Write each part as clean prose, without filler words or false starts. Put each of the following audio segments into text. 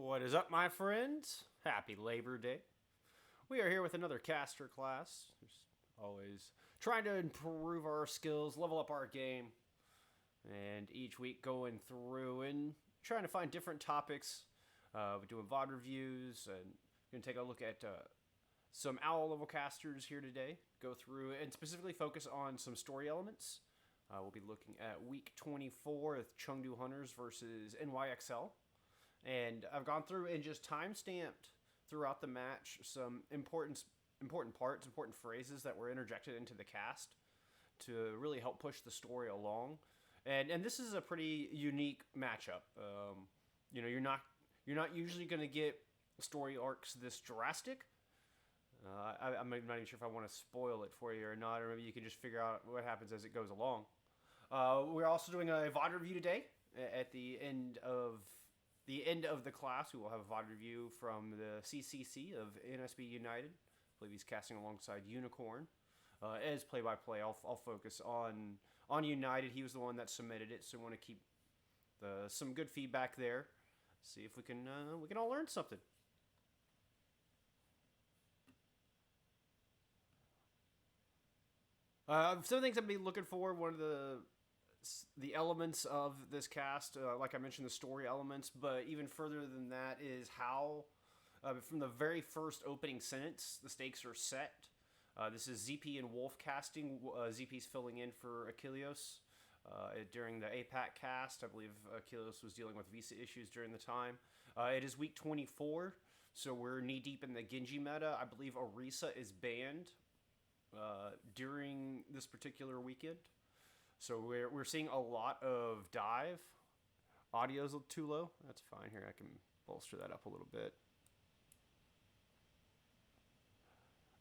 What is up, my friends? Happy Labor Day. We are here with another caster class. Just always trying to improve our skills, level up our game, and each week going through and trying to find different topics. We're doing VOD reviews and going to take a look at some OWL level casters here today. Go through and specifically focus on some story elements. We'll be looking at week 24 with Chengdu Hunters versus NYXL. And I've gone through and just time-stamped throughout the match some important parts, important phrases that were interjected into the cast to really help push the story along. And this is a pretty unique matchup. You're not usually going to get story arcs this drastic. I'm not even sure if I want to spoil it for you or not, or maybe you can just figure out what happens as it goes along. We're also doing a VOD review today. At the end of the class, we will have a VOD review from the CCC of NSB United. I believe he's casting alongside Unicorn. As play-by-play, I'll focus on United. He was the one that submitted it, so we want to keep some good feedback there. See if we can all learn something. Some things I'd be looking for. One of the elements of this cast, like I mentioned, the story elements, but even further than that is how, from the very first opening sentence, the stakes are set. This is ZP and Wolf casting. ZP's filling in for Achilleos during the APAC cast. I believe Achilleos was dealing with visa issues during the time. It is week 24, so we're knee-deep in the Genji meta. I believe Orisa is banned during this particular weekend. So we're seeing a lot of dive. Audio's too low. That's fine. Here, I can bolster that up a little bit.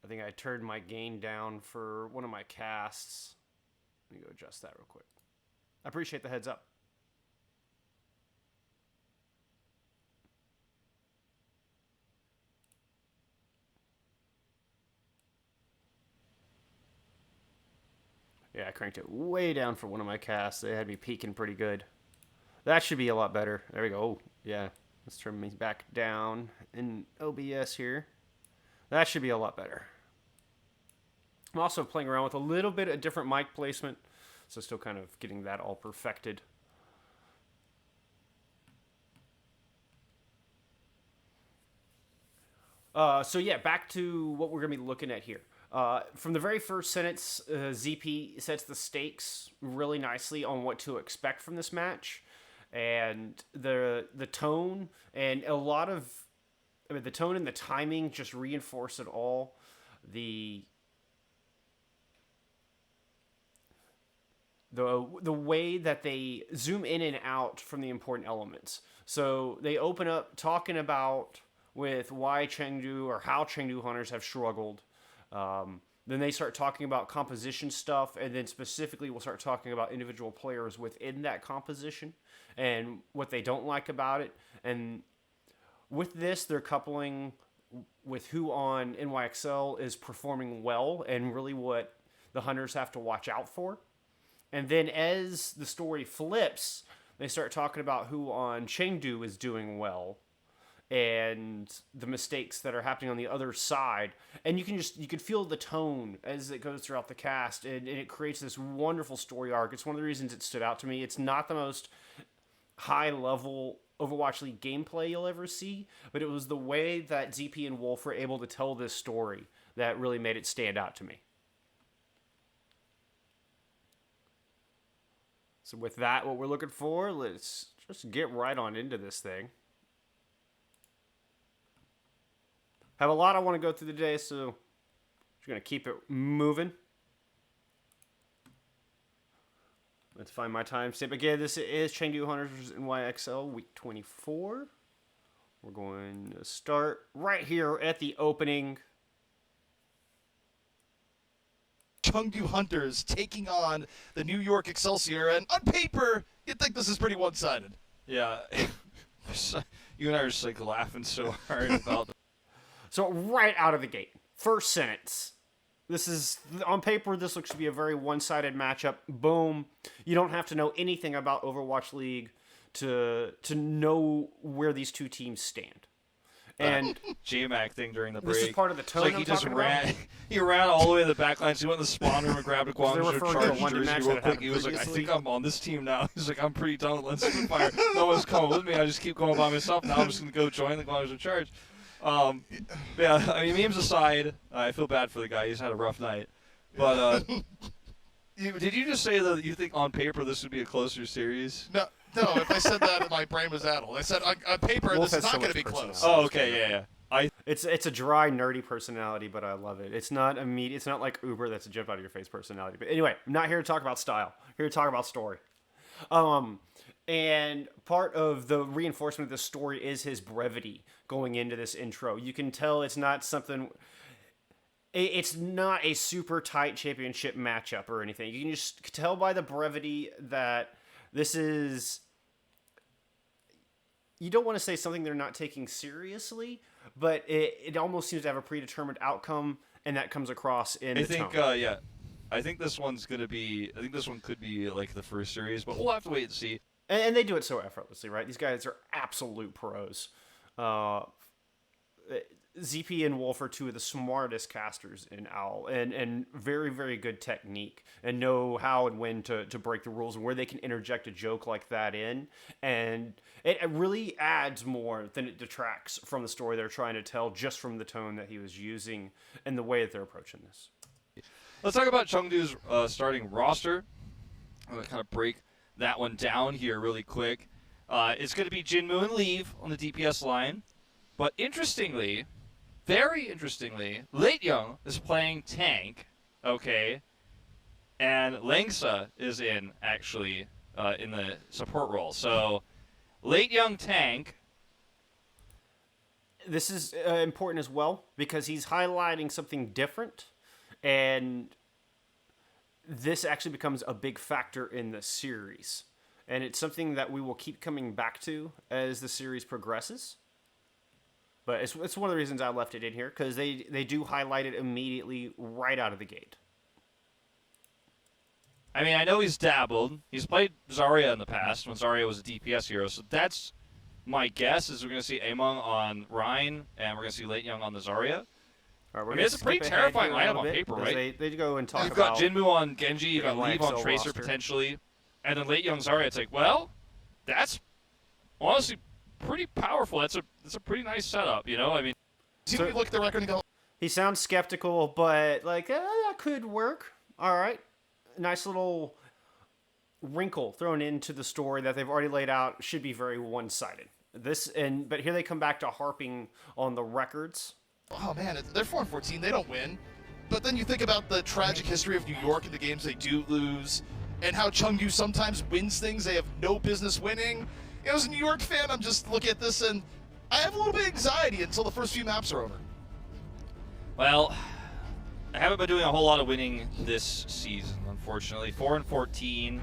I think I turned my gain down for one of my casts. Let me go adjust that real quick. I appreciate the heads up. Yeah, I cranked it way down for one of my casts. They had me peaking pretty good. That should be a lot better. There we go. Oh, yeah. Let's turn me back down in OBS here. That should be a lot better. I'm also playing around with a little bit of different mic placement, so still kind of getting that all perfected. So yeah, back to what we're going to be looking at here. From the very first sentence, ZP sets the stakes really nicely on what to expect from this match, and the tone and the tone and the timing just reinforce it all. The way that they zoom in and out from the important elements. So they open up talking about with why Chengdu or how Chengdu Hunters have struggled. Then they start talking about composition stuff, and then specifically we'll start talking about individual players within that composition and what they don't like about it. And with this, they're coupling with who on NYXL is performing well and really what the Hunters have to watch out for. And then as the story flips, they start talking about who on Chengdu is doing well and the mistakes that are happening on the other side. And you can feel the tone as it goes throughout the cast, and it creates this wonderful story arc. It's one of the reasons it stood out to me. It's not the most high level Overwatch League gameplay you'll ever see, but it was the way that ZP and Wolf were able to tell this story that really made it stand out to me. So with that, what we're looking for, let's just get right on into this thing. Have a lot I want to go through today, so just going to keep it moving. Let's find my timestamp. Again, this is Chengdu Hunters vs. NYXL week 24. We're going to start right here at the opening. Chengdu Hunters taking on the New York Excelsior, and on paper, you'd think this is pretty one-sided. Yeah. You and I are just like laughing so hard about So right out of the gate, first sentence. This is, on paper, this looks to be a very one-sided matchup. Boom. You don't have to know anything about Overwatch League to know where these two teams stand. And J-Mac thing during the break. this is part of the It's tone like I'm he just talking ran. about. He ran all the way to the back line. So he went in the spawn room and grabbed a They're Guangzhou referring to a Chargers London jersey match real that quick. happened He was like, I previously. think I'm on this team now. He's like, I'm pretty done with Leinster Fire. No one's coming with me. I just keep going by myself. Now I'm just going to go join the Guangzhou Charge. Yeah, I mean, memes aside, I feel bad for the guy. He's had a rough night. But did you just say that you think on paper this would be a closer series? No, if I said that, my brain was addled. I said on paper, Wolf this is has not so going to much be close. personality. Oh, okay, yeah. It's a dry, nerdy personality, but I love it. It's not immediate. It's not like Uber that's a jump out of your face personality. But anyway, I'm not here to talk about style. I'm here to talk about story. And part of the reinforcement of the story is his brevity going into this intro. You can tell it's not something. It's not a super tight championship matchup or anything. You can just tell by the brevity that this is. You don't want to say something they're not taking seriously, but it almost seems to have a predetermined outcome, and that comes across in I the think, tone. yeah. I think this one's going to be. I think this one could be like the first series, but we'll have to wait and see. And they do it so effortlessly, right? These guys are absolute pros. ZP and Wolf are two of the smartest casters in OWL, and very, very good technique, and know how and when to break the rules and where they can interject a joke like that in. And it really adds more than it detracts from the story they're trying to tell, just from the tone that he was using and the way that they're approaching this. Let's talk about Chengdu's starting roster. I'm going to kind of break that one down here really quick. It's going to be Jinmu and Leave on the DPS line. But interestingly, very interestingly, Late Young is playing tank, okay? And Lengsa is in the support role. So, Late Young tank. This is important as well because he's highlighting something different, and this actually becomes a big factor in the series. And it's something that we will keep coming back to as the series progresses. But it's one of the reasons I left it in here, because they do highlight it immediately right out of the gate. I mean, I know he's dabbled. He's played Zarya in the past when Zarya was a DPS hero, so that's my guess is we're going to see Among on Rhine, and we're going to see Late Young on the Zarya. All right, I mean, it's a pretty terrifying lineup on paper, right? They go and talk You've about... got Jinmu on Genji, you've got the Leave on YXL Tracer roster. potentially, and then Late Young Zarya. It's like, well, that's honestly pretty powerful. That's a pretty nice setup, you know? I mean, See, we look at the record and go, He sounds skeptical, but like, that could work. All right. Nice little wrinkle thrown into the story that they've already laid out should be very one-sided. But here they come back to harping on the records. oh man, they're 4-14, they don't win. But then you think about the tragic history of New York and the games they do lose, and how Chengdu sometimes wins things they have no business winning. You know, as a New York fan, I'm just looking at this and I have a little bit of anxiety until the first few maps are over. well, I haven't been doing a whole lot of winning this season, unfortunately. 4-14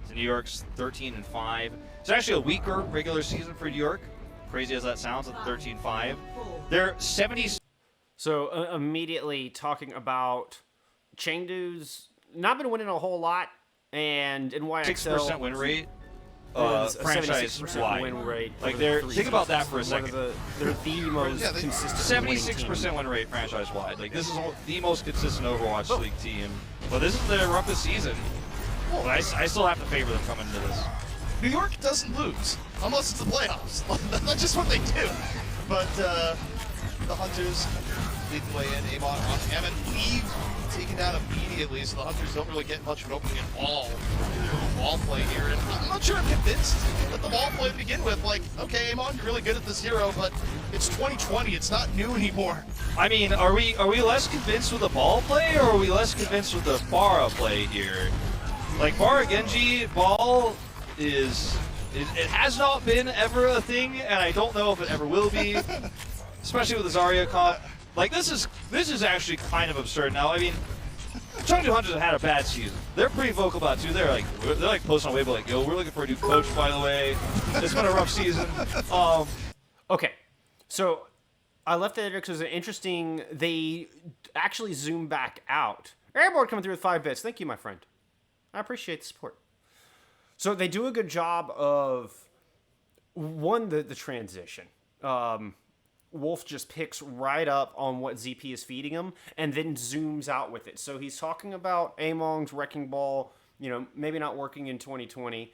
to New York's 13-5. It's actually a weaker regular season for New York. Crazy as that sounds, at 13-5. They're 70. So immediately talking about Chengdu's not been winning a whole lot, and in YXL 6% win rate. has a Franchise 76% wide. win rate. Like over they're the 3 think about that seasons. for a One of second. they're the most Yeah, they- consistent. winning 76% team. win rate franchise wide. Like this is the most consistent Overwatch League team. But this is their roughest season. But I still have to favor them coming into this. New York doesn't lose, unless it's the playoffs. That's just what they do. But the Hunters lead the way in. Amon on Hammond, Leave taken down immediately, so the Hunters don't really get much of an opening at all through ball play here. And I'm not sure I'm convinced with the ball play to begin with. Like, okay, Amon, you're really good at this hero, but it's 2020. It's not new anymore. I mean, are we less convinced with the ball play, or are we less convinced with the Pharah play here? Like Pharah Genji ball is it has not been ever a thing, and I don't know if it ever will be. Especially with the Zarya comp. Like this is actually kind of absurd. Now, I mean, Chengdu Hunters have had a bad season. They're pretty vocal about it too. They're like posting on Weibo like, yo, we're looking for a new coach, by the way. It's been a rough season. Okay, so I left that there because it's interesting. They actually zoom back out. Airboard coming through with 5 bits. Thank you, my friend. I appreciate the support. So they do a good job of one, the transition. Wolf just picks right up on what ZP is feeding him and then zooms out with it. So he's talking about Among's Wrecking Ball, maybe not working in 2020.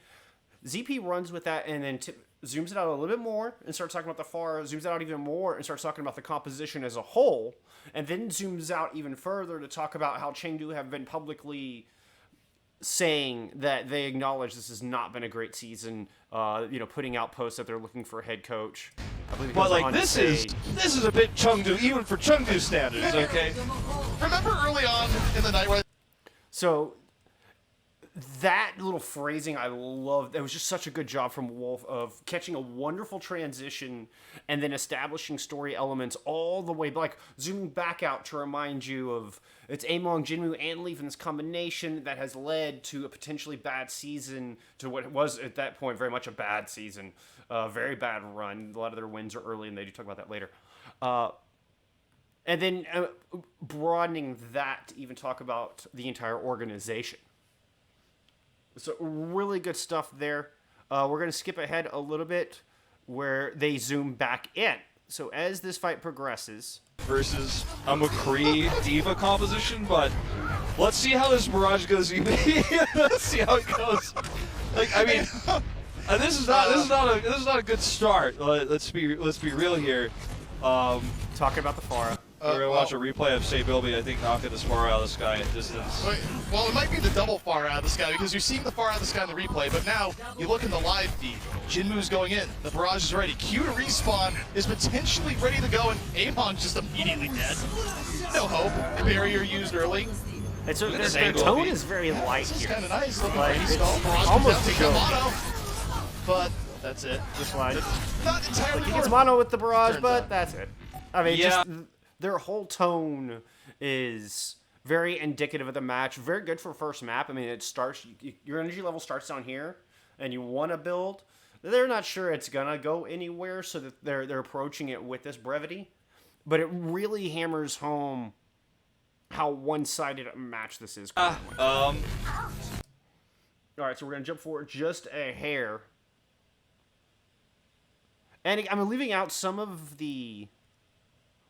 ZP runs with that and then zooms it out a little bit more and starts talking about the Pharah, zooms it out even more and starts talking about the composition as a whole, and then zooms out even further to talk about how Chengdu have been publicly saying that they acknowledge this has not been a great season, putting out posts that they're looking for a head coach. I believe But like this is a bit Chengdu, even for Chengdu standards, okay? Remember early on in the night where So that little phrasing I loved. It was just such a good job from Wolf of catching a wonderful transition and then establishing story elements all the way, like zooming back out to remind you of it's Among, Jinmu, and Leaf in this combination that has led to a potentially bad season, to what was at that point very much a bad season, very bad run. A lot of their wins are early, and they do talk about that later. And then broadening that to even talk about the entire organization. So really good stuff there. We're going to skip ahead a little bit where they zoom back in. So as this fight progresses... Versus a McCree D.Va composition, but let's see how this Mirage goes. Let's see how it goes. Like, I mean, this is not a good start. Let's be real here. Talking about the Pharah. We're gonna watch a replay of Say Bilby, I think, knocking this far out of the sky at distance. Well, it might be the double far out of the sky because you're seeing the far out of the sky in the replay, but now you look in the live feed. Jinmu's going in. The barrage is ready. Q to respawn is potentially ready to go, and Amon's just immediately dead. No hope. Barrier used early. And so their tone is very light This is here. kind of nice. Looking Like, for it's Barrage comes almost down, a taking a joke. mono. But that's it. This line. Not entirely He gets worth mono with the barrage, Turns but out. that's it. I mean, Yeah. just their whole tone is very indicative of the match. Very good for first map. I mean, it starts, your energy level starts down here, and you want to build. They're not sure it's gonna go anywhere, so that they're approaching it with this brevity. But it really hammers home how one-sided a match this is. currently. All right, so we're gonna jump forward just a hair. And I'm leaving out some of the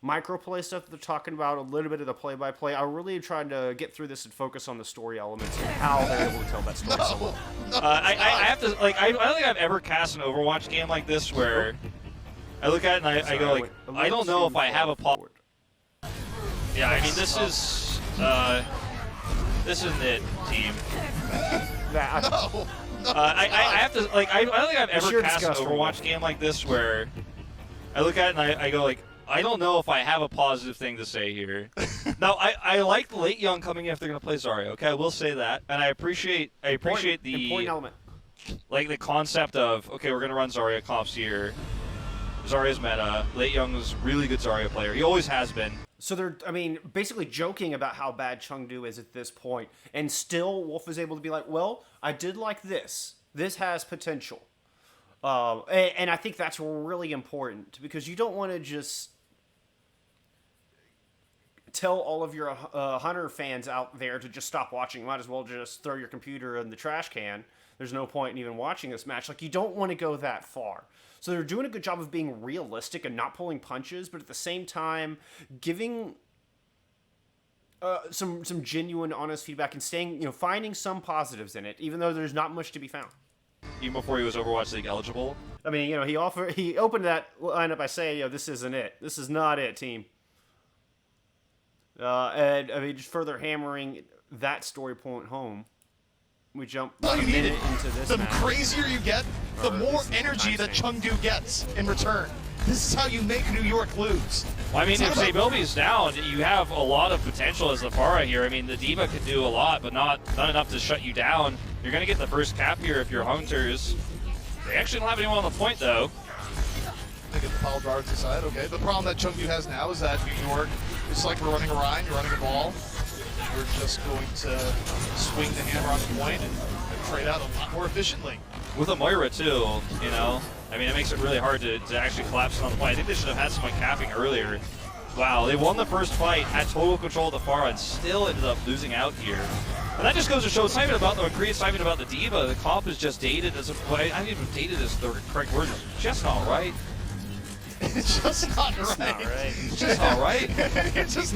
microplay stuff that they're talking about, a little bit of the play-by-play. I really tried to get through this and focus on the story elements and how they're able to tell that story. so well. I have to, like, I don't think I've ever cast an Overwatch game like this where I look at it and I go, like, I don't know if I have a forward. Yeah, I mean, this isn't it, team. That, No. I have to, like, I don't think I've ever sheer cast an disgust from Overwatch game like this where I look at it and I go, like, I don't know if I have a positive thing to say here. Now, I like Late Young coming in if they're going to play Zarya, okay? I will say that. And I appreciate important the, element. like, the concept of, okay, we're going to run Zarya comps here. Zarya's meta. Late Young is a really good Zarya player. He always has been. So they're, I mean, basically joking about how bad Chengdu is at this point, and still Wolf is able to be like, well, I did like this. This has potential. And I think that's really important, because you don't want to just tell all of your Hunter fans out there to just stop watching. You might as well just throw your computer in the trash can. There's no point in even watching this match. Like, you don't want to go that far. So they're doing a good job of being realistic and not pulling punches, but at the same time giving some genuine, honest feedback and staying, finding some positives in it, even though there's not much to be found. Even before he was Overwatch League eligible. I mean, he opened that lineup by saying, this isn't it. This is not it, team. And I mean, just further hammering that story point home. We jump a minute into this The match. crazier you get, the Or more this energy that timestamp. Chengdu gets in return. This is how you make New York lose. Well, I mean, if It's Say about- Bilby's down, you have a lot of potential as the Pharah here. I mean, the D.Va could do a lot, but not enough to shut you down. You're going to get the first cap here if you're Hunters. They actually don't have anyone on the point, though. They get the foul guards aside, okay. The problem that Chengdu has now is that New York, it's like we're running a Rhine, you're running a ball. We're just going to swing the hammer on the point and trade out a lot more efficiently. With a Moira, too, I mean, it makes it really hard to actually collapse on the point. I think they should have had someone capping earlier. Wow, they won the first fight, had total control of the Pharah, and still ended up losing out here. And that just goes to show it's not even about the McCree, it's not even about the diva. The comp is just dated as I don't even dated is the correct word. It's just not right. It's just not right. Not right. It's just not right. It's just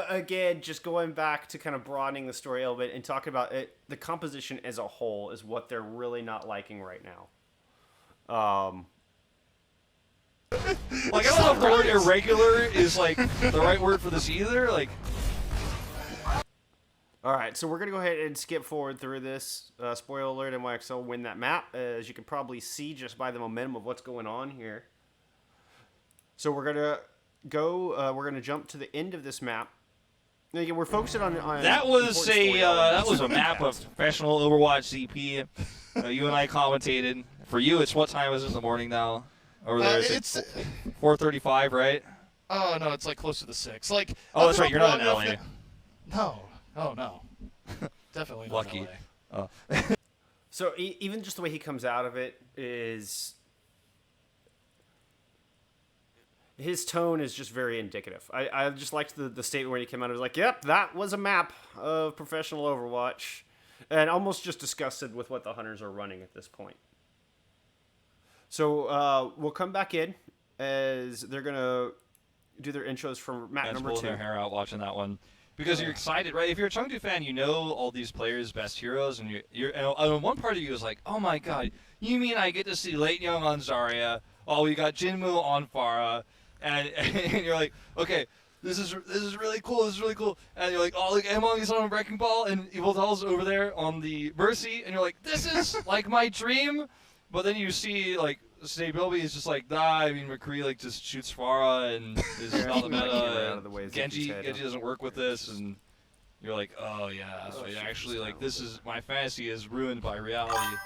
Again, just going back to kind of broadening the story a little bit and talking about it, the composition as a whole is what they're really not liking right now. Like, I don't know if the word irregular is, like, the right word for this either. Like, All right, so we're going to go ahead and skip forward through this. Spoiler alert, NYXL win that map, as you can probably see just by the momentum of what's going on here. So we're going to we're going to jump to the end of this map. And again, we're focusing on that was important story elements. that was a map of professional Overwatch CP. You and I commentated. For you, it's what time is it in the morning now? Over there, it's 4:35, right? oh no, it's like closer to 6. Like Oh, that's right. You're not in long LA. enough that- No, oh no, definitely not Lucky. LA. So even just the way he comes out of it is, his tone is just very indicative. I just liked the statement where he came out. It was like, "Yep, that was a map of professional Overwatch," and almost just disgusted with what the Hunters are running at this point. So we'll come back in as they're gonna do their intros for map Fans number pulling 2. their hair out watching that one because you're excited, right? If you're a Chengdu fan, you know all these players' best heroes, and and one part of you is like, "Oh my god, you mean I get to see Late Young on Zarya? Oh, we got Jinmu on Pharah," and you're like, "Okay, this is really cool. This is really cool." And you're like, "Oh, look, Among is on a Wrecking Ball, and Yveltal's over there on the Mercy," and you're like, "This is like my dream." But then you see, like, Snake Bilby is just like, nah, I mean, McCree, like, just shoots Pharah and is Yeah, not the he might get her meta. out of the way, And Zippy's head. Genji doesn't work with this, and you're like, oh, yeah. So shit, actually, just like, down a this little is, my fantasy is ruined by reality.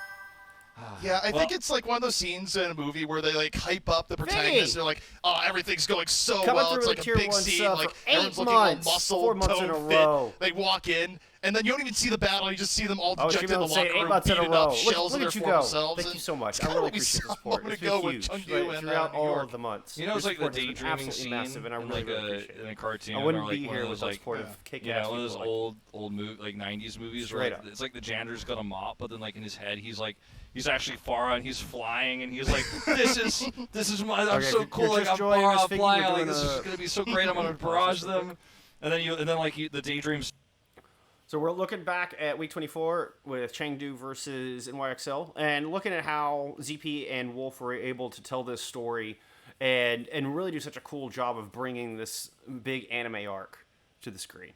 Yeah, I Well- think it's like one of those scenes in a movie where they like hype up the protagonist. They're like, "Oh, everything's going so Coming well." through It's with like a tier big 1 scene. sub Like for everyone's 8 looking all months, muscle, 4 months in a tone fit. row. They walk in, and then you don't even see the battle. You just see them all Oh, dejected in the Jimmy saying locker 8 room, months in a beating row. up shells Look in at their you former go. selves. Thank you and so much. it's I kinda really what we appreciate the saw a support. moment It's been ago with huge Chengdu like, and throughout New all York. of the months. You know, it's Your like the support has been daydreaming absolutely scene massive, and I in, really, like, really appreciate in a it. cartoon. I wouldn't or, be like, one here of with those, those like, supportive kick-ass yeah, one of people those like- old like 90s movies Straight where up. it's like the janitor's got a mop, but then like in his head he's actually Pharah and he's flying and he's like, this is my, I'm Okay, so if cool, you're like just I'm joining us, Pharah thinking flying, we're like doing this is a- gonna be so great, I'm gonna barrage them, and then like the daydreams. So we're looking back at week 24 with Chengdu versus NYXL, and looking at how ZP and Wolf were able to tell this story, and really do such a cool job of bringing this big anime arc to the screen.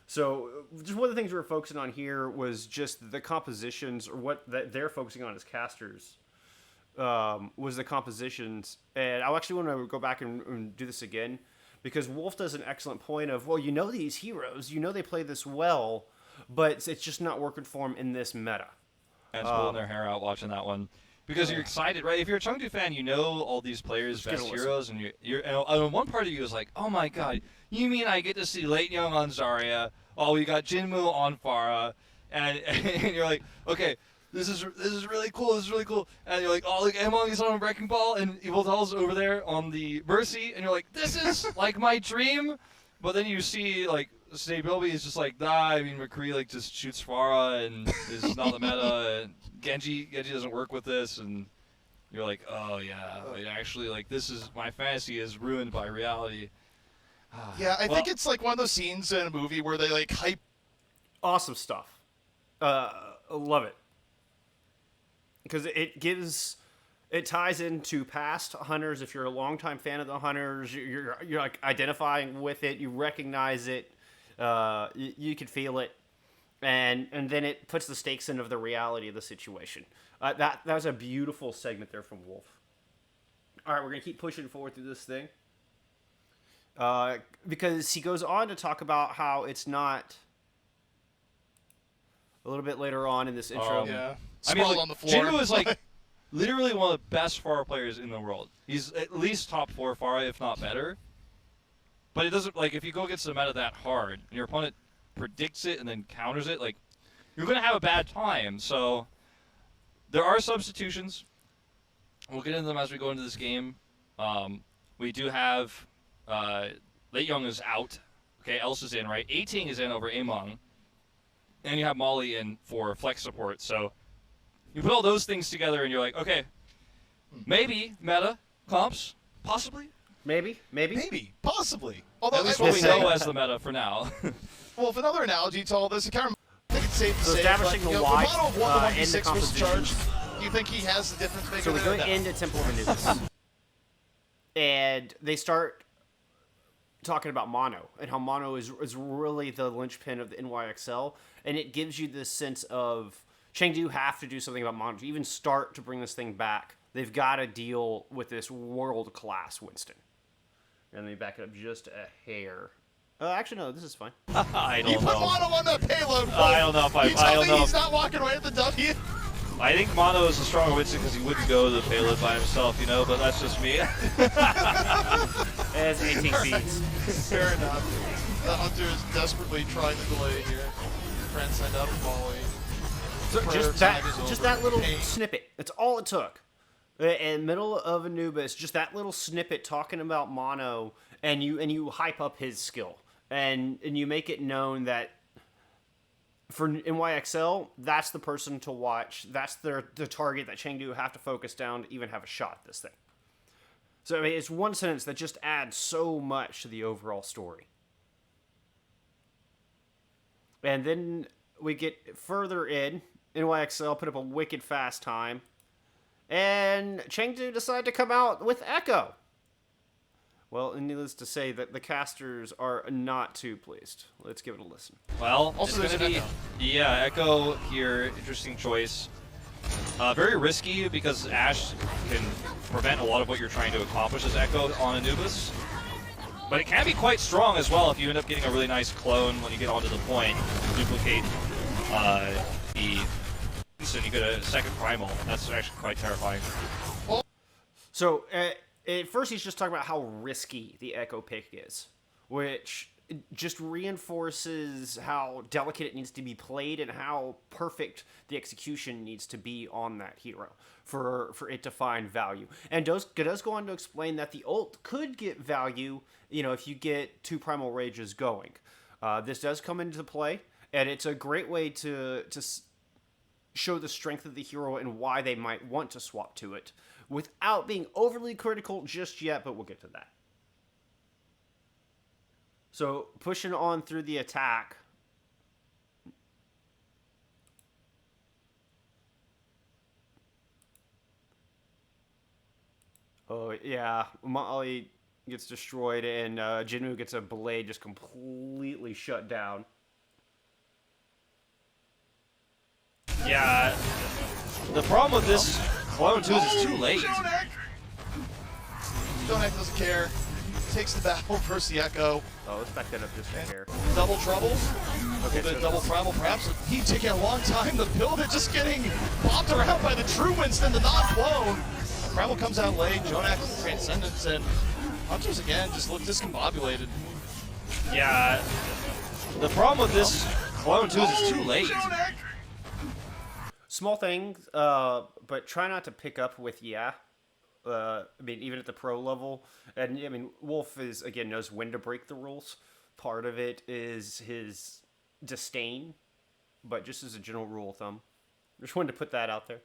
So just one of the things we were focusing on here was just the compositions, or what that they're focusing on as casters, was the compositions. And I actually want to go back and do this again, because Wolf does an excellent point of, well, you know these heroes, you know they play this well, but it's just not working for them in this meta. Fans pulling their hair out watching that one because you're excited, right? If you're a Chengdu fan, you know all these players' Just give best it a listen. heroes, and and one part of you is like, oh my god, you mean I get to see Late Young on Zarya? Oh, we got Jinmu on Pharah, and you're like, okay, this is really cool. This is really cool, and you're like, oh, look, Among is on a Wrecking Ball, and Yveltal's over there on the Mercy, and you're like, this is like my dream. But then you see like Snake Bilby is just like, nah, I mean McCree like just shoots Pharah and is not the meta. And Genji doesn't work with this, and you're like, oh yeah, like, actually like this is my fantasy is ruined by reality. Yeah, I Well- think it's like one of those scenes in a movie where they like hype. Awesome stuff. Love it. Because it ties into past Hunters. If you're a longtime fan of the Hunters, you're like identifying with it, you recognize it, you can feel it, and then it puts the stakes into the reality of the situation. That was a beautiful segment there from Wolf. All right, we're gonna keep pushing forward through this thing, because he goes on to talk about how it's not. A little bit later on in this intro. Yeah, I mean, sprawl like, on the floor. Jinmu is like literally one of the best Pharah players in the world. He's at least top 4 Pharah, if not better. But it doesn't, like, if you go against the meta that hard, and your opponent predicts it and then counters it, like, you're going to have a bad time. So there are substitutions. We'll get into them as we go into this game. We do have Lei Young is out. Okay, Else is in, right? A-Ting is in over Among. And you have Molly in for flex support. So you put all those things together and you're like, okay, maybe meta comps, possibly. Maybe. Maybe, possibly. Although At least I will what we say, know as the meta for now. well, if another analogy to all this, I think it's safe to So say, establishing but, the the why, model of 1 to in the 1v6 was composition. charged. Do you think he has the difference maker So we go there? No. into Temple of Anubis, and they start talking about mono and how mono is really the linchpin of the NYXL, and it gives you this sense of Chengdu have to do something about mono to even start to bring this thing back. They've got to deal with this world class Winston. And let me back it up just a hair. Actually, no, this is fine. I You don't put know. Mono on that payload. I don't know if I You tell don't me know. he's not walking away with the W. I think Mono is a stronger Winston because he wouldn't go to the payload by himself, but that's just me. As 18 feet. Fair enough. The Hunter is desperately trying to delay here. Transcend out of Molly. So Prayer just time that, is just over. that little Pain. snippet. That's all it took. In middle of Anubis, just that little snippet talking about mono, and you hype up his skill, and you make it known that for NYXL, that's the person to watch. That's the target that Chengdu have to focus down to even have a shot at this thing. So I mean, it's one sentence that just adds so much to the overall story. And then we get further in. NYXL put up a wicked fast time. And Chengdu decided to come out with Echo. Well, and needless to say that the casters are not too pleased. Let's give it a listen. Well, Also, it's there's going to an be, Echo here, interesting choice. Very risky because Ashe can prevent a lot of what you're trying to accomplish as Echo on Anubis. But it can be quite strong as well if you end up getting a really nice clone when you get onto the point, duplicate the... So you get a second primal. That's actually quite terrifying. So, at first he's just talking about how risky the Echo pick is, which just reinforces how delicate it needs to be played and how perfect the execution needs to be on that hero for it to find value. And does go on to explain that the ult could get value, if you get 2 Primal Rages going. This does come into play, and it's a great way to show the strength of the hero and why they might want to swap to it without being overly critical just yet, but we'll get to that. So pushing on through the attack. Oh yeah, Molly gets destroyed and Jinmu gets a blade just completely shut down. Yeah, the problem with this Clone 2 is it's too late. Jonak doesn't care. Takes the battle versus the Echo. Oh, let's back that up just a hair. Double trouble. Okay, A bit so double primal, perhaps. He taking a long time to build it, just getting bopped around by the true Winston, the non-clone. Primal comes out late. Jonak Transcendence, and Hunters again just look discombobulated. Yeah, the problem with this Clone 2 is it's too late. small things, but try not to pick up with even at the pro level. And Wolf knows when to break the rules. Part of it is his disdain, but just as a general rule of thumb, just wanted to put that out there.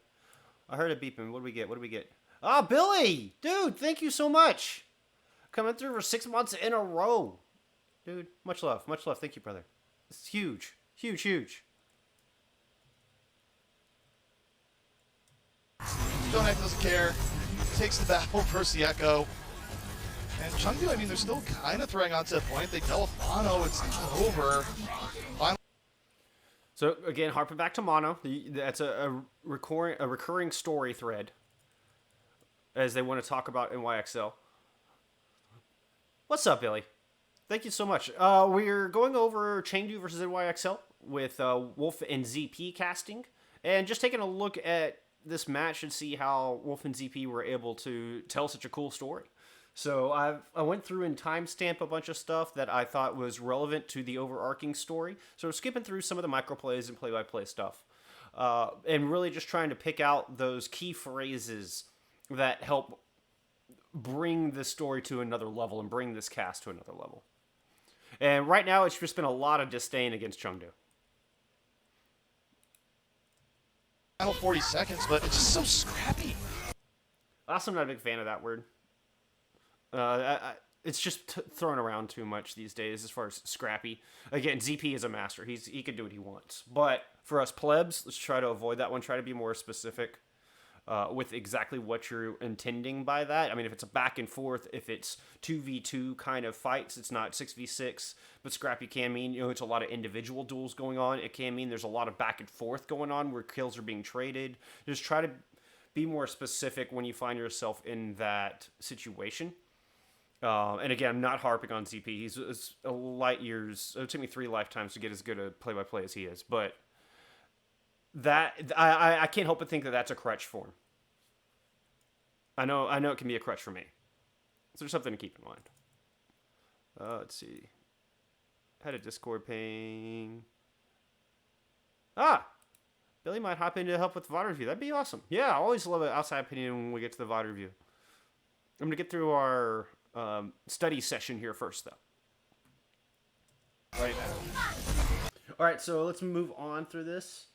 I heard it beeping. What do we get? Ah, Billy, dude, thank you so much. Coming through for 6 months in a row, dude. Much love. Thank you, brother. It's huge. Jonak doesn't care. Takes the battle versus the Echo. And Chengdu, they're still kind of throwing on to a point. They tell Mono it's not over. So again, harping back to Mono, that's a recurring story thread as they want to talk about NYXL. What's up, Billy? Thank you so much. We're going over Chengdu versus NYXL with Wolf and ZP casting, and just taking a look at this match and see how Wolf and ZP were able to tell such a cool story. So I went through and timestamp a bunch of stuff that I thought was relevant to the overarching story. So skipping through some of the microplays and play-by-play stuff, and really just trying to pick out those key phrases that help bring this story to another level and bring this cast to another level. And right now, it's just been a lot of disdain against Chengdu. Final 40 seconds, but it's just so scrappy. Also, I'm not a big fan of that word. It's just thrown around too much these days as far as scrappy. Again, ZP is a master. He can do what he wants. But for us plebs, let's try to avoid that one. Try to be more specific with exactly what you're intending by that. I mean, if it's a back and forth, if it's 2v2 kind of fights, it's not 6v6. But scrappy can mean, it's a lot of individual duels going on. It can mean there's a lot of back and forth going on where kills are being traded. Just try to be more specific when you find yourself in that situation. And again, I'm not harping on ZP. He's a light years. It took me 3 lifetimes to get as good a play-by-play as he is. But that I can't help but think that that's a crutch for him. I know it can be a crutch for me. So there's something to keep in mind. Let's see. Had a Discord ping. Billy might hop in to help with the VOD review. That'd be awesome. Yeah, I always love an outside opinion when we get to the VOD review. I'm going to get through our study session here first, though. Right now. All right, so let's move on through this.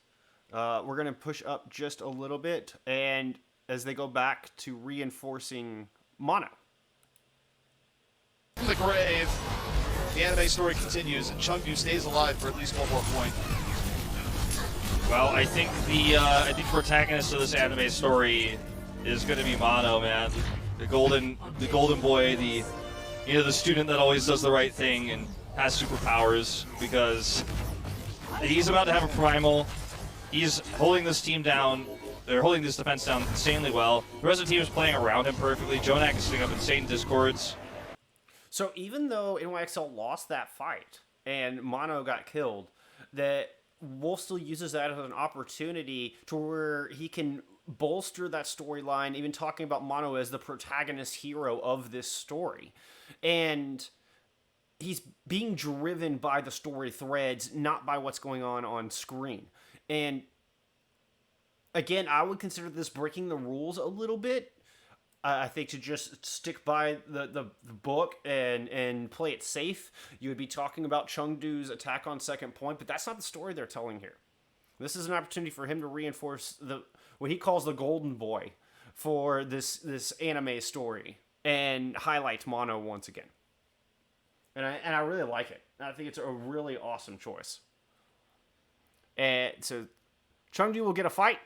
We're going to push up just a little bit, and as they go back to reinforcing Mono. In the grave, the anime story continues, and Chengdu stays alive for at least one more point. Well, I think the protagonist of this anime story is going to be Mono, man. The golden boy, the student that always does the right thing and has superpowers, because he's about to have a primal. He's holding this team down. They're holding this defense down insanely well. The rest of the team is playing around him perfectly. Jonak is setting up insane discords. So even though NYXL lost that fight and Mono got killed, that Wolf still uses that as an opportunity to where he can bolster that storyline, even talking about Mono as the protagonist hero of this story. And he's being driven by the story threads, not by what's going on screen. And again, I would consider this breaking the rules a little bit. I think to just stick by the book and play it safe, you would be talking about Chengdu's attack on second point, but that's not the story they're telling here. This is an opportunity for him to reinforce what he calls the golden boy for this anime story and highlight Mono once again. And I really like it. I think it's a really awesome choice. And so Chengdu will get a fight.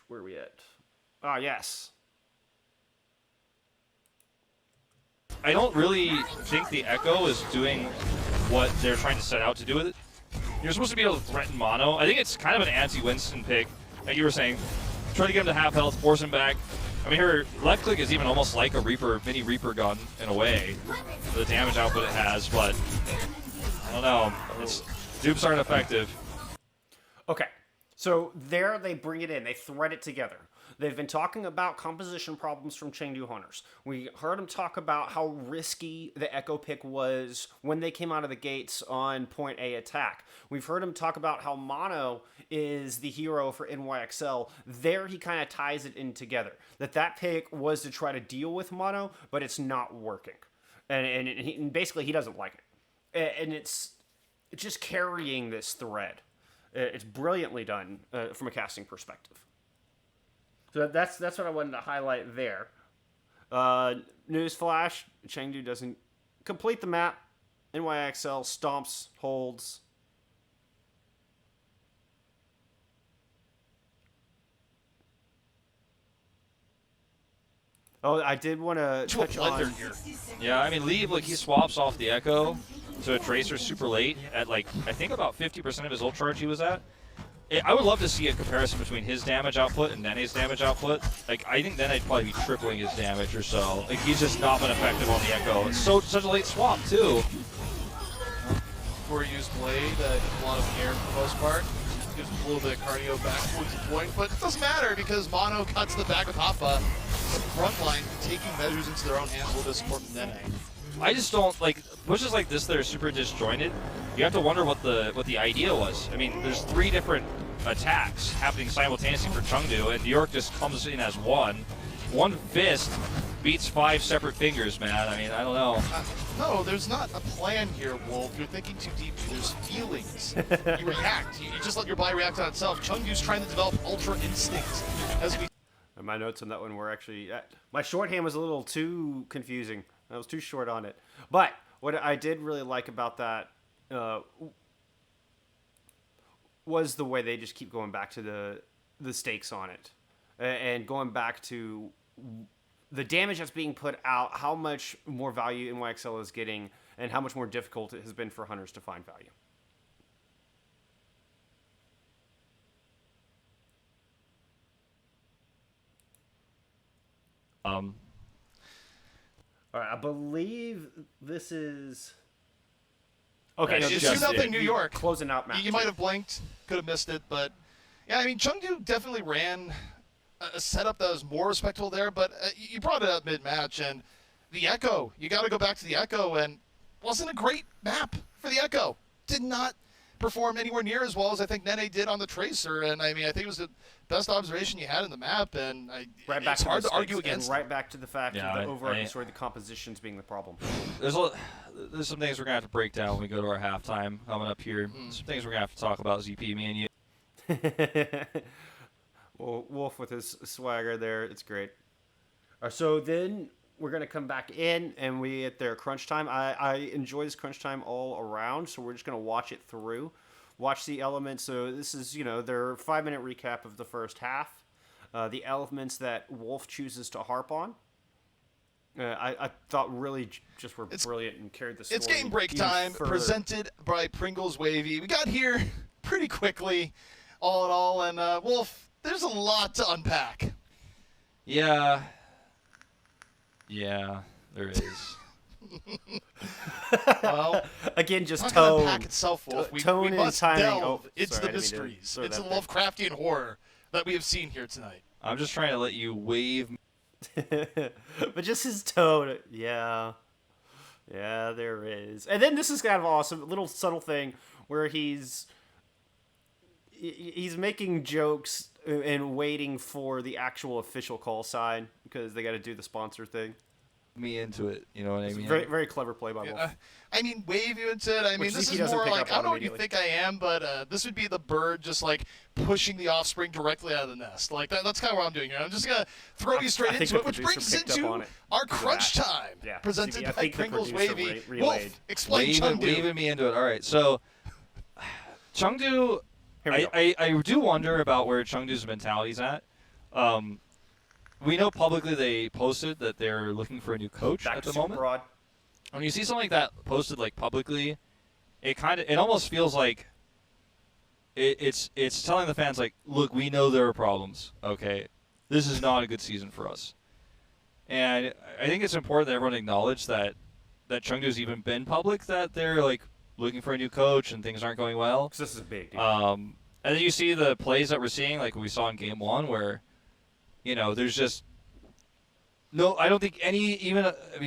Where are we at? Yes. I don't really think the Echo is doing what they're trying to set out to do with it. You're supposed to be able to threaten Mono. I think it's kind of an anti-Winston pick, like you were saying. Try to get him to half health, force him back. I mean, her left click is even almost like a mini Reaper gun in a way, the damage output it has, but I don't know. Dupes aren't effective. Okay. So there they bring it in. They thread it together. They've been talking about composition problems from Chengdu Hunters. We heard them talk about how risky the Echo pick was when they came out of the gates on point A attack. We've heard him talk about how Mono is the hero for NYXL. There he kind of ties it in together. That pick was to try to deal with Mono, but it's not working. And basically he doesn't like it. And it's just carrying this thread. It's brilliantly done from a casting perspective. So that's what I wanted to highlight there. Newsflash, Chengdu doesn't complete the map. NYXL stomps, holds. Oh, I did want to touch on... here. Yeah, I mean, Lee, he swaps off the Echo to a Tracer super late at, I think about 50% of his ult charge he was at. I would love to see a comparison between his damage output and Nene's damage output. I think Nene'd probably be tripling his damage or so. He's just not been effective on the Echo. It's such a late swap, too. Before he used Blade, a lot of air for the most part. gives him a little bit of cardio back towards the point, but it doesn't matter because Mono cuts the back with Hoffa. The front line taking measures into their own hands, a little bit of support from Nene. I just don't like pushes like this that are super disjointed. You have to wonder what the idea was. I mean, there's 3 different attacks happening simultaneously for Chengdu, and New York just comes in as one. One fist beats 5 separate fingers, man. I mean, I don't know. No, there's not a plan here, Wolf. You're thinking too deeply. There's feelings. You react. You just let your body react on itself. Chengdu's trying to develop ultra instincts. As we And my notes on that one were actually my shorthand was a little too confusing. I was too short on it. But what I did really like about that was the way they just keep going back to the stakes on it, and going back to the damage that's being put out, how much more value NYXL is getting, and how much more difficult it has been for hunters to find value. All right, I believe this is. Okay, It's this just is 2-0 New York. Closing out match. You might have blinked, could have missed it, but yeah, I mean, Chengdu definitely ran a setup that was more respectful there, but you brought it up mid-match, and the Echo, you got to go back to the Echo, and wasn't a great map for the Echo. Did not perform anywhere near as well as I think Nene did on the Tracer, and I mean, I think it was the best observation you had in the map, and it's hard to argue against. And right back to the fact Yeah, of the overarching story, the compositions being the problem. There's some things we're gonna have to break down when we go to our halftime coming up here. Some things we're gonna have to talk about, ZP, me and you. Well, Wolf with his swagger there, it's great. So then we're going to come back in, and we at their crunch time. I enjoy this crunch time all around, so we're just going to watch it through. Watch the elements. So this is, their 5-minute recap of the first half. The elements that Wolf chooses to harp on. I thought really just were brilliant and carried the story. It's game break time, presented by Pringles Wavy. We got here pretty quickly, all in all, and Wolf, there's a lot to unpack. Yeah, there is. Well, again, just not gonna tone. unpack itself, Wolf. Tone we and must timing. delve Oh, into sorry, I the didn't mean to mysteries. throw It's a that there. Lovecraftian horror that we have seen here tonight. I'm just trying to let you wave. But just his tone, yeah, there is. And then this is kind of awesome, a little subtle thing where he's making jokes and waiting for the actual official call sign because they got to do the sponsor thing. Me into it, you know what I mean? Very, very clever play by Wolf. Yeah, I mean, wave you into it. I mean, Which this he is doesn't more pick like, up I don't on know what you immediately. think I am, but this would be the bird just like pushing the offspring directly out of the nest. Like that's kind of what I'm doing here. I'm just gonna throw you straight I think into the it, which producer brings us picked up into on it our because of crunch that. time, Yeah, presented I by think the Pringles producer Wavy. relayed. Wolf, explain Chengdu. Waving me into it. All right, so Chengdu, Here we go. I do wonder about where Chengdu's mentality's at. We know publicly they posted that they're looking for a new coach Back at to the super moment. broad. When you see something like that posted like publicly, it almost feels like it's telling the fans like, look, we know there are problems. Okay, this is not a good season for us. And I think it's important that everyone acknowledge that Chengdu's even been public that they're like looking for a new coach and things aren't going well. Because this is a big deal. And then you see the plays that we're seeing, like we saw in Game 1, where, there's just no, I don't think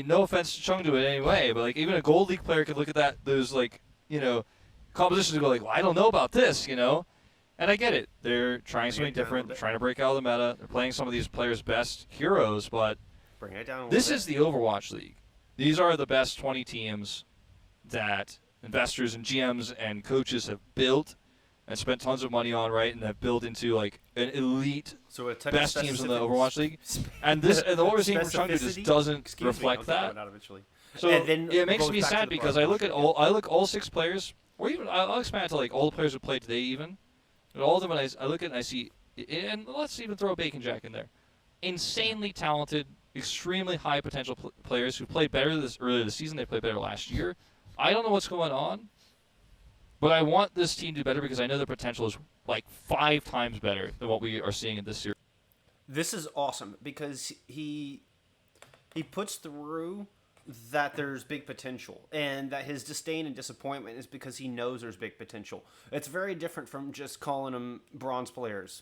no offense to Chengdu in any way, but like even a Gold League player could look at those compositions and go like, well, I don't know about this, And I get it. They're trying something different. They're trying to break out of the meta. They're playing some of these players' best heroes, but Bring it down a this little is the Overwatch League. These are the best 20 teams that investors and GMs and coaches have built and spent tons of money on, right? And have built into like an elite So a type best of teams in the specific- Overwatch League. And what we're seeing from Chengdu just specificity? doesn't Excuse me, reflect I'll get that. that out eventually. So And then it makes goes me back to sad the because broad I look at question. all 6 players, or even I'll expand it to like all the players who played today even. And all of them, and I look at and I see, and let's even throw Bacon Jack in there. Insanely talented, extremely high potential players who played better earlier this season. They played better last year. I don't know what's going on, but I want this team to do better because I know their potential is like 5 times better than what we are seeing in this year. This is awesome because he puts through that there's big potential, and that his disdain and disappointment is because he knows there's big potential. It's very different from just calling them bronze players.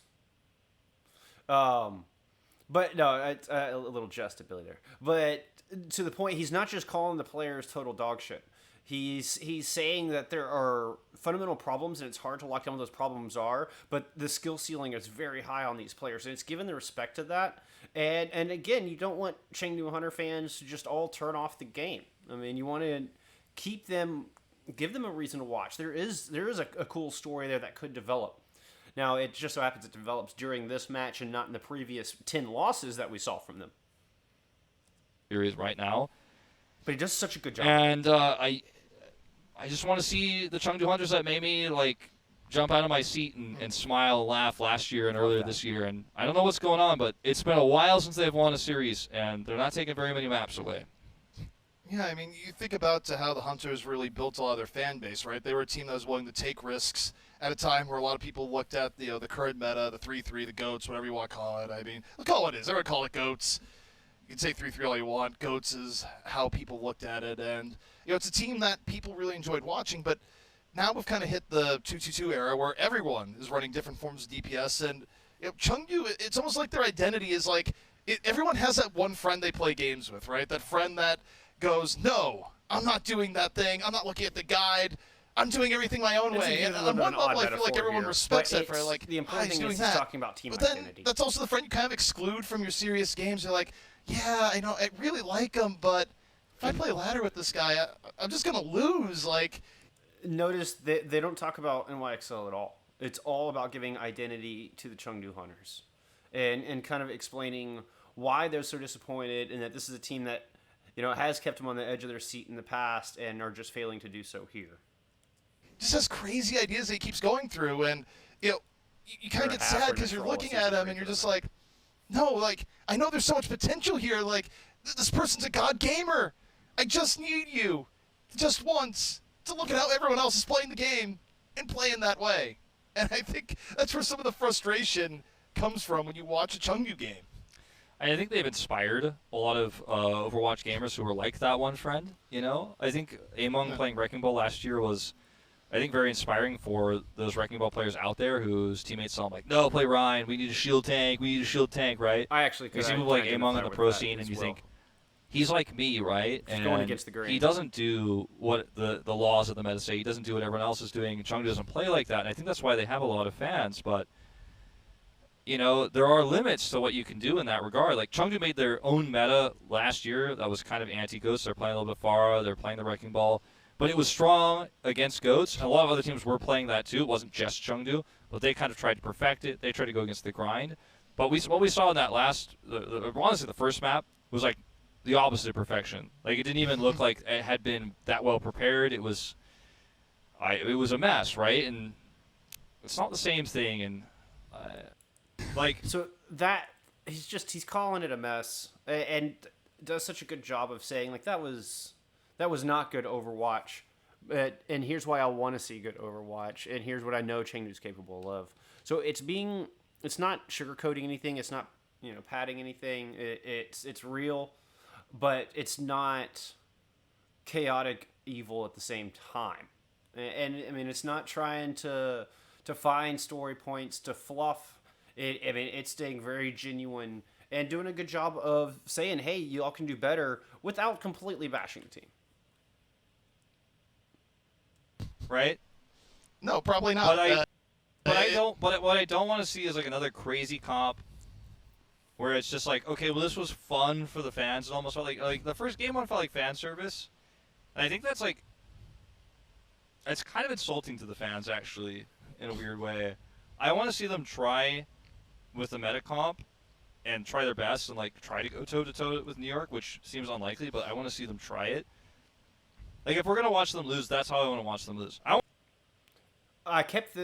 But no, it's a little jestability there. But to the point, he's not just calling the players total dog shit. He's saying that there are fundamental problems, and it's hard to lock down what those problems are. But the skill ceiling is very high on these players, and it's given the respect to that. And again, you don't want Chengdu Hunter fans to just all turn off the game. I mean, you want to keep them, give them a reason to watch. There is a cool story there that could develop. Now, it just so happens it develops during this match and not in the previous 10 losses that we saw from them. Series right now. But he does such a good job. And I just want to see the Chengdu Hunters that made me like jump out of my seat and smile and laugh last year and earlier this year. And I don't know what's going on, but it's been a while since they've won a series, and they're not taking very many maps away. Yeah, I mean, you think about how the Hunters really built a lot of their fan base, right? They were a team that was willing to take risks at a time where a lot of people looked at the current meta, the 3-3, the GOATs, whatever you want to call it. I mean, look all it is. Everyone call it GOATs. You can say 3-3 all you want. GOATs is how people looked at it. And, it's a team that people really enjoyed watching. But now we've kind of hit the 2-2-2 era where everyone is running different forms of DPS. And, Chengdu, it's almost like their identity is like, everyone has that one friend they play games with, right? That friend that goes, no, I'm not doing that thing. I'm not looking at the guide. I'm doing everything my own way. And on one level, I feel like everyone respects that for like, the important thing is he's talking about team but then identity. that's also the friend you kind of exclude from your serious games. You're like, yeah, I know, I really like him, but if I play ladder with this guy, I'm just gonna lose. Like, notice that they don't talk about NYXL at all. It's all about giving identity to the Chengdu Hunters, and kind of explaining why they're so disappointed, and that this is a team that has kept them on the edge of their seat in the past, and are just failing to do so here. Just has crazy ideas that he keeps going through, and you kind of get sad because you're looking at him and you're just like, no, like, I know there's so much potential here. Like, this person's a god gamer. I just need you just once to look at how everyone else is playing the game and playing that way. And I think that's where some of the frustration comes from when you watch a Chengdu game. I think they've inspired a lot of Overwatch gamers who were like that one friend. I think Among playing Wrecking Ball last year was, I think, very inspiring for those Wrecking Ball players out there whose teammates saw them like, no, play Ryan. We need a shield tank. We need a shield tank, right? I actually could. You see people like Among in the pro scene, and you think, he's like me, right? He's going against the grain. He doesn't do what the laws of the meta say. He doesn't do what everyone else is doing. Chengdu doesn't play like that, and I think that's why they have a lot of fans. But there are limits to what you can do in that regard. Like, Chengdu made their own meta last year that was kind of anti-Ghosts. They're playing a little bit Pharah. They're playing the Wrecking Ball. But it was strong against Goats, and a lot of other teams were playing that too. It wasn't just Chengdu, but they kind of tried to perfect it. They tried to go against the grind. But what we saw in that honestly, the first map was like the opposite of perfection. Like, it didn't even look like it had been that well prepared. It was a mess, right? And it's not the same thing. And so that he's calling it a mess, and does such a good job of saying like that was not good Overwatch, and here's why I want to see good Overwatch, and here's what I know Chengdu's capable of. So it's not sugarcoating anything, it's not padding anything. It's real, but it's not chaotic evil at the same time. And I mean, it's not trying to find story points to fluff. It's staying very genuine and doing a good job of saying, hey, you all can do better without completely bashing the team. Right? No, probably not. What I don't want to see is like another crazy comp where it's just like, okay, well, this was fun for the fans. It almost felt like the first game one felt like fan service. And I think that's like, it's kind of insulting to the fans, actually, in a weird way. I want to see them try with the meta comp and try their best and like try to go toe-to-toe with New York, which seems unlikely, but I want to see them try it. Like, if we're going to watch them lose, that's how I want to watch them lose. I kept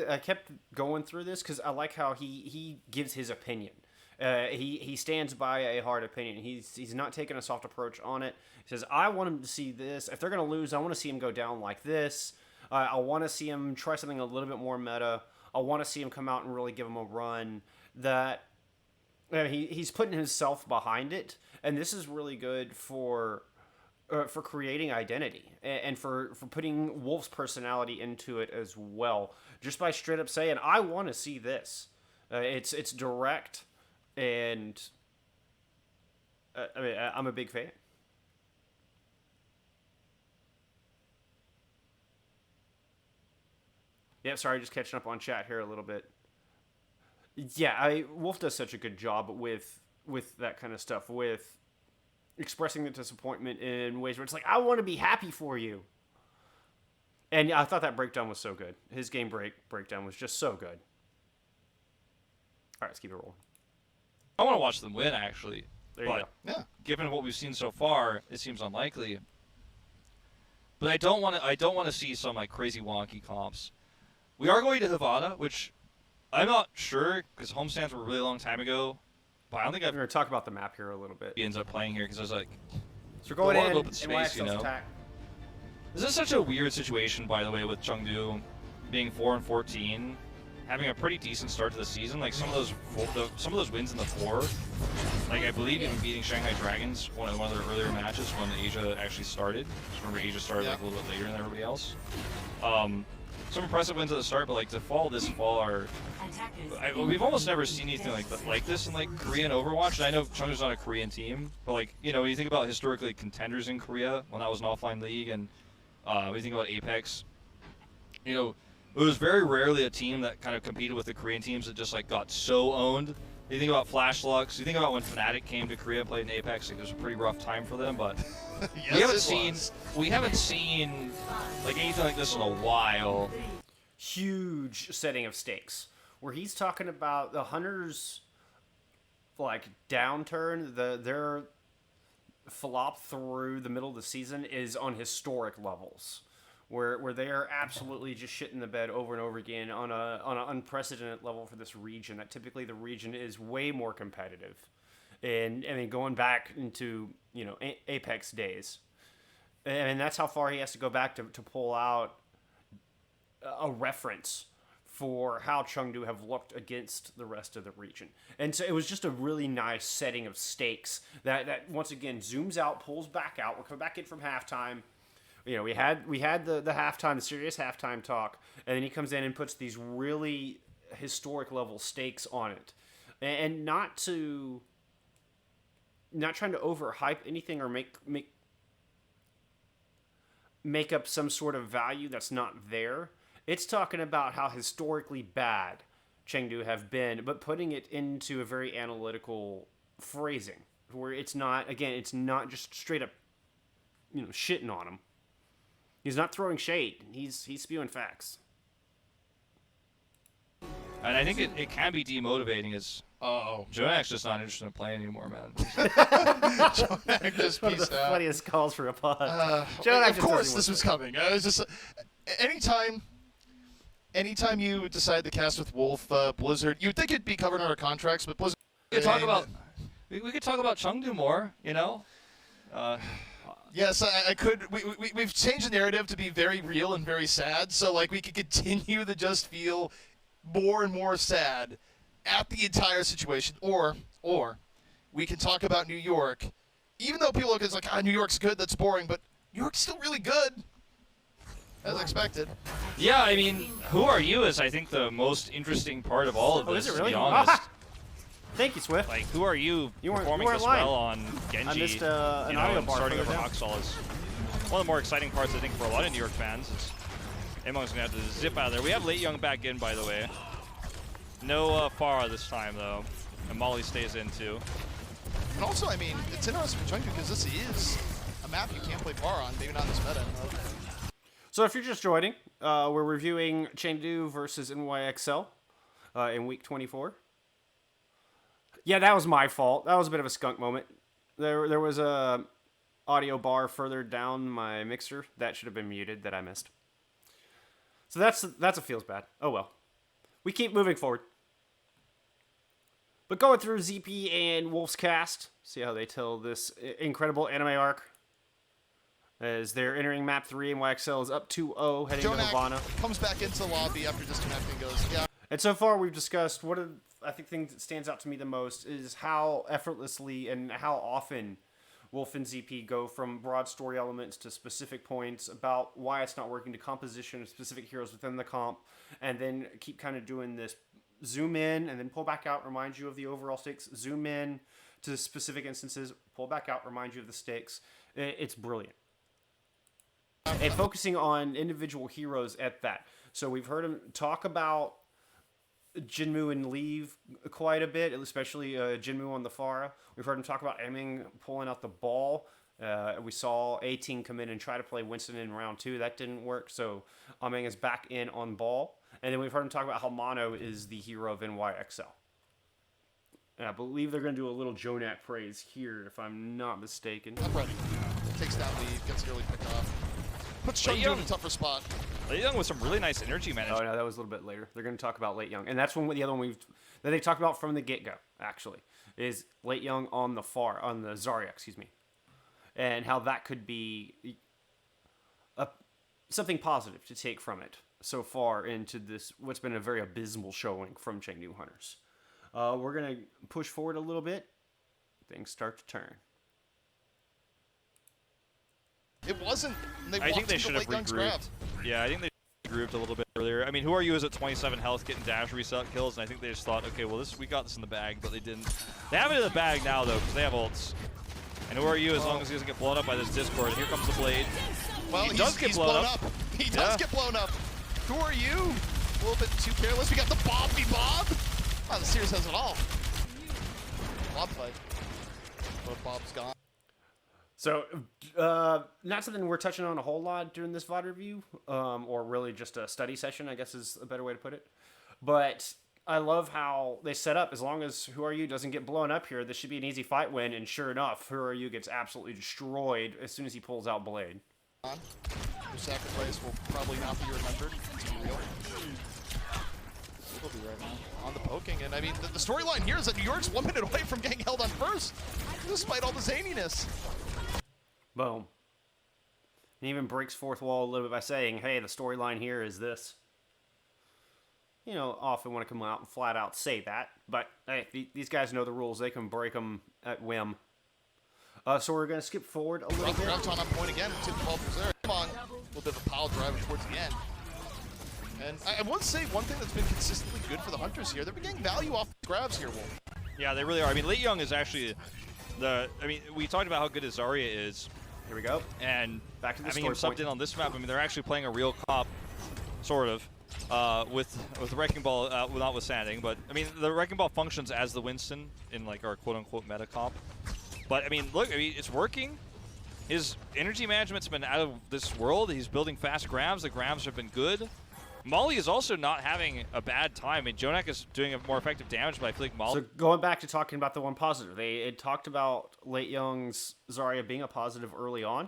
going through this because I like how he gives his opinion. He stands by a hard opinion. He's not taking a soft approach on it. He says, I want him to see this. If they're going to lose, I want to see him go down like this. I want to see him try something a little bit more meta. I want to see him come out and really give him a run. That he's putting himself behind it, and this is really good for for creating identity and for putting Wolf's personality into it as well, just by straight up saying, I want to see this. It's direct, and I mean, I'm a big fan. Yeah, sorry, just catching up on chat here a little bit. Yeah, Wolf does such a good job with that kind of stuff, with expressing the disappointment in ways where it's like, I want to be happy for you. And I thought that breakdown was so good. His game breakdown was just so good. All right, let's keep it rolling. I want to watch them win, actually. There you But go. Yeah. given what we've seen so far, it seems unlikely. But I don't want to see some like crazy wonky comps. We are going to Havana, which I'm not sure because homestands were a really long time ago. But I don't think We're going to talk about the map here a little bit. he ends up playing here because I was like, So we're going a lot of in, open space, you know. attack. this is such a weird situation, by the way, with Chengdu being 4-14, having a pretty decent start to the season. Like some of those wins in the 4, like I believe even beating Shanghai Dragons one of their earlier matches when Asia actually started. Just remember Asia started like a little bit later than everybody else. Some impressive wins at the start, but like to fall this far, we've almost never seen anything like this in like Korean Overwatch. And I know Chengdu's not a Korean team, but like when you think about historically contenders in Korea when that was an offline league, and when you think about Apex, it was very rarely a team that kind of competed with the Korean teams that just like got so owned. You think about Flash Lux, you think about when Fnatic came to Korea and played in Apex, like, it was a pretty rough time for them, but Yes, we haven't seen like anything like this in a while. Huge setting of stakes where he's talking about the Hunters like downturn, their flop through the middle of the season is on historic levels, where they are absolutely just shitting the bed over and over again on an unprecedented level for this region. That typically the region is way more competitive, and I mean going back into Apex days, and that's how far he has to go back to pull out a reference for how Chengdu have looked against the rest of the region. And so it was just a really nice setting of stakes that once again zooms out, pulls back out. We're coming back in from halftime. We had the halftime, the serious halftime talk, and then he comes in and puts these really historic level stakes on it. And not trying to overhype anything or make up some sort of value that's not there. It's talking about how historically bad Chengdu have been, but putting it into a very analytical phrasing where it's not just straight up, shitting on him. He's not throwing shade. He's spewing facts. And I think it can be demotivating as Jonak's just not interested in playing anymore, man. Jonak just One of the peaced out. funniest calls for a pod. Of course this was coming. It was just anytime you decide to cast with Wolf, Blizzard, you'd think it'd be covered under contracts, but Blizzard. We could talk about Chengdu more, Yes, I could. We've changed the narrative to be very real and very sad, so like we could continue to just feel more and more sad at the entire situation, or we can talk about New York, even though people look at it like New York's good, that's boring, but New York's still really good, as expected. Yeah, I mean, who are you is I think the most interesting part of all of this. Is it really? To be honest. Thank you, Swift. Like, who are you, You weren't performing this lying. well on Genji? I missed an audio and bar starting further over down. Huxall is one of the more exciting parts, I think, for a lot of New York fans. Is Among's going to have to zip out of there. We have Late Young back in, by the way. No Farah this time, though. And Molly stays in, too. And also, I mean, it's interesting for Chengdu because this is a map you can't play far on, maybe not in this meta. So if you're just joining, we're reviewing Chengdu versus NYXL in week 24. Yeah, that was my fault. That was a bit of a skunk moment. There was a audio bar further down my mixer that should have been muted that I missed. So that's a feels bad. Oh well. We keep moving forward. But going through ZP and Wolf's cast, see how they tell this incredible anime arc. As they're entering map 3 and YXL is up 2-0 heading to Havana. Jonak comes back into the lobby after disconnecting, goes, yeah. And so far we've discussed what I think thing that stands out to me the most is how effortlessly and how often Wolf and ZP go from broad story elements to specific points about why it's not working to composition of specific heroes within the comp, and then keep kind of doing this zoom in and then pull back out, remind you of the overall stakes, zoom in to specific instances, pull back out, remind you of the stakes. It's brilliant. And focusing on individual heroes at that. So we've heard him talk about Jinmu and Leave quite a bit, especially Jinmu on the Pharah. We've heard him talk about Emming pulling out the ball. We saw 18 come in and try to play Winston in round 2. That didn't work, so Ameng is back in on ball. And then we've heard him talk about how Mono is the hero of NYXL. And I believe they're going to do a little Jonak praise here, if I'm not mistaken. I'm ready. Takes down Leave, gets the early pick off. Puts Chengdu in a tougher spot. Late Young with some really nice energy management. Oh, no, that was a little bit later. They're going to talk about Late Young. And that's one the other one that they talked about from the get-go, actually, is Late Young on the Zarya, excuse me. And how that could be something positive to take from it so far into this, what's been a very abysmal showing from Chengdu Hunters. We're going to push forward a little bit. Things start to turn. It wasn't. I think they should have regrouped. Yeah, I think they regrouped a little bit earlier. I mean, Who Are You is at 27 health, getting dash reset kills, and I think they just thought, okay, well, we got this in the bag, but they didn't. They have it in the bag now, though, because they have ults. And Who Are You, as long as he doesn't get blown up by this Discord. Here comes the Blade. Well, he does get blown up. He does get blown up. Who Are You? A little bit too careless. We got the Bobby Bob. Wow, the series has it all. Bob fight. But Bob's gone. So, not something we're touching on a whole lot during this VOD review, or really just a study session, I guess is a better way to put it. But I love how they set up, as long as Who Are You doesn't get blown up here, this should be an easy fight win, and sure enough, Who Are You gets absolutely destroyed as soon as he pulls out Blade. Your sacrifice will probably not be remembered. It's real. We'll be right now on the poking, and I mean, the storyline here is that New York's 1 minute away from getting held on first, despite all the zaniness. Boom. And even breaks fourth wall a little bit by saying, hey, the storyline here is this. You know, often want to come out and flat out say that, but hey, these guys know the rules. They can break them at whim. So we're going to skip forward a little bit. Graviton on point again, tip the ball there. Come on, a little bit of a pile driver towards the end. And I would say one thing that's been consistently good for the Hunters here, they've been getting value off the grabs here, Wolf. Yeah, they really are. I mean, Late Young is actually we talked about how good Zarya is. Here we go. And back to the having him subbed in on this map, I mean, they're actually playing a real comp, sort of, with the Wrecking Ball notwithstanding. But, I mean, the Wrecking Ball functions as the Winston in, like, our quote-unquote meta comp. But, I mean, look, it's working. His energy management's been out of this world. He's building fast grabs. The grabs have been good. Molly is also not having a bad time. I mean, Jonak is doing a more effective damage, but I feel like Molly... So going back to talking about the one positive, they had talked about Late Young's Zarya being a positive early on,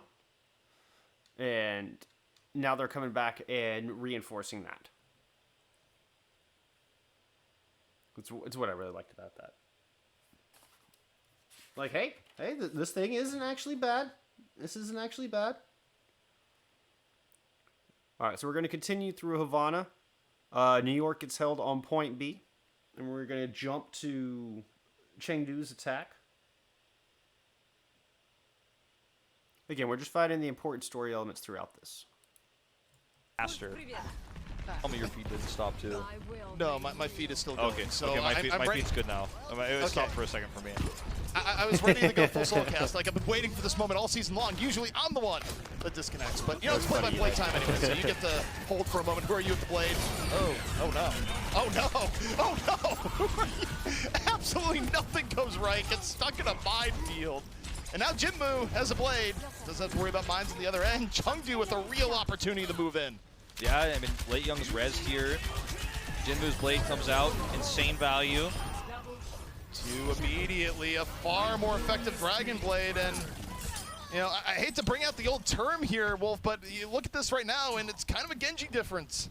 and now they're coming back and reinforcing that. It's what I really liked about that. Like, hey, this thing isn't actually bad. This isn't actually bad. All right, so we're going to continue through Havana. New York gets held on point B. And we're going to jump to Chengdu's attack. Again, we're just fighting the important story elements throughout this. Faster. Tell me your feed didn't stop too. No, my feed is still going. Okay, so okay, I'm my ready. feed's good now. It stopped for a second for me. I was ready to go full soul cast. Like, I've been waiting for this moment all season long. Usually I'm the one that disconnects. But, you know, it's play-by-play time anyway, so you get to hold for a moment. Who are you at the blade? Oh no. Oh no. Oh no. Absolutely nothing goes right. Gets stuck in a minefield. And now Jinmu has a blade. Doesn't have to worry about mines on the other end. Chengdu with a real opportunity to move in. Yeah, I mean, Late Young's res here. Jinmu's blade comes out. Insane value. To immediately a far more effective Dragon Blade, and you know, I hate to bring out the old term here, Wolf, but you look at this right now and it's kind of a Genji difference.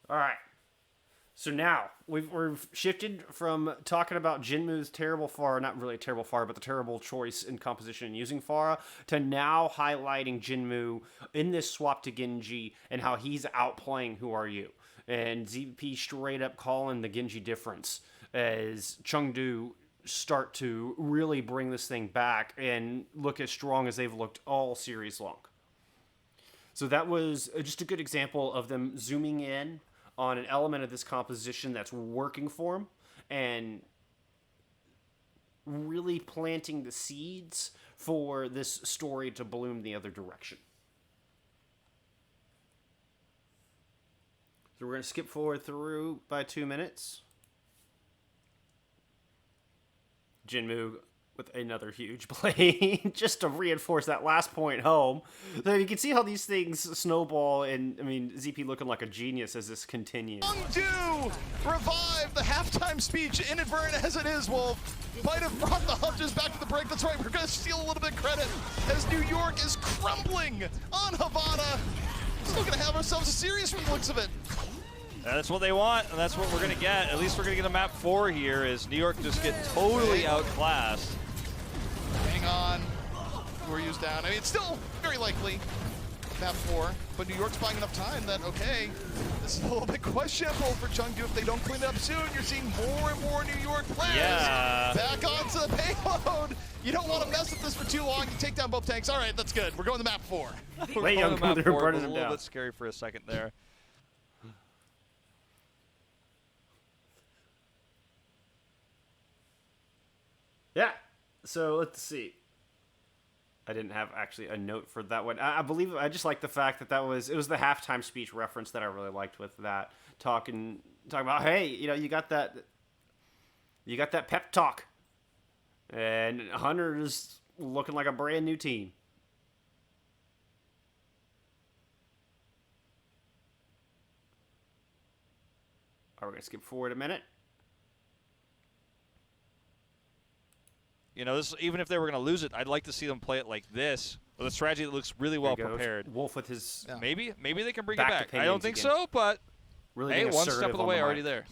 All right. So now we've shifted from talking about Jinmu's terrible Pharah, not really terrible Pharah, but the terrible choice in composition and using Pharah, to now highlighting Jinmu in this swap to Genji and how he's outplaying Who Are You. And ZP straight up calling the Genji difference as Chengdu start to really bring this thing back and look as strong as they've looked all series long. So that was just a good example of them zooming in on an element of this composition that's working for them and really planting the seeds for this story to bloom the other direction. So we're going to skip forward through by 2 minutes. Jinmu with another huge play just to reinforce that last point home. So you can see how these things snowball, and I mean, ZP looking like a genius as this continues. Chengdu revive the halftime speech, inadvertent as it is, Wolf. Might have brought the Hunters back to the break. That's right, we're going to steal a little bit of credit as New York is crumbling on Havana. Still going to have ourselves a series from the looks of it. That's what they want, and that's what we're going to get. At least we're going to get a map 4 here as New York just get totally outclassed. Hang on. Goryu's down. I mean, it's still very likely map 4, but New York's buying enough time that, okay, this is a little bit questionable for Chengdu. If they don't clean it up soon, you're seeing more and more New York players back onto the payload. You don't want to mess with this for too long. You take down both tanks. All right, that's good. We're going to map 4. Lei Young map there 4, burning was a him little down. bit scary for a second there. Yeah, so let's see. I didn't have actually a note for that one. I believe I just like the fact that it was the halftime speech reference that I really liked with that talking about, hey, you got that pep talk, and Hunter's looking like a brand new team. All right, we're gonna skip forward a minute. This, even if they were going to lose it, I'd like to see them play it like this, with a strategy that looks really well prepared. Wolf with his Maybe they can bring it back back. I don't think so, but really hey, being one assertive step of the on way mic. already there.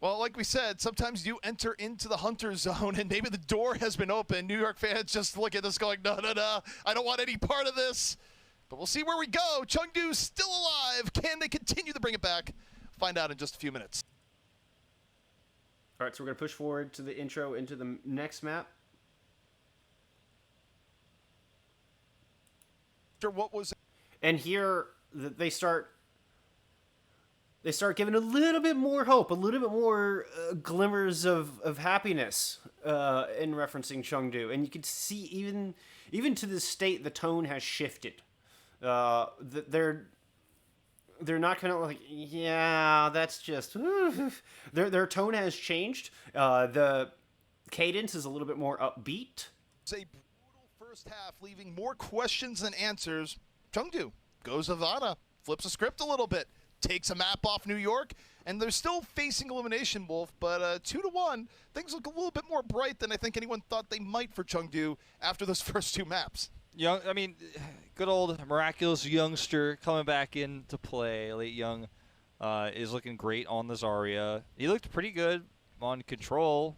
Well, like we said, sometimes you enter into the Hunter zone and maybe the door has been open. New York fans just look at this going, no, I don't want any part of this. But we'll see where we go. Chengdu's still alive. Can they continue to bring it back? Find out in just a few minutes. All right, so we're going to push forward to the intro into the next map. What was And here they start giving a little bit more hope, a little bit more glimmers of happiness in referencing Chengdu, and you can see even to this state the tone has shifted. They're not kind of like, yeah, that's just their tone has changed. The cadence is a little bit more upbeat. a brutal first half, leaving more questions than answers. Chengdu goes Havana, flips the script a little bit, takes a map off New York, and they're still facing elimination, Wolf, but 2-1, things look a little bit more bright than I think anyone thought they might for Chengdu after those first 2 maps. Good old miraculous youngster coming back into play. Lei Young is looking great on the Zarya. He looked pretty good on Control.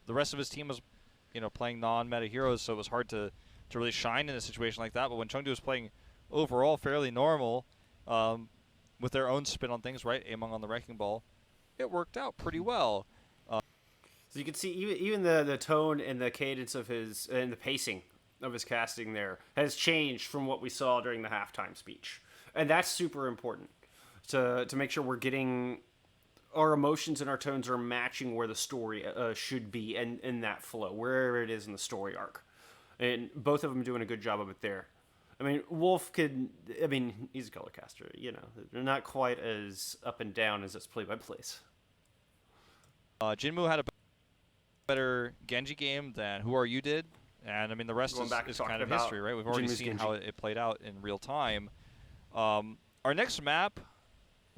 The rest of his team was, playing non-meta heroes, so it was hard to really shine in a situation like that. But when Chengdu was playing overall fairly normal, with their own spin on things, right, Among on the Wrecking Ball, it worked out pretty well. So you can see even the tone and the cadence of his and the pacing of his casting there has changed from what we saw during the halftime speech, and that's super important to make sure we're getting our emotions and our tones are matching where the story should be and in that flow, wherever it is in the story arc. And both of them doing a good job of it there. I mean, Wolf he's a color caster, They're not quite as up and down as its play-by-plays. Jinmu had a better Genji game than Who Are You did. And, the rest is kind of history, right? We've already seen how it played out in real time. Our next map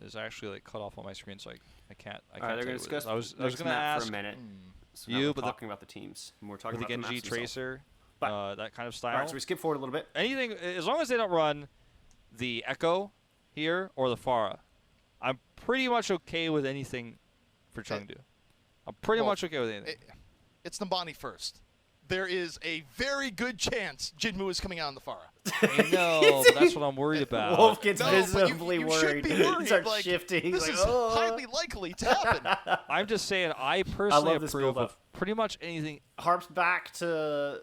is actually cut off on my screen, so I can't All right, they're going to discuss I was next going to map ask for a minute. So you, we're but talking about the teams. And we're talking with the about Genji the maps themselves. Tracer, But- that kind of style. All right, so we skip forward a little bit. Anything, as long as they don't run the Echo here or the Pharah, I'm pretty much okay with anything for Chengdu. I'm pretty much okay with anything. It's Nambani first. There is a very good chance Jinmu is coming out in the Pharah. I know, but that's what I'm worried about. Wolf gets No, but visibly you worried. should be worried. He starts like, shifting. This He's is like, oh. highly likely to happen. I'm just saying, I I personally love this approve build-up. of pretty much anything. Harps back to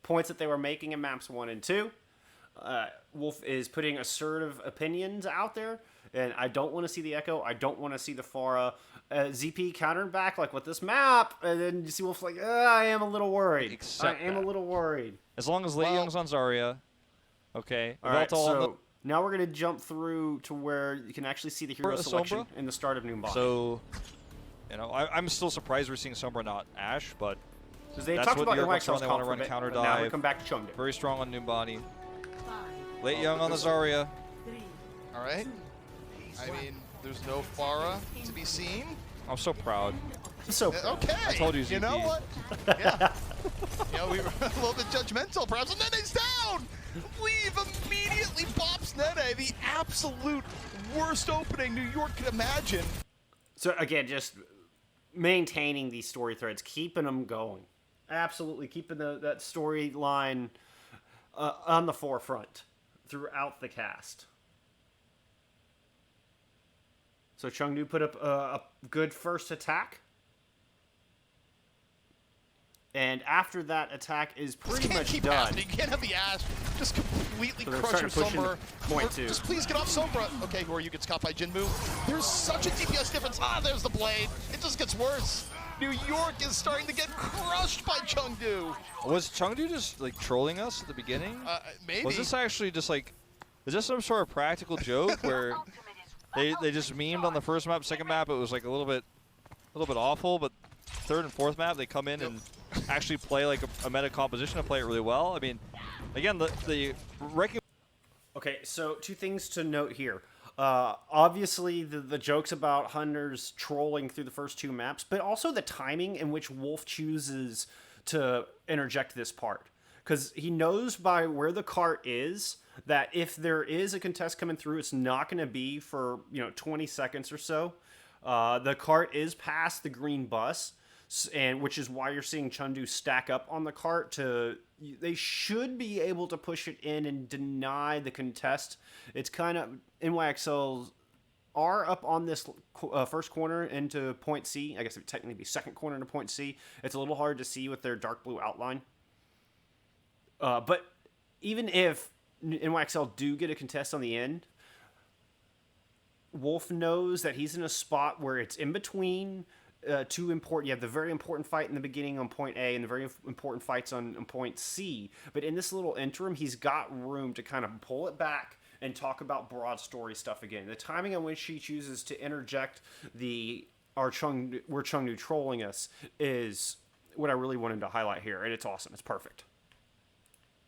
points that they were making in maps 1 and 2. Wolf is putting assertive opinions out there, and I don't want to see the Echo. I don't want to see the Pharah. ZP countered back like with this map, and then you see Wolf like, I am a little worried. Accept I am that. a little worried. As long as Lei Young's on Zarya, okay. All right, Veltal on so now we're gonna jump through to where you can actually see the hero the selection Sombra? in the start of Numbani. So, I'm still surprised we're seeing Sombra, not Ashe, but because they that's talked what about New York wants to NYXL's run. They want to comp run for a bit, counter but now we dive. come back to Chengdu. Very strong on Numbani. Late Young on the Zarya. All right. I mean, there's no Pharah to be seen. I'm so proud. So Okay. I told you, You know ZP. what? Yeah. We were a little bit judgmental, perhaps. And Nene's down! Weave immediately bops Nene, the absolute worst opening New York could imagine. So again, just maintaining these story threads, keeping them going, absolutely keeping that storyline on the forefront throughout the cast. So Chengdu put up a good first attack, and after that attack is pretty Can't much keep done. happening. You can't have the Ashe just completely So they're crush your starting to push Sombra. into point two. Just please get off Sombra. Okay, who are you? Gets caught by Jinmu. There's such a DPS difference. There's the blade. It just gets worse. New York is starting to get crushed by Chengdu. Was Chengdu just like trolling us at the beginning? Maybe. Was this actually just like, is this some sort of practical joke where they just memed on the first map, second map it was like a little bit awful, but third and fourth map they come in and actually play like a meta composition and play it really well. I mean, again the ranking. Okay, so two things to note here. Obviously, the jokes about Hunters trolling through the first two maps, but also the timing in which Wolf chooses to interject this part. Because he knows by where the cart is that if there is a contest coming through, it's not going to be for 20 seconds or so. The cart is past the green bus, and which is why you're seeing Chengdu stack up on the cart they should be able to push it in and deny the contest. It's kind of NYXL are up on this first corner into point C. I guess it would technically be second corner into point C. It's a little hard to see with their dark blue outline. But even if NYXL do get a contest on the end, Wolf knows that he's in a spot where it's in between two important. You have the very important fight in the beginning on point A and the very important fights on point C. But in this little interim, he's got room to kind of pull it back and talk about broad story stuff again. The timing on which he chooses to interject we're Chengdu trolling us is what I really wanted to highlight here, and it's awesome. It's perfect.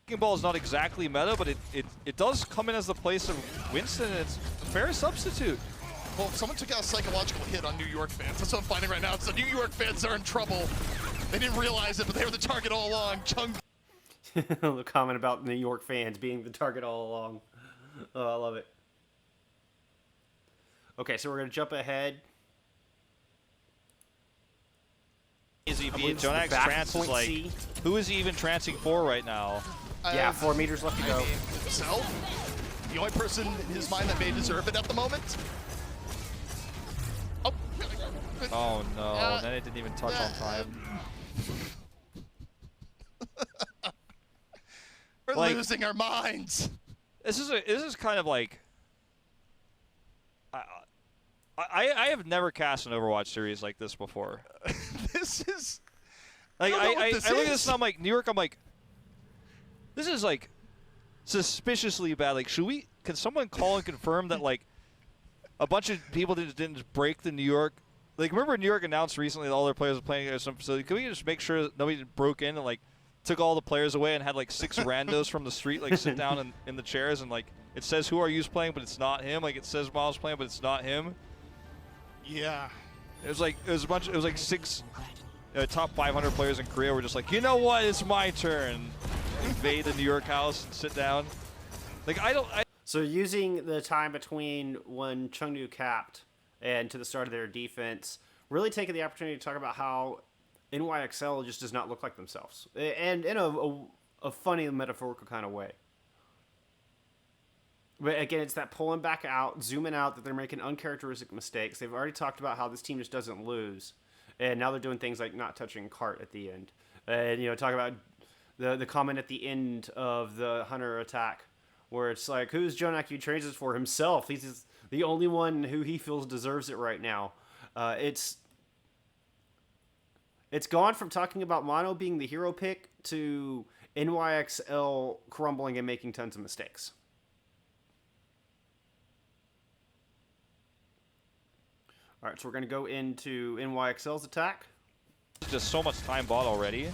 Wrecking Ball is not exactly meta, but it does come in as the place of Winston, and it's a fair substitute. Well, someone took out a psychological hit on New York fans. That's what I'm finding right now. It's the New York fans are in trouble. They didn't realize it, but they were the target all along. The comment about New York fans being the target all along. Oh, I love it. Okay, so we're going to jump ahead. Is he I being believe this is the Jonax back Trance is point like, C. who is he even trancing for right now? Yeah, 4 meters left to go. Himself, the only person in his mind that may deserve it at the moment. Oh, Oh no, then it didn't even touch on time. We're Like- losing our minds. This is kind of like I have never cast an Overwatch series like this before. This is Like I don't know what this I look at is. this and I'm like, New York, I'm like, this is like suspiciously bad. Like, can someone call and confirm that like a bunch of people didn't just break the New York? Like, remember New York announced recently that all their players were playing at some facility. Can we just make sure that nobody broke in and like took all the players away and had like 6 randos from the street like sit down in the chairs and like it says who are you playing, but it's not him. Like it says Miles playing, but it's not him. yeah. It was like 6 top 500 players in Korea were just like, you know what, it's my turn. Invade the New York house and sit down. Like So using the time between when Chengdu capped and to the start of their defense, really taking the opportunity to talk about how NYXL just does not look like themselves. And in a funny metaphorical kind of way. But again, it's that pulling back out, zooming out, that they're making uncharacteristic mistakes. They've already talked about how this team just doesn't lose. and now they're doing things like not touching cart at the end, and talk about the comment at the end of the Hunter attack, where it's like, who's JJoNak trains this for? Himself. He's the only one who he feels deserves it right now. It's gone from talking about Mono being the hero pick to NYXL crumbling and making tons of mistakes. All right, so we're going to go into NYXL's attack. Just so much time bought already.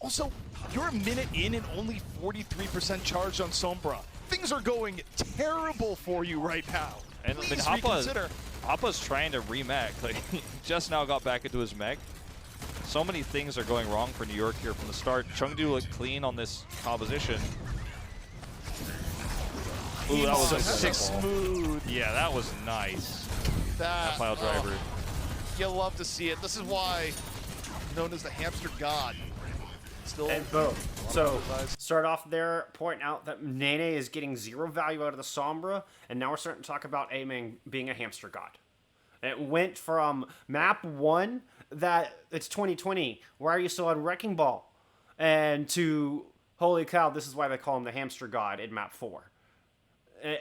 Also, you're a minute in and only 43% charged on Sombra. Things are going terrible for you right now. And Please I mean, reconsider. Hoppa's trying to remech. Like, he just now got back into his mech. So many things are going wrong for New York here from the start. Chengdu looked clean on this composition. Ooh, that was a sick ball. Smooth. Yeah, that was nice. That pile driver. You love to see it. This is why known as the hamster god. Still. And boom. So, start off there, point out that Nene is getting 0 value out of the Sombra, and now we're starting to talk about Aming being a hamster god. It went from map 1, that it's 2020, why are you still on Wrecking Ball? And to, holy cow, this is why they call him the hamster god in map 4.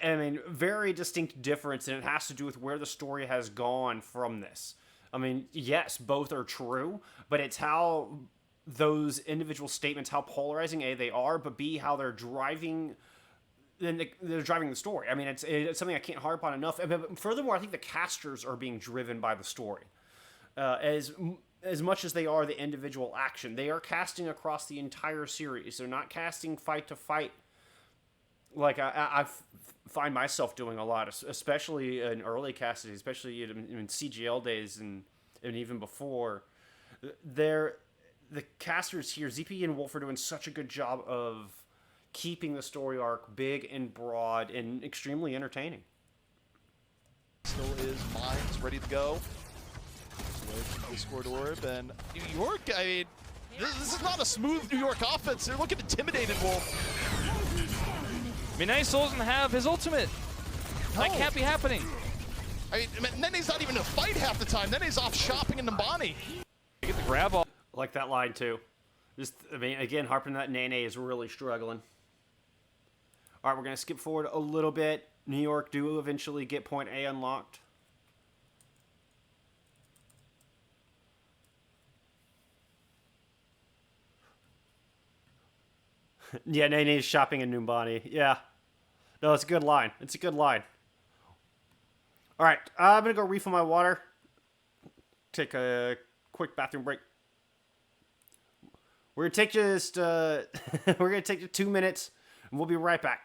I mean, very distinct difference, and it has to do with where the story has gone from this. I mean, yes, both are true, but it's how those individual statements, how polarizing A, they are, but B, how they're driving they're driving the story. I mean, it's something I can't harp on enough. But furthermore, I think the casters are being driven by the story. As much as they are the individual action, they are casting across the entire series. They're not casting fight to fight like I find myself doing a lot, especially in early casting, especially in CGL days and even before. The casters here, ZP and Wolf, are doing such a good job of keeping the story arc big and broad and extremely entertaining. Still is Mines ready to go. They scored orb, and New York, I mean, this is not a smooth New York offense. They're looking intimidated, Wolf. I mean, Nice doesn't have his ultimate. No. That can't be happening. I mean, Nene's not even in a fight half the time. Nene's off shopping in Numbani. Get the grab off. I like that line too. Just, I mean, again, harping that Nene is really struggling. All right, we're going to skip forward a little bit. New York do eventually get point A unlocked. Yeah, Nene's shopping in Numbani. Yeah. No, it's a good line. It's a good line. All right, I'm going to go refill my water. Take a quick bathroom break. We're going to take just, we're going to take 2 minutes, and we'll be right back.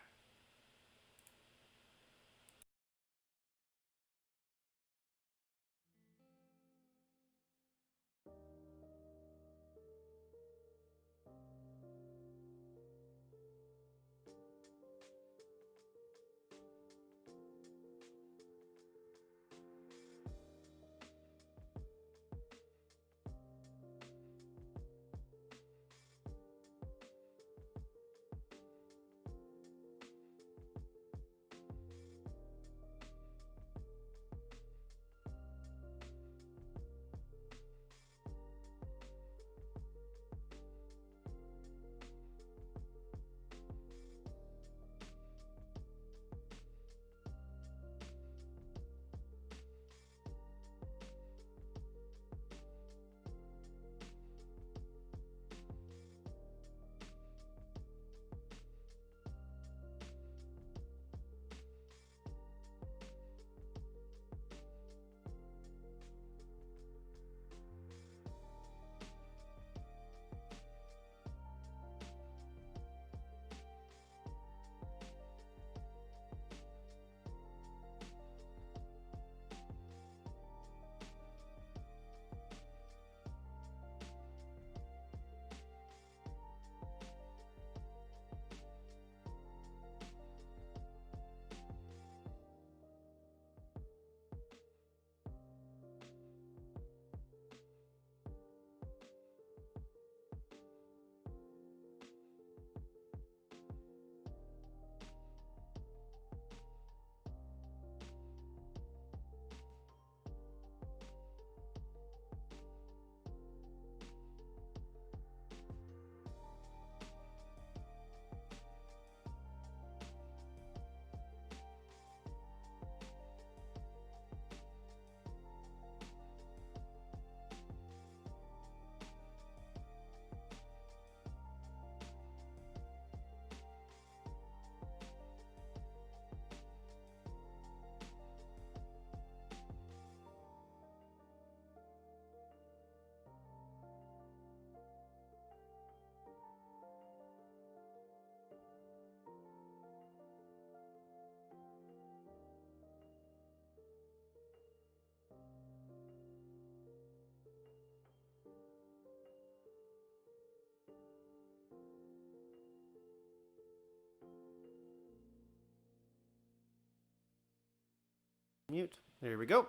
Mute. There we go.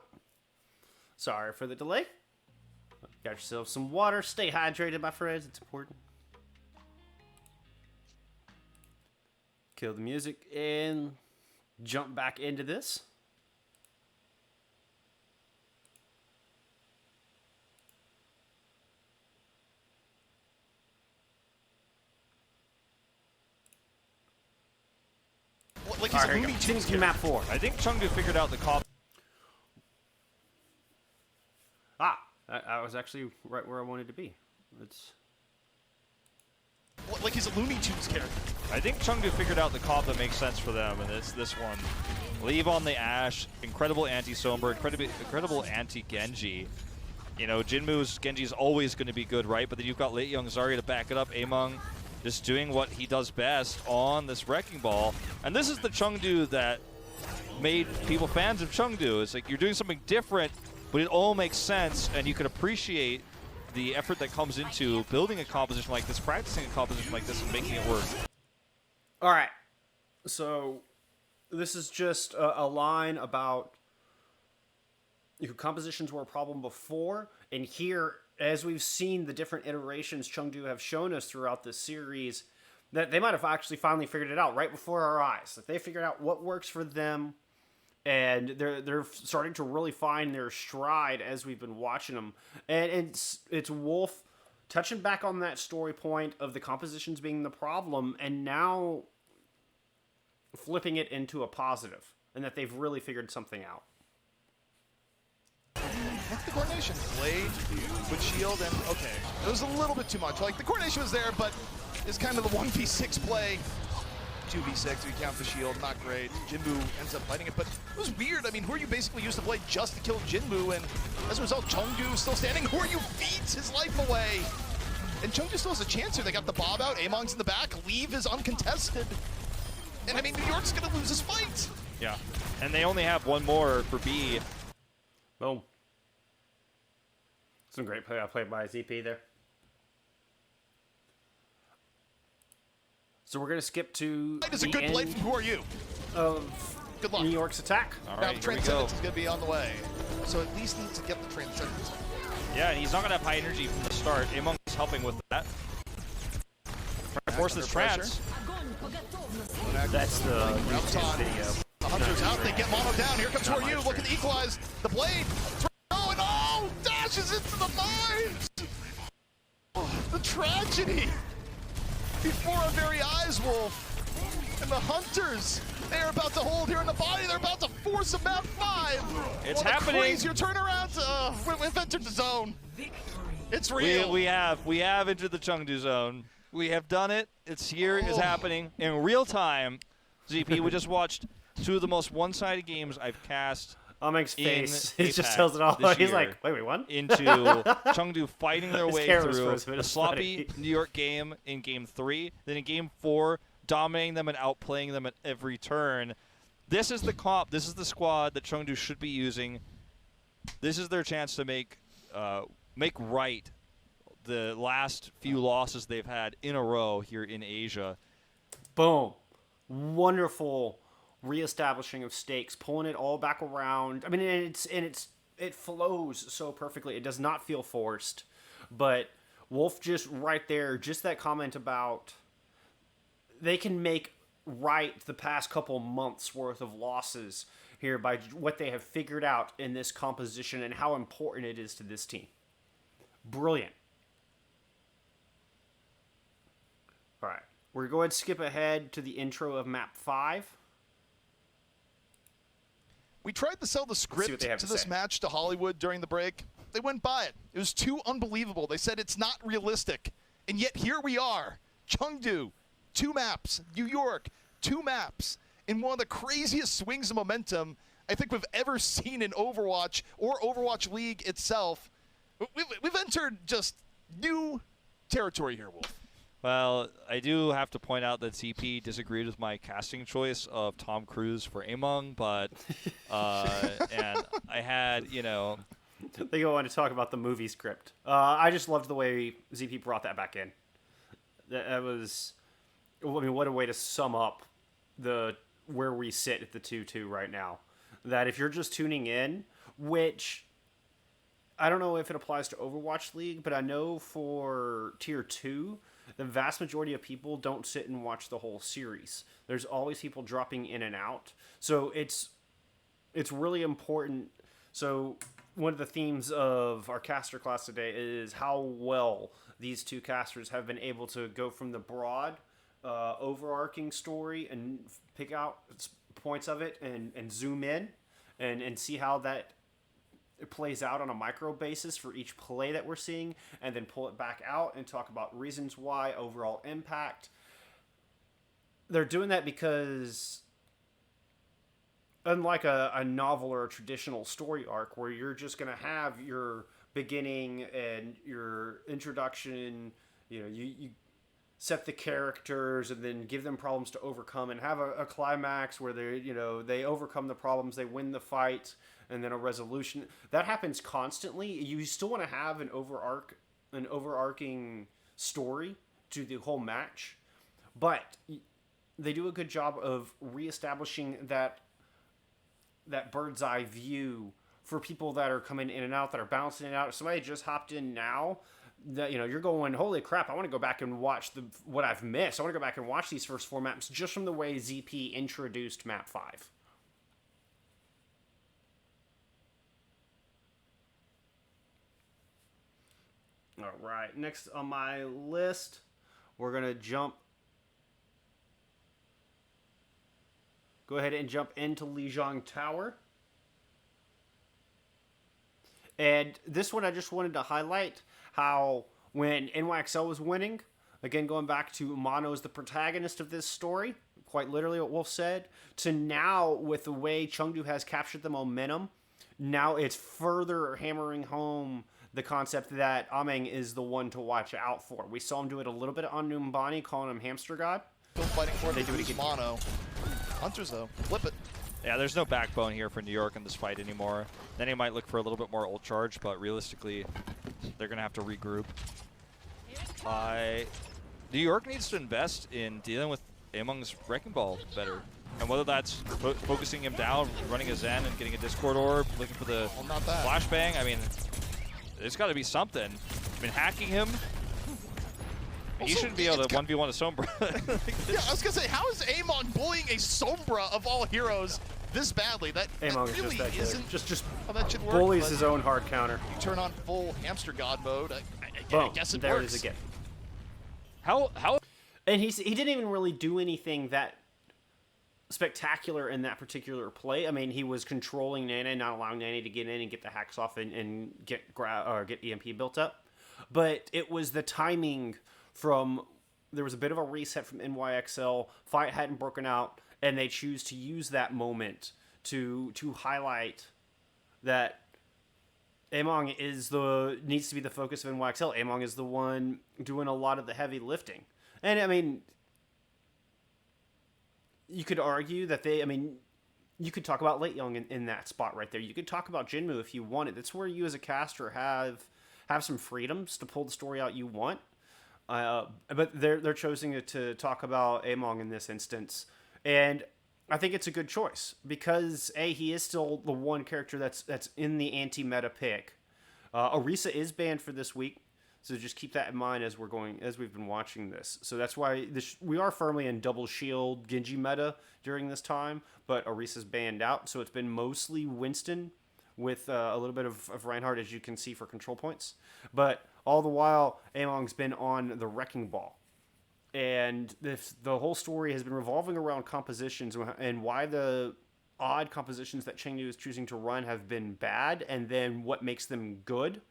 Sorry for the delay. Got yourself some water. Stay hydrated, my friends. It's important. Kill the music and jump back into this. Like he's a Looney Tunes Tunes character. map 4. I think Chengdu figured out the comp. I was actually right where I wanted to be. It's Like he's a Looney Tunes character. I think Chengdu figured out the comp that makes sense for them, and it's this one. Leave on the Ashe, incredible anti-Sombra, incredible anti-Genji. You know, Genji's always going to be good, right? But then you've got late young Zarya to back it up. Among just doing what he does best on this Wrecking Ball. And this is the Chengdu that made people fans of Chengdu. It's like you're doing something different, but it all makes sense, and you can appreciate the effort that comes into building a composition like this, practicing a composition like this, and making it work. all right. So this is just a line about compositions were a problem before, and here, as we've seen the different iterations Chengdu have shown us throughout this series, that they might have actually finally figured it out right before our eyes. That they figured out what works for them, and they're starting to really find their stride as we've been watching them. And it's Wolf touching back on that story point of the compositions being the problem, and now flipping it into a positive, and that they've really figured something out. Like the coordination. Blade with shield and okay. It was a little bit too much. Like the coordination was there, but it's kind of the 1v6 play. 2v6 if you count the shield, not great. Jinbu ends up fighting it, but it was weird. I mean, who are you basically used to play just to kill Jinbu, and as a result, Chengdu still standing. Who are you feeds his life away? And Chengdu still has a chance here. They got the Bob out, Among's in the back, Leave is uncontested. And I mean, New York's gonna lose this fight. Yeah, and they only have one more for B. Boom. Some great play by ZP there. So we're going to skip to That is a the good play end from Who Are You? of Good luck. New York's attack. All Now right, the here we go. Transcendence is going to be on the way. So at least needs to get the Transcendence. Yeah, and he's not going to have high energy from the start. Among is helping with that. Trying to force this under trance. That's the Routes YouTube on. video. The Hunters out, they get Mono down. Here comes Who Are You, looking to equalize. The Blade, throw and oh, dashes into the mines. Oh, the tragedy. Before our very eyes, Wolf. And the Hunters, they're about to hold here in the body. They're about to force a map 5. It's What a happening. crazier turnaround. We've entered the zone. It's real. We have entered the Chengdu zone. We have done it. It's here. It's Oh. happening in real time. ZP, we just watched two of the most one-sided games I've cast Ameng's in face, he just APAC tells it all. this He's year. like, wait, what? into Chengdu fighting their His way camera's through frozen, a it's sloppy funny. New York game in Game 3, then in Game 4, dominating them and outplaying them at every turn. This is the comp. This is the squad that Chengdu should be using. This is their chance to make right the last few losses they've had in a row here in Asia. Boom. Wonderful reestablishing of stakes, pulling it all back around. I mean, it flows so perfectly. It does not feel forced. But Wolf just right there, just that comment about they can make right the past couple months worth of losses here by what they have figured out in this composition and how important it is to this team. Brilliant. All right. We're going to skip ahead to the intro of map 5. We tried to sell the what script they have to to this say. match to Hollywood during the break. They went by it. It was too unbelievable. They said it's not realistic. And yet here we are. Chengdu, 2 maps. New York, 2 maps. In one of the craziest swings of momentum I think we've ever seen in Overwatch or Overwatch League itself. We've entered just new territory here, Wolf. Well, I do have to point out that CP disagreed with my casting choice of Tom Cruise for Among, but and I had, They go on to talk about the movie script. I just loved the way ZP brought that back in. That was, I mean, what a way to sum up where we sit at the 2-2 right now. that if you're just tuning in, which I don't know if it applies to Overwatch League, but I know for Tier 2, the vast majority of people don't sit and watch the whole series. There's always people dropping in and out. So it's really important. So one of the themes of our caster class today is how well these two casters have been able to go from the broad, overarching story and pick out points of it and zoom in and see how that it plays out on a micro basis for each play that we're seeing, and then pull it back out and talk about reasons why, overall impact. They're doing that because unlike a novel or a traditional story arc where you're just going to have your beginning and your introduction, you set the characters and then give them problems to overcome and have a climax where they overcome the problems, they win the fight, and then a resolution. That happens constantly. You still want to have an overarching story to the whole match, but they do a good job of reestablishing that bird's eye view for people that are coming in and out, that are bouncing in and out. If somebody just hopped in now, that you're going, holy crap, I want to go back and watch what I've missed. I want to go back and watch these first 4 maps just from the way ZP introduced map 5. All right, next on my list, we're going to go ahead and jump into Lijiang Tower. And this one I just wanted to highlight how when NYXL was winning, again going back to Mono as the protagonist of this story, quite literally what Wolf said, to now with the way Chengdu has captured the momentum, now it's further hammering home the concept that Ameng is the one to watch out for. We saw him do it a little bit on Numbani, calling him Hamster God. Still fighting for They do it again. Mono. Hunters, though, flip it. Yeah, there's no backbone here for New York in this fight anymore. Then he might look for a little bit more ult charge, but realistically, they're going to have to regroup. New York needs to invest in dealing with Among's Wrecking Ball better. And whether that's focusing him down, running a Zen and getting a Discord Orb, looking for the flashbang, I mean, there's got to be something. I mean, hacking him, he shouldn't be able to 1v1 a Sombra. Yeah, I was going to say, how is Amon bullying a Sombra of all heroes this badly? That Amon is really just that isn't good. Just how that should work. bullies his own hard counter. You turn on full Hamster God mode, I Boom. guess it there works. it is again. How? And he didn't even really do anything that spectacular in that particular play. I mean, he was controlling Nana, not allowing Nana to get in and get the hacks off and get EMP built up. But it was the timing from, there was a bit of a reset from NYXL, fight hadn't broken out, and they choose to use that moment to highlight that Among needs to be the focus of NYXL. Among is the one doing a lot of the heavy lifting. And I mean, you could argue that you could talk about Late Young in that spot right there. You could talk about Jinmu if you wanted. That's where you as a caster have some freedoms to pull the story out you want. But they're choosing to talk about Among in this instance. And I think it's a good choice because he is still the one character that's in the anti-meta pick. Orisa is banned for this week, so just keep that in mind as we've been watching this. So that's why we are firmly in double shield Genji meta during this time, but Orisa's banned out, so it's been mostly Winston with a little bit of Reinhardt, as you can see, for control points. But all the while, Among's been on the Wrecking Ball. And the whole story has been revolving around compositions and why the odd compositions that Chengdu is choosing to run have been bad, and then what makes them good.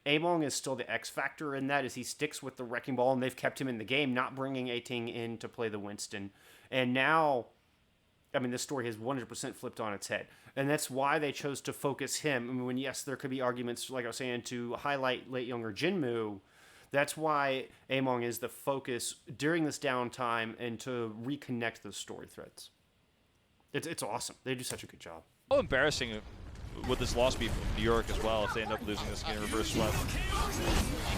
Among is still the X factor in that, as he sticks with the Wrecking Ball, and they've kept him in the game, not bringing A-Ting in to play the Winston. And now, I mean, this story has 100% flipped on its head. And that's why they chose to focus him. I mean, yes, there could be arguments, like I was saying, to highlight Late Young or Jinmu. That's why Among is the focus during this downtime and to reconnect those story threads. It's awesome. They do such a good job. How embarrassing would this loss be for New York as well if they end up losing this game in reverse sweep?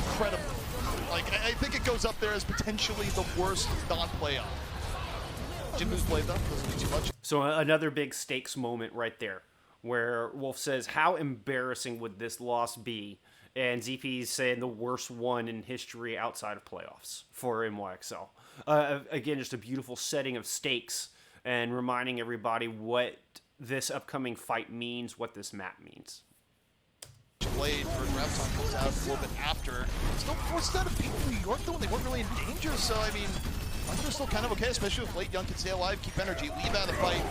Incredible. Like, I think it goes up there as potentially the worst non-playoff. Jinmu's played though, doesn't do too much. So another big stakes moment right there. where Wolf says, "How embarrassing would this loss be?" And ZP's saying the worst one in history outside of playoffs for NYXL. Again, just a beautiful setting of stakes and reminding everybody what this upcoming fight means, what this map means. Blade for Graviton comes out a little bit after. Still forced out of beating New York though, and they weren't really in danger, so I mean, Hunter's still kind of okay, especially if Late Young can stay alive, keep energy, leave out of the fight.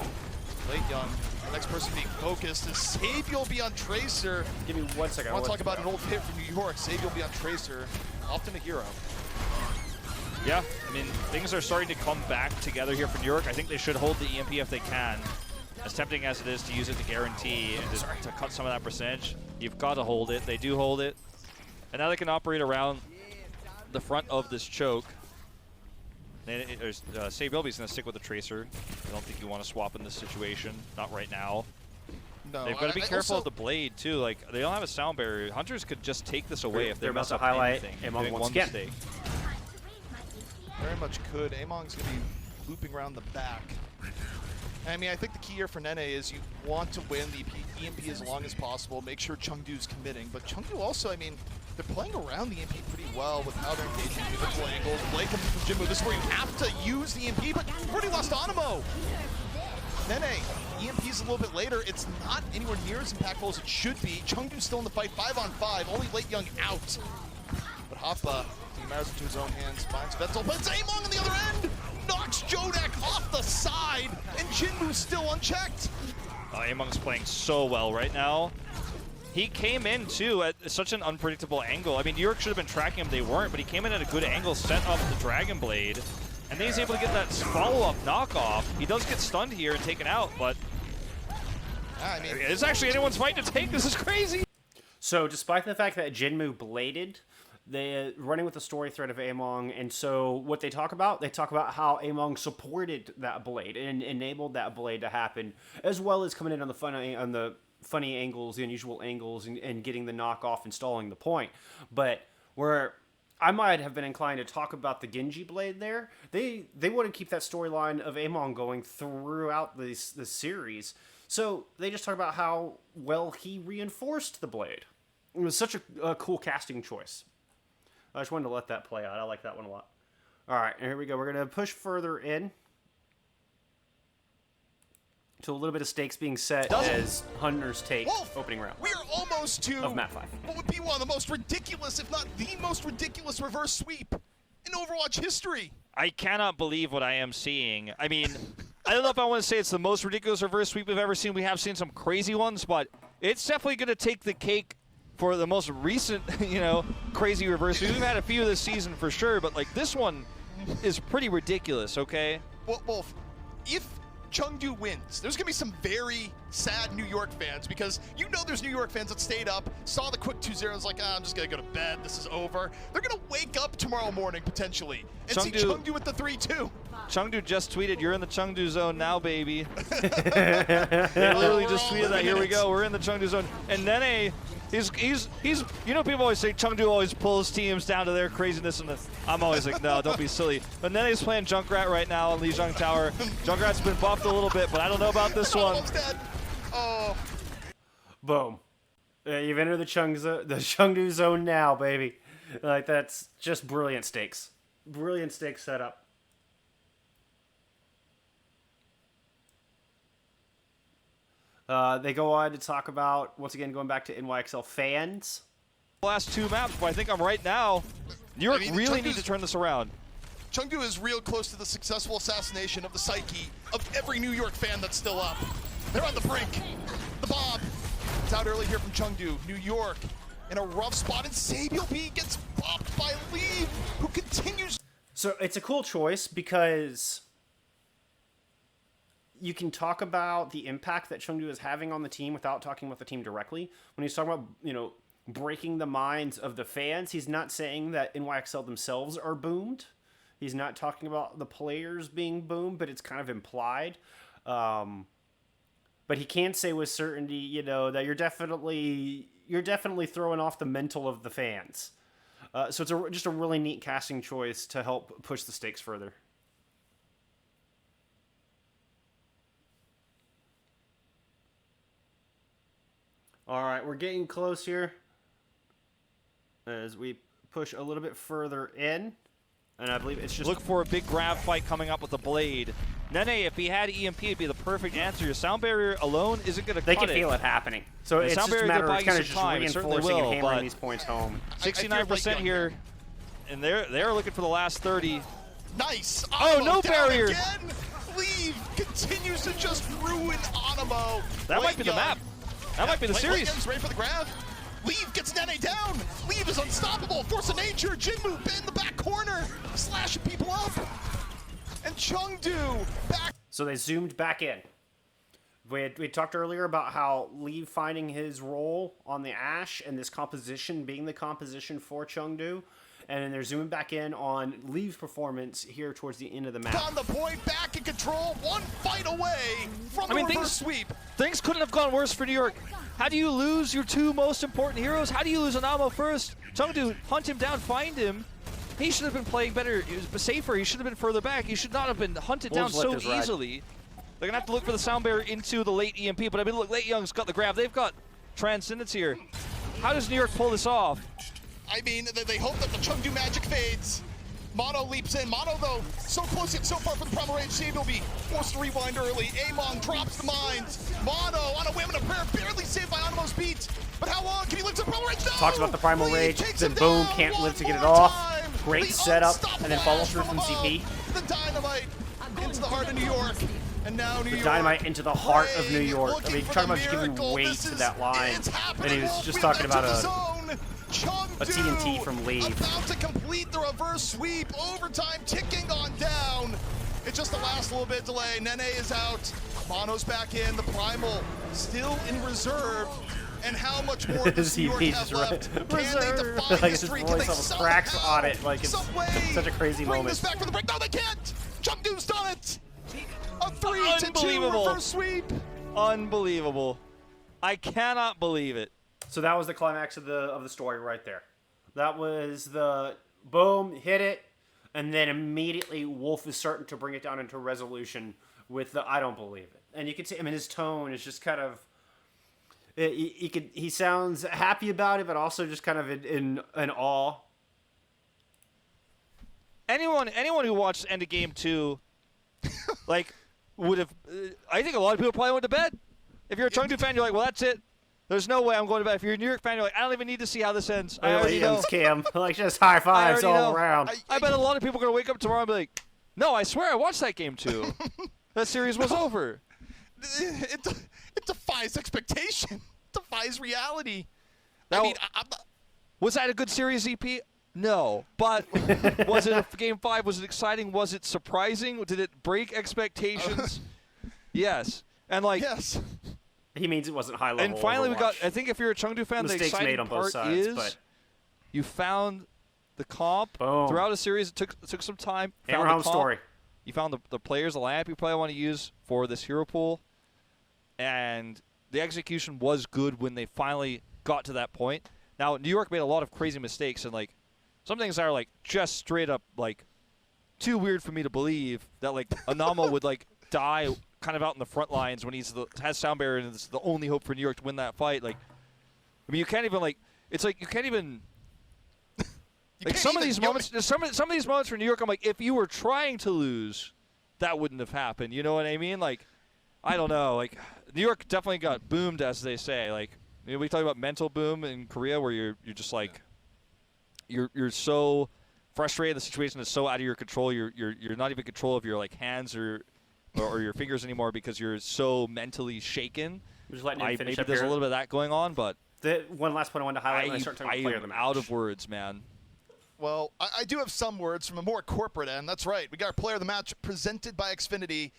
Late Young, the next person being focused is Savior will be on Tracer. Give me 1 second. I want to talk about an old hit from New York. Savior will be on Tracer, often a hero. Yeah, I mean, things are starting to come back together here for New York. I think they should hold the EMP if they can. As tempting as it is to use it to guarantee and to cut some of that percentage, you've got to hold it. They do hold it. And now they can operate around the front of this choke. Sabilby's going to stick with the Tracer. I don't think you want to swap in this situation. Not right now. No, They've got to be careful of the blade, too. Like, they don't have a sound barrier. Hunters could just take this away if they're they mess about up to highlight anything. Among once again. Mistake. Very much could. Among's going to be looping around the back. I mean, I think the key here for Nene is you want to win the EMP as long as possible, make sure Chengdu's committing. But Chengdu also, I mean, they're playing around the EMP pretty well with how they're engaging individual angles. Blade coming from Jinmu. This is where you have to use the EMP, but you've already lost Animo. Nene, EMP's a little bit later. It's not anywhere near as impactful as it should be. Chengdu's still in the fight, 5-on-5. Only Late Young out. But Hoppa taking matters into his own hands, finds Vettel, but it's Among on the other end! Knocks Jodak off the side, and Jinmu's still unchecked. Among's playing so well right now. He came in, too, at such an unpredictable angle. I mean, New York should have been tracking him. They weren't, but he came in at a good angle, set up the Dragon Blade, and then he's able to get that follow-up knockoff. He does get stunned here and taken out, but I mean, it's actually anyone's fight to take. This is crazy. So, despite the fact that Jinmu bladed, they running with the story thread of Among, and so what they talk about how Among supported that blade and enabled that blade to happen, as well as coming in on the funny angles, the unusual angles, and getting the knockoff and stalling the point. But where I might have been inclined to talk about the Genji blade there, they want to keep that storyline of Among going throughout this series. So they just talk about how well he reinforced the blade. It was such a cool casting choice. I just wanted to let that play out. I like that one a lot. All right, here we go. We're going to push further in to a little bit of stakes being set as Hunters take Wolf, opening round we're almost to of map 5. what would be one of the most ridiculous, if not the most ridiculous reverse sweep in Overwatch history. I cannot believe what I am seeing. I mean, I don't know if I want to say it's the most ridiculous reverse sweep we've ever seen. We have seen some crazy ones, but it's definitely going to take the cake for the most recent, crazy reverse. We've had a few this season for sure, but like this one is pretty ridiculous, okay? Well, Wolf, if Chengdu wins, there's going to be some very sad New York fans because there's New York fans that stayed up, saw the quick 2-0, was like, I'm just going to go to bed, this is over. They're going to wake up tomorrow morning, potentially, and see Chengdu with the 3-2. Chengdu just tweeted, "You're in the Chengdu zone now, baby." They literally just tweeted that. Here we go. We're in the Chengdu zone. And Nene, he's people always say Chengdu always pulls teams down to their craziness, and I'm always like, no, don't be silly. But Nene's playing Junkrat right now on Lijiang Tower. Junkrat's been buffed a little bit, but I don't know about this one. Almost dead. Oh. Boom. You've entered the Chengdu zone now, baby. Like, that's just brilliant stakes. Brilliant stakes setup. They go on to talk about, once again, going back to NYXL fans. Last two maps, but I think I'm right now. New York really needs to turn this around. Chengdu is real close to the successful assassination of the psyche of every New York fan that's still up. They're on the brink. The bomb. It's out early here from Chengdu. New York in a rough spot, and Sabiel B gets bopped by Leave, who continues. So it's a cool choice because you can talk about the impact that Chengdu is having on the team without talking about the team directly. When he's talking about, breaking the minds of the fans, he's not saying that NYXL themselves are boomed. He's not talking about the players being boomed, but it's kind of implied. But he can say with certainty, that you're definitely throwing off the mental of the fans. So it's just a really neat casting choice to help push the stakes further. All right, we're getting close here as we push a little bit further in, and I believe it's just Look for a big grab fight coming up with the blade. Nene, if he had EMP, it'd be the perfect answer. Your sound barrier alone isn't going to they cut can it. feel it happening. So it's sound just a barrier matter could of buy kind you of some just time. It certainly reinforcing and will, hammering but these points home. 69% here, and they're looking for the last 30. Nice. Oh, Animo no down barrier. Again. Leave continues to just ruin Animo. That might be the map. That might be the series. Young's ready for the grab. Leave gets Nene down. Leave is unstoppable. Force of nature. Jinmu in the back corner, slashing people up. And Chengdu back. So they zoomed back in. We talked earlier about how Lee finding his role on the Ashe and this composition being the composition for Chengdu. And then they're zooming back in on Lee's performance here towards the end of the map. On the point, back in control, one fight away from the reverse sweep. Things couldn't have gone worse for New York. How do you lose your two most important heroes? How do you lose Anamo first? Chengdu, hunt him down, find him. He should have been playing better, he was safer, he should have been further back. He should not have been hunted down so easily. They're going to have to look for the sound barrier into the late EMP, but I mean, look, Late Young's got the grab. They've got Transcendence here. How does New York pull this off? I mean, they hope that the Chengdu magic fades. Mono leaps in. Mono, though, so close yet so far from the primal rage. Shade will be forced to rewind early. Amon drops the mines. Mono on a whim and a prayer, barely saved by Animo's beat. But how long can he live to the primal rage? No! Talks about the primal Lee rage, takes then him boom, down can't one live to get it more off. time. Great The setup, unstoppable and then follow Ash through from above. CP. The dynamite into the heart of New York. And now New York. Dynamite into the heart of New York. I looking mean, for talking the about just giving miracle. weight This to is- that line. it's happening. And he was Wolf just with talking it about to the a zone. Chengdu TNT from Lee. about to complete the reverse sweep. Overtime ticking on down. It's just the last little bit delay. Nene is out. Mono's back in. The primal still in reserve. And how much more does New York have left? Can they Reserve. defy Like his history? voice Can they almost cracks somehow, on it, like it's some way such a crazy bring moment. this back for the break? No, they can't. Chengdu's done it. A 3-2 Unbelievable. reverse sweep. Unbelievable. I cannot believe it. So that was the climax of the story right there. That was the boom, hit it, and then immediately Wolf is starting to bring it down into resolution with the I don't believe it. And you can see, I mean, his tone is just kind of, he sounds happy about it, but also just kind of in awe. Anyone who watched end of game 2, like, would have. I think a lot of people probably went to bed. If you're a Chengdu fan, you're like, well, that's it. There's no way I'm going to bed. If you're a New York fan, you're like, I don't even need to see how this ends. I already know. Cam, like just high fives already all know. around. I bet a lot of people are going to wake up tomorrow and be like, no, I swear I watched that game too. That series was over. It defies expectation. It defies reality. Now, I mean, I'm not, was that a good series, EP? No. But was it a game 5? Was it exciting? Was it surprising? Did it break expectations? Yes. And like, yes. He means it wasn't high level. and finally we got, Overwatch. I think if you're a Chengdu fan, the Mistakes exciting made on both part sides, is but you found the comp Boom. throughout a series. It took some time. hammer Found the home comp. story. You found the players, the lineup you probably want to use for this hero pool, and the execution was good when they finally got to that point. Now, New York made a lot of crazy mistakes, and like some things are like just straight up like too weird for me to believe that like Anamo would like die kind of out in the front lines when has sound barrier and it's the only hope for New York to win that fight. Like, I mean, you can't even like it's like you can't even. Like some of these moments, some of these moments for New York, I'm like, if you were trying to lose, that wouldn't have happened. You know what I mean? Like, I don't know. Like, New York definitely got boomed, as they say. Like, you know, we talk about mental boom in Korea, where you're just like, you're so frustrated. The situation is so out of your control. You're not even in control of your like hands or your fingers anymore because you're so mentally shaken. Just letting him finish Maybe up there's here. a little bit of that going on, but The one last point I wanted to highlight when I start talking I about player of am the match. out of words, man. Well, I do have some words from a more corporate end. That's right. We got our player of the match presented by Xfinity.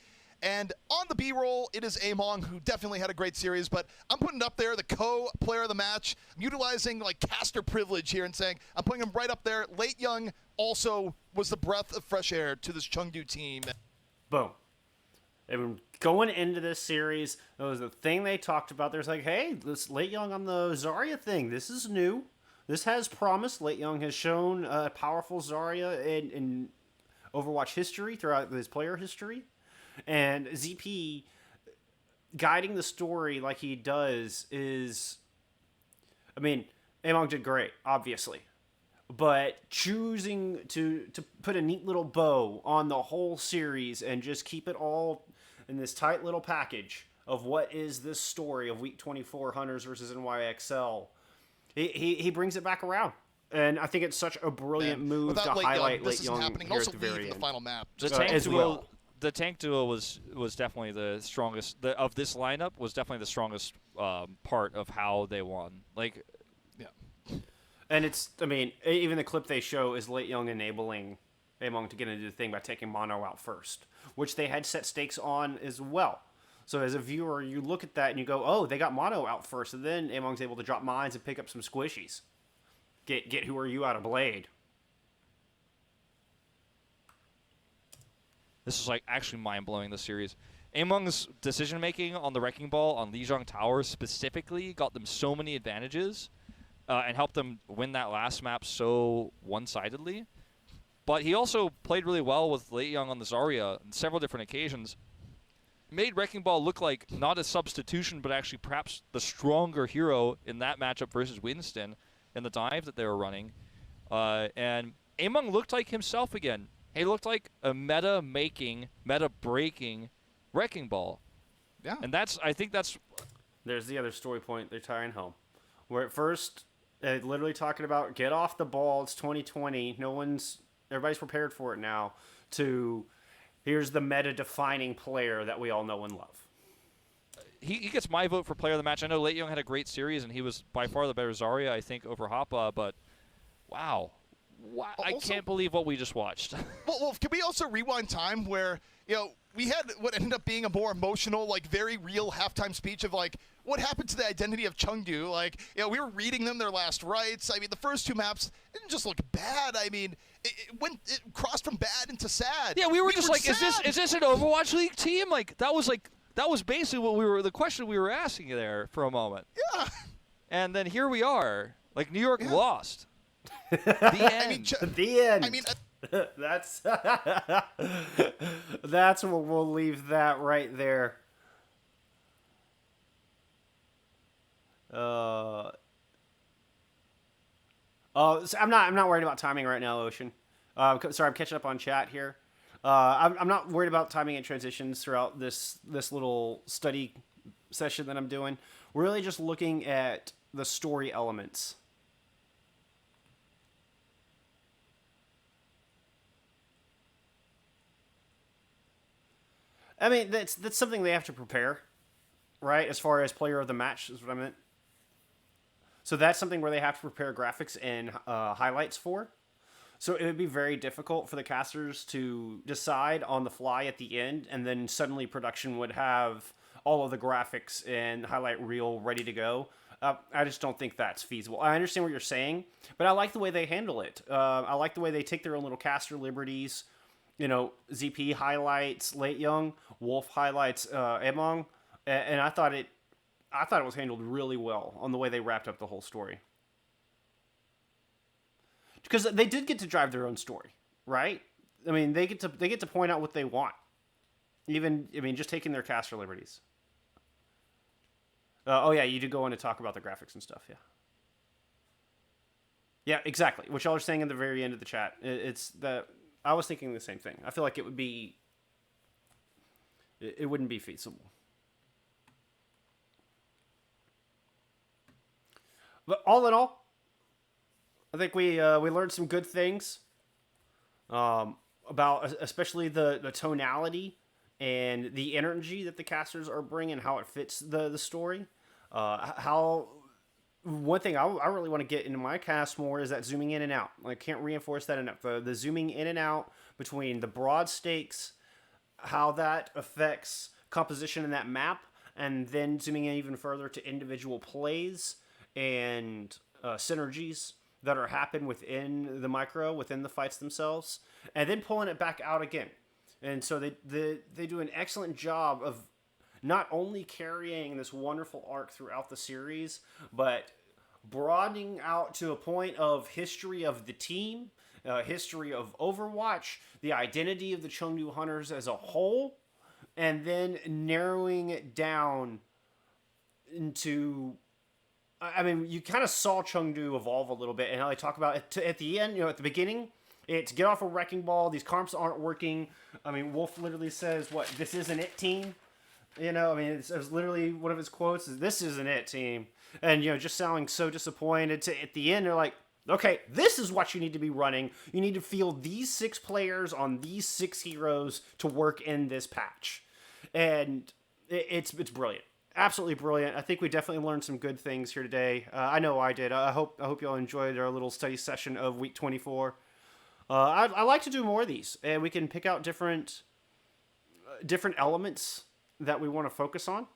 And on the B-roll, it is Among, who definitely had a great series. But I'm putting it up there, the co-player of the match, utilizing like caster privilege here and saying I'm putting him right up there. Late Young also was the breath of fresh air to this Chengdu team. Boom. And going into this series, that was the thing they talked about. There's like, hey, this Late Young on the Zarya thing, this is new. This has promise. Late Young has shown powerful Zarya in Overwatch history throughout his player history. And ZP guiding the story like he does is I mean, Among did great, obviously. But choosing to put a neat little bow on the whole series and just keep it all in this tight little package of what is this story of Week 24 Hunters versus NYXL, he brings it back around. And I think it's such a brilliant move to highlight Late Young here at the very end. The final map. The tank duo was definitely the strongest of this lineup. Was definitely the strongest part of how they won. Like, yeah. And it's, I mean, even the clip they show is Late Young enabling Among to get into the thing by taking Mono out first, which they had set stakes on as well. So as a viewer, you look at that and you go, oh, they got Mono out first, and then Among's able to drop mines and pick up some squishies. Get Who Are You out of Blade. This is like actually mind-blowing, this series. Among's decision-making on the Wrecking Ball on Lijiang Tower specifically got them so many advantages and helped them win that last map so one-sidedly. But he also played really well with Late Young on the Zarya on several different occasions. Made Wrecking Ball look like not a substitution, but actually perhaps the stronger hero in that matchup versus Winston in the dive that they were running. And Among looked like himself again. He looked like a meta-making, meta-breaking Wrecking Ball. Yeah. And I think that's... There's the other story point they're tying home. Where at first, literally talking about, get off the ball, it's 2020, everybody's prepared for it now, to here's the meta-defining player that we all know and love. He gets my vote for player of the match. I know Late Young had a great series, and he was by far the better Zarya, I think, over Hoppa, but wow. I can't believe what we just watched. Well, can we also rewind time where, we had what ended up being a more emotional, like very real halftime speech of like, what happened to the identity of Chengdu? Like, we were reading them their last rites. I mean, the first two maps didn't just look bad. I mean, it crossed from bad into sad. Yeah, we were just like, sad. is this an Overwatch League team? Like, that was basically what the question we were asking there for a moment. Yeah. And then here we are. Like, New York lost. The end. I mean, the end. I mean, that's what we'll leave that right there. So I'm not worried about timing right now, Ocean. Sorry, I'm catching up on chat here. I'm not worried about timing and transitions throughout this little study session that I'm doing. We're really just looking at the story elements. I mean, that's something they have to prepare, right? As far as player of the match is what I meant. So that's something where they have to prepare graphics and highlights for. So it would be very difficult for the casters to decide on the fly at the end, and then suddenly production would have all of the graphics and highlight reel ready to go. I just don't think that's feasible. I understand what you're saying, but I like the way they handle it. I like the way they take their own little caster liberties. ZP highlights Late Young, Wolf highlights Among, and I thought it was handled really well on the way they wrapped up the whole story. Because they did get to drive their own story, right? I mean, they get to point out what they want. Just taking their caster liberties. You did go on to talk about the graphics and stuff, yeah. Yeah, exactly. What y'all are saying at the very end of the chat. It's that I was thinking the same thing. I feel like it wouldn't be feasible. But all in all, I think we learned some good things about especially the tonality and the energy that the casters are bringing, how it fits the story. One thing I really want to get into my cast more is that zooming in and out. I can't reinforce that enough. The zooming in and out between the broad stakes, how that affects composition in that map, and then zooming in even further to individual plays and synergies that are happening within the micro, within the fights themselves, and then pulling it back out again. And so they do an excellent job of not only carrying this wonderful arc throughout the series, but broadening out to a point of history of the team, history of Overwatch, the identity of the Chengdu Hunters as a whole, and then narrowing it down into I mean, you kind of saw Chengdu evolve a little bit, and how they talk about it at the end, at the beginning, it's get off a wrecking ball. These comps aren't working. I mean, Wolf literally says, "What? This isn't it, team." I mean, it's literally one of his quotes is, "This isn't it, team," and just sounding so disappointed. At the end, they're like, "Okay, this is what you need to be running. You need to field these 6 players on these 6 heroes to work in this patch," and it's brilliant. Absolutely brilliant. I think we definitely learned some good things here today. I know I did. I hope y'all enjoyed our little study session of week 24. I like to do more of these, and we can pick out different elements that we want to focus on.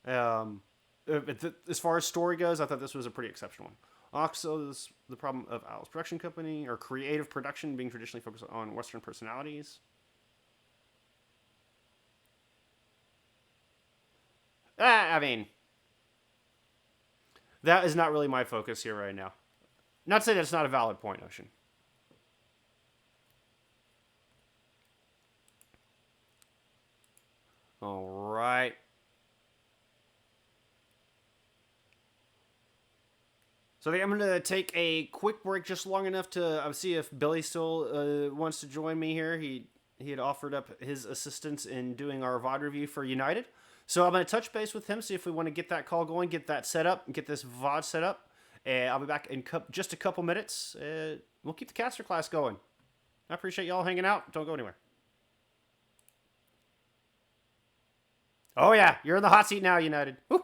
As far as story goes, I thought this was a pretty exceptional one. Also, the problem of Owl's production company or creative production being traditionally focused on Western personalities. I mean, that is not really my focus here right now. Not to say that's not a valid point, Ocean. All right. So I think I'm going to take a quick break just long enough to see if Billy still wants to join me here. He had offered up his assistance in doing our VOD review for United. So I'm going to touch base with him, see if we want to get that call going, get that set up, get this VOD set up. And I'll be back in just a couple minutes. We'll keep the caster class going. I appreciate y'all hanging out. Don't go anywhere. Oh yeah, you're in the hot seat now, United. Woo!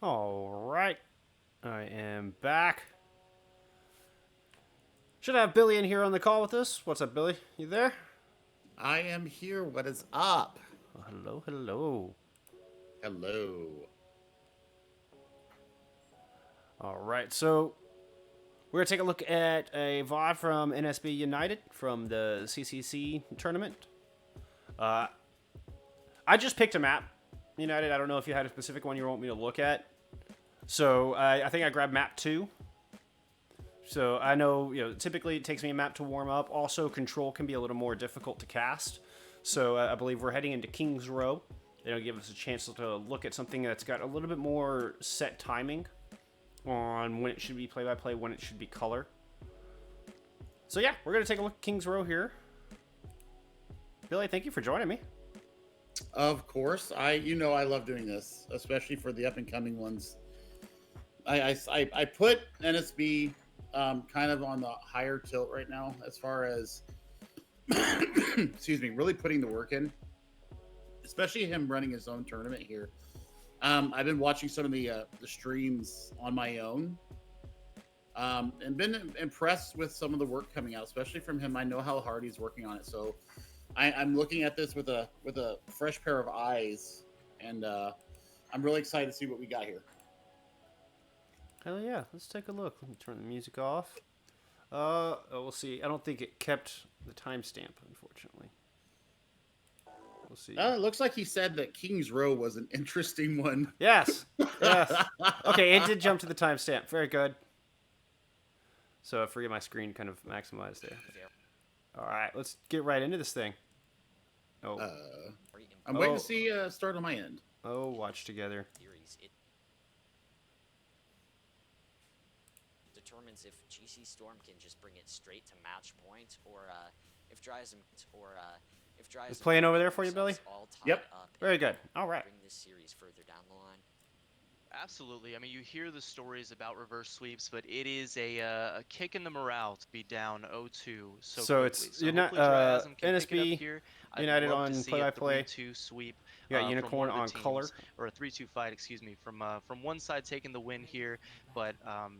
All right. I am back. Should have Billy in here on the call with us. What's up, Billy? You there? I am here. What is up? Oh, hello, hello. Hello. All right, so we're going to take a look at a VOD from NSB United from the CCC tournament. I just picked a map, United. I don't know if you had a specific one you want me to look at. So I think I grabbed map 2. So I know, typically it takes me a map to warm up. Also, control can be a little more difficult to cast. So I believe we're heading into King's Row. It'll give us a chance to look at something that's got a little bit more set timing on when it should be play-by-play, when it should be color. So yeah, we're going to take a look at King's Row here. Billy, thank you for joining me. Of course, I love doing this, especially for the up and coming ones. I put NSB kind of on the higher tilt right now as far as excuse me, really putting the work in, especially him running his own tournament here. I've been watching some of the streams on my own, and been impressed with some of the work coming out, especially from him. I know how hard he's working on it, so I'm looking at this with a fresh pair of eyes, and I'm really excited to see what we got here. Hell yeah, let's take a look. Let me turn the music off. We'll see. I don't think it kept the timestamp, unfortunately. We'll see. It looks like he said that King's Row was an interesting one. Yes. Yes. Okay, it did jump to the timestamp. Very good. So I forget my screen kind of maximized there. All right, let's get right into this thing. Oh. I'm waiting to see start on my end. Oh, watch together. It determines if GC Storm can just bring it straight to match point, or if Dryasm Is playing over there for you, Billy? Yep. Very good. All right. Bring this series further down the line. Absolutely. I mean, you hear the stories about reverse sweeps, but it is a kick in the morale to be down 0-2 so quickly. It's NSB United on play-by-play. 3-2 sweep. You got from Unicorn one on of the teams, color. or a 3-2 fight, excuse me, from one side taking the win here. But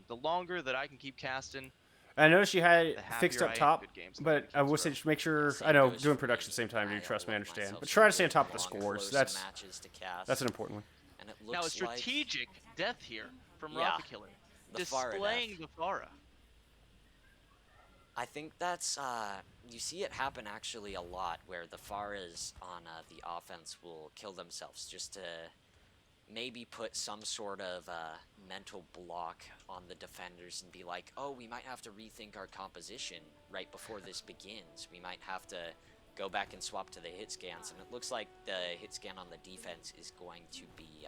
the longer that I can keep casting, I noticed you had it the fixed happier up I am top, with good games in but I King's would say Row. just make sure. Same I know goes doing for production at the same time. me. You trust me, I love understand. myself But some try to stay on good top of the long, scores. close matches to cast. That's an important one. And it Now, a looks like strategic death here from Yeah, Rafa Killer. the Pharah Displaying death. the Pharah. I think that's you see it happen actually a lot, where the Pharahs on the offense will kill themselves just to maybe put some sort of mental block on the defenders and be like, oh, we might have to rethink our composition right before this begins. We might have to go back and swap to the hit scans, and it looks like the hit scan on the defense is going to be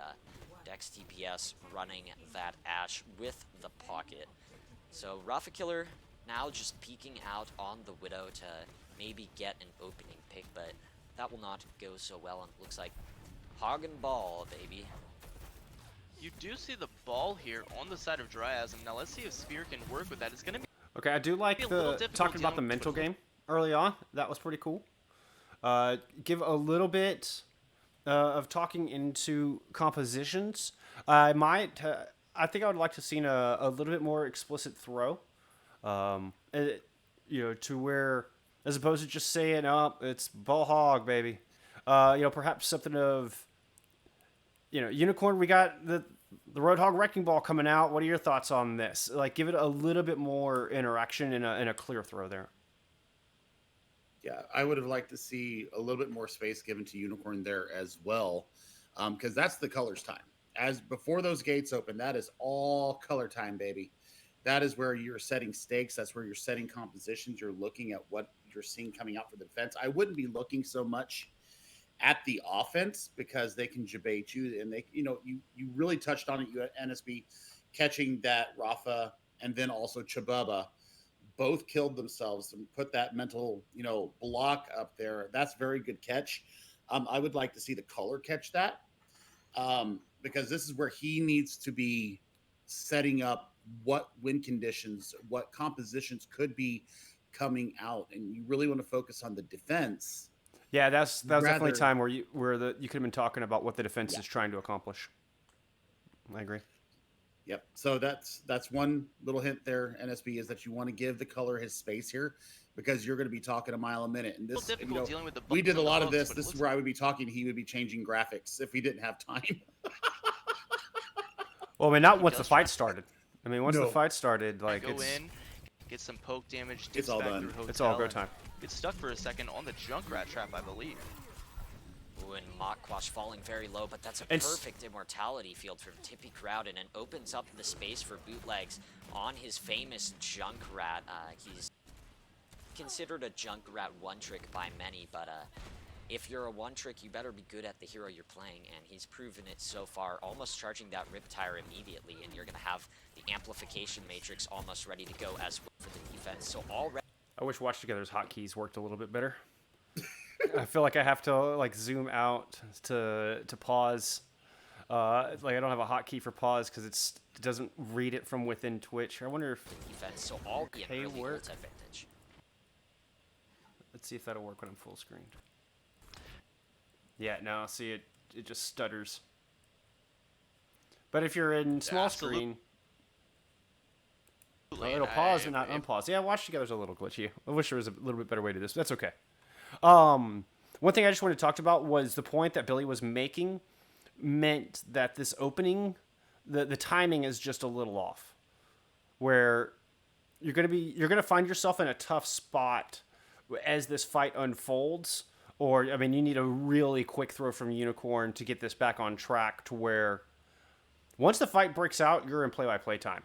Dex TPS running that Ashe with the pocket. So Rafa Killer now just peeking out on the Widow to maybe get an opening pick, but that will not go so well, and it looks like hog and ball, baby. You do see the ball here on the side of Dryasm. Now let's see if Spear can work with that. It's going to be Okay, I do like Be a little the difficult talking about the dealing with mental Twizzle. game early on. That was pretty cool. Give a little bit of talking into compositions. I think I would like to see a little bit more explicit throw. To where, as opposed to just saying, "Oh, it's ball hog, baby." Perhaps something of, Unicorn. We got the Roadhog Wrecking Ball coming out. What are your thoughts on this? Like, give it a little bit more interaction and a clear throw there. Yeah, I would have liked to see a little bit more space given to Unicorn there as well, because that's the colors time. As before those gates open, that is all color time, baby. That is where you're setting stakes. That's where you're setting compositions. You're looking at what you're seeing coming out for the defense. I wouldn't be looking so much at the offense because they can debate you, and they, you really touched on it. You at NSB catching that Rafa and then also Chababa both killed themselves and put that mental, block up there. That's very good catch. I would like to see the color catch that, because this is where he needs to be setting up what win conditions, what compositions could be coming out, and you really want to focus on the defense. Yeah, that was definitely Rather- a time where you could have been talking about what the defense is trying to accomplish. I agree. Yep. So that's one little hint there, NSB, is that you want to give the color his space here, because you're going to be talking a mile a minute. And this, difficult dealing with the we bugs did a and the lot of bugs, this. but it This is looks where I would be talking. He would be changing graphics if he didn't have time. Well, I mean, not He once the does fight try. started. I mean, once the No. fight started, like Go it's in, get some poke damage, It's dips all back done. through hotel, it's all go and time. Get stuck for a second on the Junkrat trap, I believe. Ooh, and Machquash falling very low, but that's a And perfect immortality field from Tippy Crowd, and it opens up the space for Bootlegs on his famous Junkrat. He's considered a Junkrat one-trick by many, but if you're a one-trick, you better be good at the hero you're playing, and he's proven it so far, almost charging that Riptire immediately, and you're going to have the Amplification Matrix almost ready to go as well for the defense. So already I wish Watch Together's hotkeys worked a little bit better. I feel like I have to like zoom out to pause. Like I don't have a hotkey for pause because it doesn't read it from within Twitch. I wonder if defense, so already Okay, an early work. ult advantage. let's see if that'll work when I'm full screened. Yeah, no, see it just stutters. But if you're in small Absolute- screen, And it'll pause and I- not I- unpause. Yeah, Watch Together's a little glitchy. I wish there was a little bit better way to do this. But that's okay. One thing I just wanted to talk about was the point that Billy was making meant that this opening, the timing is just a little off, where you're gonna find yourself in a tough spot as this fight unfolds. Or I mean, you need a really quick throw from Unicorn to get this back on track to where once the fight breaks out, you're in play-by-play time.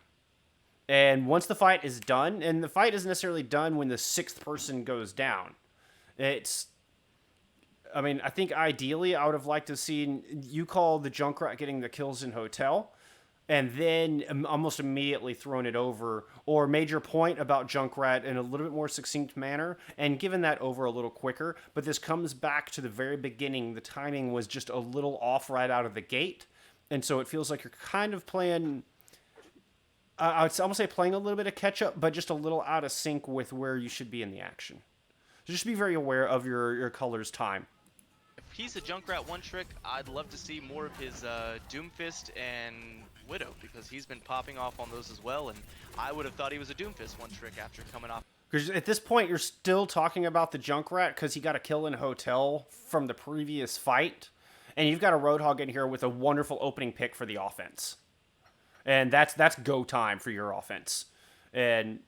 And once the fight is done, and the fight isn't necessarily done when the sixth person goes down. I mean, I think ideally I would have liked to have seen you call the Junkrat getting the kills in Hotel, and then almost immediately thrown it over, or made your point about Junkrat in a little bit more succinct manner, and given that over a little quicker. But this comes back to the very beginning. The timing was just a little off right out of the gate, and so it feels like you're kind of playing... I would almost say playing a little bit of catch-up, but just a little out of sync with where you should be in the action. So just be very aware of your color's time. If he's a Junkrat one-trick, I'd love to see more of his Doomfist and Widow, because he's been popping off on those as well, and I would have thought he was a Doomfist one-trick after coming off. Because at this point, you're still talking about the Junkrat because he got a kill in Hotel from the previous fight, and you've got a Roadhog in here with a wonderful opening pick for the offense. And that's go time for your offense. And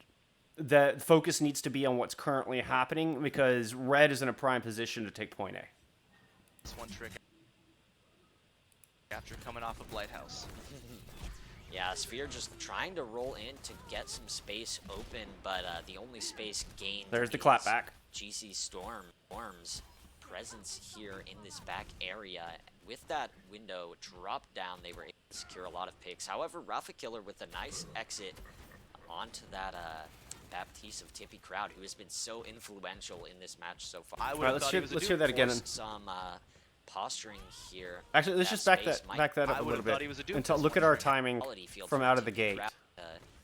the focus needs to be on what's currently happening because Red is in a prime position to take point A. This one-trick after coming off of Lighthouse. Yeah, Sphere just trying to roll in to get some space open, but the only space gained. There's the is clapback. GC Storm's presence here in this back area. With that window dropped down, they were able to secure a lot of picks. However, Rafa Killer with a nice exit onto that Baptiste of Tippy Crowd, who has been so influential in this match so far. I would All right, have let's thought hear, he was a let's hear that again. Forced some posturing here. Actually, let's just back space that might- back that up I a would little have thought bit he was a and Doomfist look at our one-trick. timing Quality field from for out of the Tippy gate. Crowd,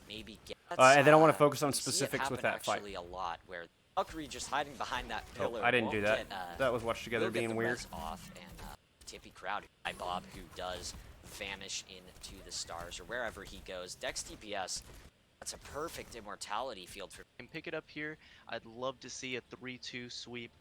maybe get, And then I want to uh, focus on you see it specifics with happen that fight. actually a lot where Valkyrie just hiding behind that Oh, pillar. I didn't do won't that. Get, That was Watch Together will get being the weird. res off, and Tippy Crowd, by Bob, who does vanish into the stars or wherever he goes. Dex TPS, that's a perfect immortality field for. And pick it up here. I'd love to see a 3-2 sweep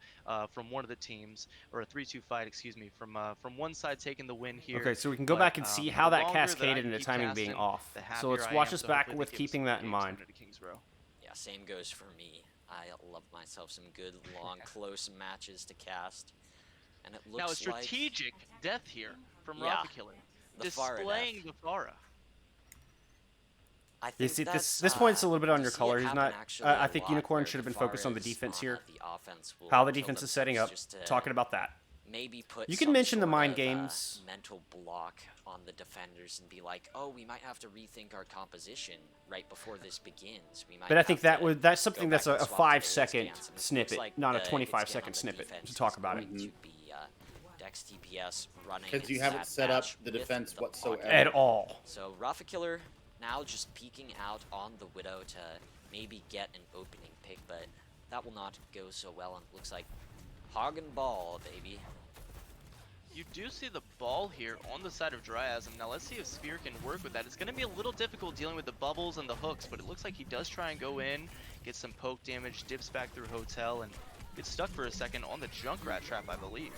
from one of the teams, or a 3-2 fight, excuse me, from one side taking the win here. Okay, so we can go But, back and see how the that longer I cascaded into keep timing being casting, off. the So happier let's I watch am, this so back hopefully with they give us keeping some that in games mind. under the King's Row. Yeah, same goes for me. I love myself some good, long, close matches to cast. And it looks Now a like strategic death here from Yeah, Rafa Killer, the Pharah displaying death. the Pharah. I You think see, that's, this point's a little bit on you your see it color. He's happen not. actually I a think lot Unicorn where should have the been focused on the Pharahs defense here. the offense will How the kill defense is setting up. themselves just to Talking about that. maybe put You can some mention the sort mind of, games. mental block on the defenders and be like, oh, we might have to rethink our composition right before this begins. We might But I think have to that's go something back that's and a swap 5-second today's dance, and it looks snippet, like not a the 25-second on the snippet defense to talk is about it. going to be Dex TPS running Because you its haven't sad set up match the with defense the whatsoever. pocket. At all. So Rafa Killer now just peeking out on the Widow to maybe get an opening pick, but that will not go so well, and it looks like Hog and Ball, baby. You do see the ball here on the side of Dryasm. Now let's see if Sphere can work with that. It's going to be a little difficult dealing with the bubbles and the hooks, but it looks like he does try and go in, get some poke damage, dips back through Hotel, and gets stuck for a second on the Junkrat trap, I believe.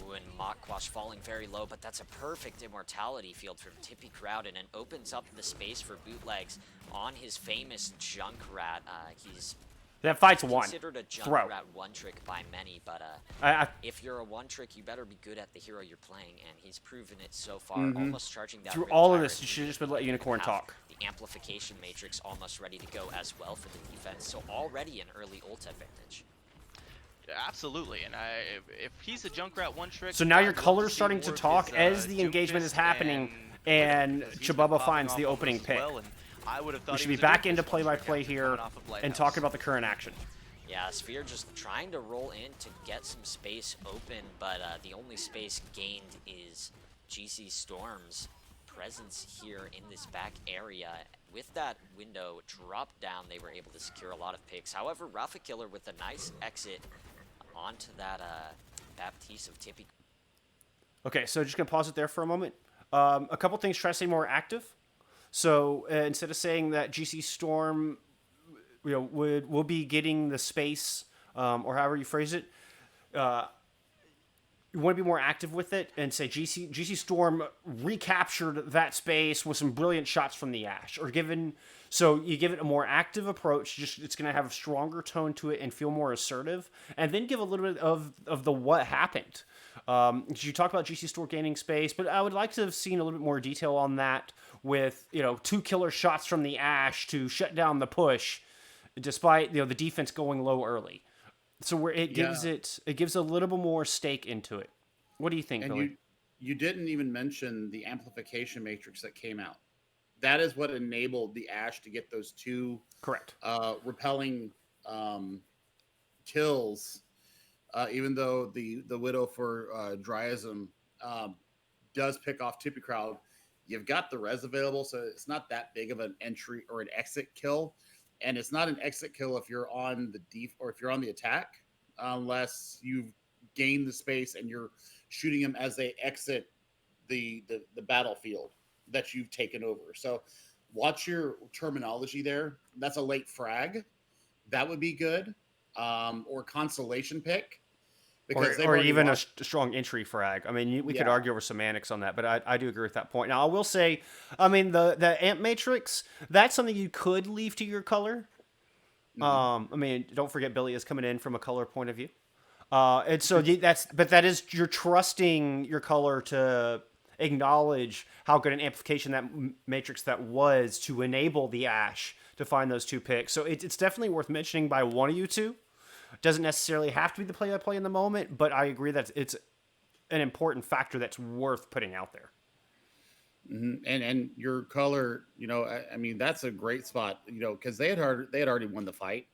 Ooh, and Machquash falling very low, but that's a perfect immortality field from Tippy Crowd, and it opens up the space for Bootlegs on his famous Junkrat. He's That fight's won. considered a Throw. Junkrat one-trick by many, but if you're a one-trick, you better be good at the hero you're playing, and he's proven it so far, almost charging down Through Red all of Tyrant. this, you should have just been let Unicorn Have talk. The amplification matrix almost ready to go as well for the defense, so already an early ult advantage. Absolutely, and if he's a Junkrat one trick. So now your I'd love to color's see starting more to of talk his, as the Doom engagement is Fist happening, and and because he's been Chabubba popping finds off the on opening those as pick. well, and I would have thought We he should be was a back Doom into Fist one-trick play-by-play after here coming off of and Lighthouse. talking about the current action. Yeah, Sphere just trying to roll in to get some space open, but the only space gained is GC Storm's presence here in this back area. With that window dropped down, they were able to secure a lot of picks. However, Rafa Killer with a nice exit onto that Baptiste of Tippy. Okay, so just gonna pause it there for a moment. A couple things. Try to stay more active. So instead of saying that GC Storm, will be getting the space, or however you phrase it, you want to be more active with it and say GC Storm recaptured that space with some brilliant shots from the Ashe, or so you give it a more active approach. Just it's going to have a stronger tone to it and feel more assertive, and then give a little bit of the what happened. You talk about GC Storm gaining space, but I would like to have seen a little bit more detail on that with 2 killer shots from the Ashe to shut down the push, despite the defense going low early. So where it gives it gives a little bit more stake into it. What do you think, And Billy? you didn't even mention the amplification matrix that came out. That is what enabled the Ashe to get those 2 Correct. repelling kills. Even though the Widow for Dryasm does pick off Tippy Crowd, you've got the res available, so it's not that big of an entry or an exit kill. And it's not an exit kill if you're on the or if you're on the attack, unless you've gained the space and you're shooting them as they exit the battlefield that you've taken over. So watch your terminology there. That's a late frag. That would be good. Or consolation pick. Or even a strong entry frag. I mean, we could Yeah. argue over semantics on that, but I do agree with that point. Now, I will say, I mean, the amp matrix, that's something you could leave to your color. I mean, don't forget Billy is coming in from a color point of view. And so that is, you're trusting your color to acknowledge how good an amplification that matrix that was to enable the Ashe to find those 2 picks. So it's definitely worth mentioning by one of you two. Doesn't necessarily have to be the play-by-play in the moment, but I agree that it's an important factor that's worth putting out there. And your color, I mean, that's a great spot, because they had already won the fight.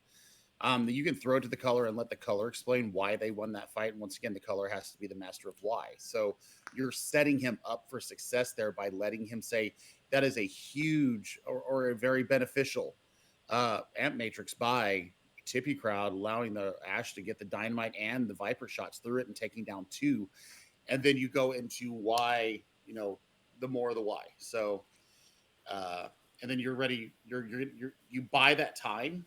You can throw it to the color and let the color explain why they won that fight. And once again, the color has to be the master of why. So you're setting him up for success there by letting him say that is a huge or a very beneficial amp matrix by Tippy Crowd, allowing the Ashe to get the dynamite and the Viper shots through it and taking down 2. And then you go into why, the more of the why. So, and then you're ready. You buy that time,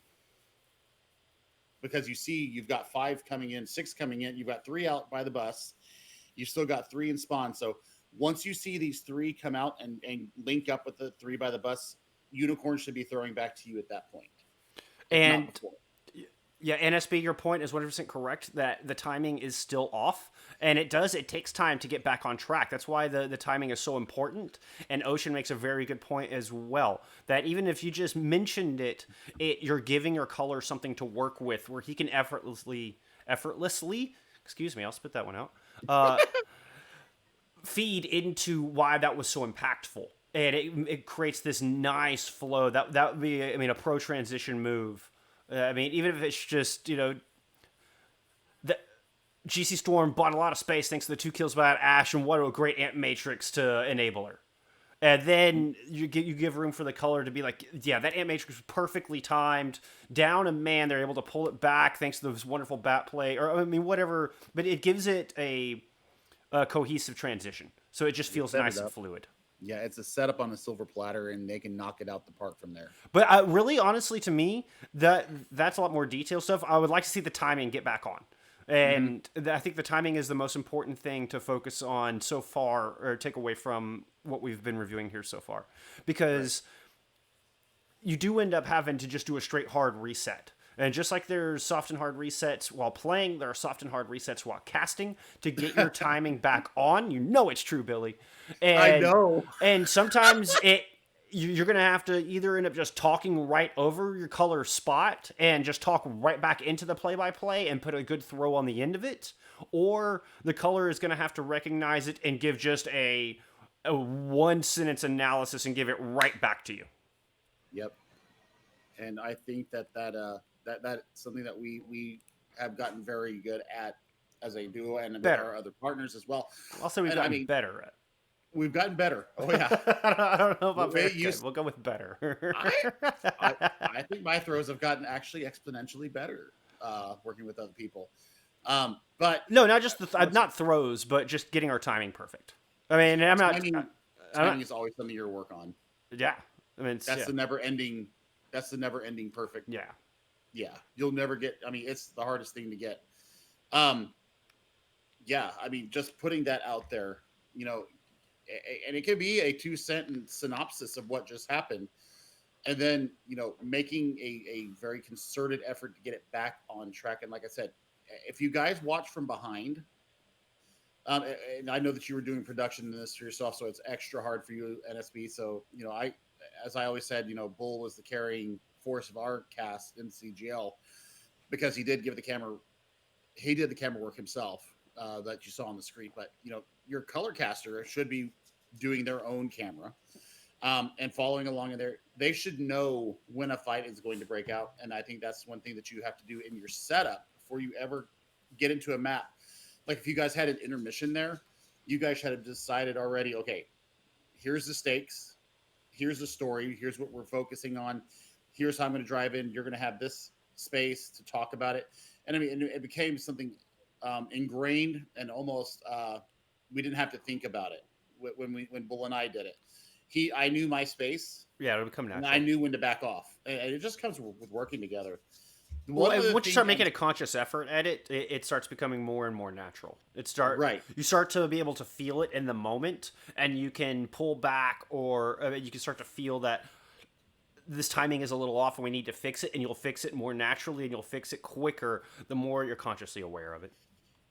because you see you've got 5 coming in, 6 coming in. You've got 3 out by the bus. You still got 3 in spawn. So once you see these 3 come out and link up with the 3 by the bus, Unicorn should be throwing back to you at that point. And yeah, NSB, your point is 100% correct that the timing is still off, and it takes time to get back on track. That's why the timing is so important. And Ocean makes a very good point as well, that even if you just mentioned it, you're giving your color something to work with where he can effortlessly, excuse me, I'll spit that one out, feed into why that was so impactful. And it creates this nice flow. That would be, a pro transition move. Even if it's just, the GC Storm bought a lot of space thanks to the 2 kills by Ashe, and what a great amp matrix to enable her. And then you give room for the color to be like, yeah, that amp matrix was perfectly timed. Down a man, they're able to pull it back thanks to this wonderful bat play, or whatever. But it gives it a cohesive transition. So it just feels set it nice and up. fluid. Yeah, it's a setup on a silver platter, and they can knock it out the park from there. But really, honestly, to me, that's a lot more detailed stuff. I would like to see the timing get back on. And I think the timing is the most important thing to focus on so far, or take away from what we've been reviewing here so far. Because you do end up having to just do a straight hard reset. And just like there's soft and hard resets while playing, there are soft and hard resets while casting to get your timing back on. You know it's true, Billy. And, I know. And sometimes you're going to have to either end up just talking right over your color spot and just talk right back into the play-by-play and put a good throw on the end of it, or the color is going to have to recognize it and give just a one-sentence analysis and give it right back to you. Yep. And I think that's something that we have gotten very good at as a duo and with our other partners as well. Also, we've gotten better at. We've gotten better. Oh yeah. I don't know about very good. We'll go with better. I think my throws have gotten actually exponentially better working with other people. But no, not just not throws, but just getting our timing perfect. I mean, timing is always something you work on. Yeah, I mean that's the never ending. That's the never ending perfect. Yeah. Yeah, you'll never get. I mean, it's the hardest thing to get. Yeah, I mean, just putting that out there, you know, and it could be a 2-sentence synopsis of what just happened, and then, you know, making a very concerted effort to get it back on track. And like I said, if you guys watch from behind, and I know that you were doing production in this for yourself, so it's extra hard for you, NSB. So, you know, as I always said, you know, Bull was the carrying force of our cast in CGL because he did the camera work himself that you saw on the screen. But, you know, your color caster should be doing their own camera and following along in there. They should know when a fight is going to break out. And I think that's one thing that you have to do in your setup before you ever get into a map. Like if you guys had an intermission there, you guys should have decided already, okay, here's the stakes. Here's the story. Here's what we're focusing on. Here's how I'm going to drive in. You're going to have this space to talk about it. And I mean, it became something ingrained and almost we didn't have to think about it when Bull and I did it. I knew my space. Yeah, it'll become natural. And I knew when to back off. And it just comes with working together. Well, once you start making a conscious effort at it, it starts becoming more and more natural. You start to be able to feel it in the moment, and you can pull back, or you can start to feel that this timing is a little off and we need to fix it, and you'll fix it more naturally and you'll fix it quicker the more you're consciously aware of it.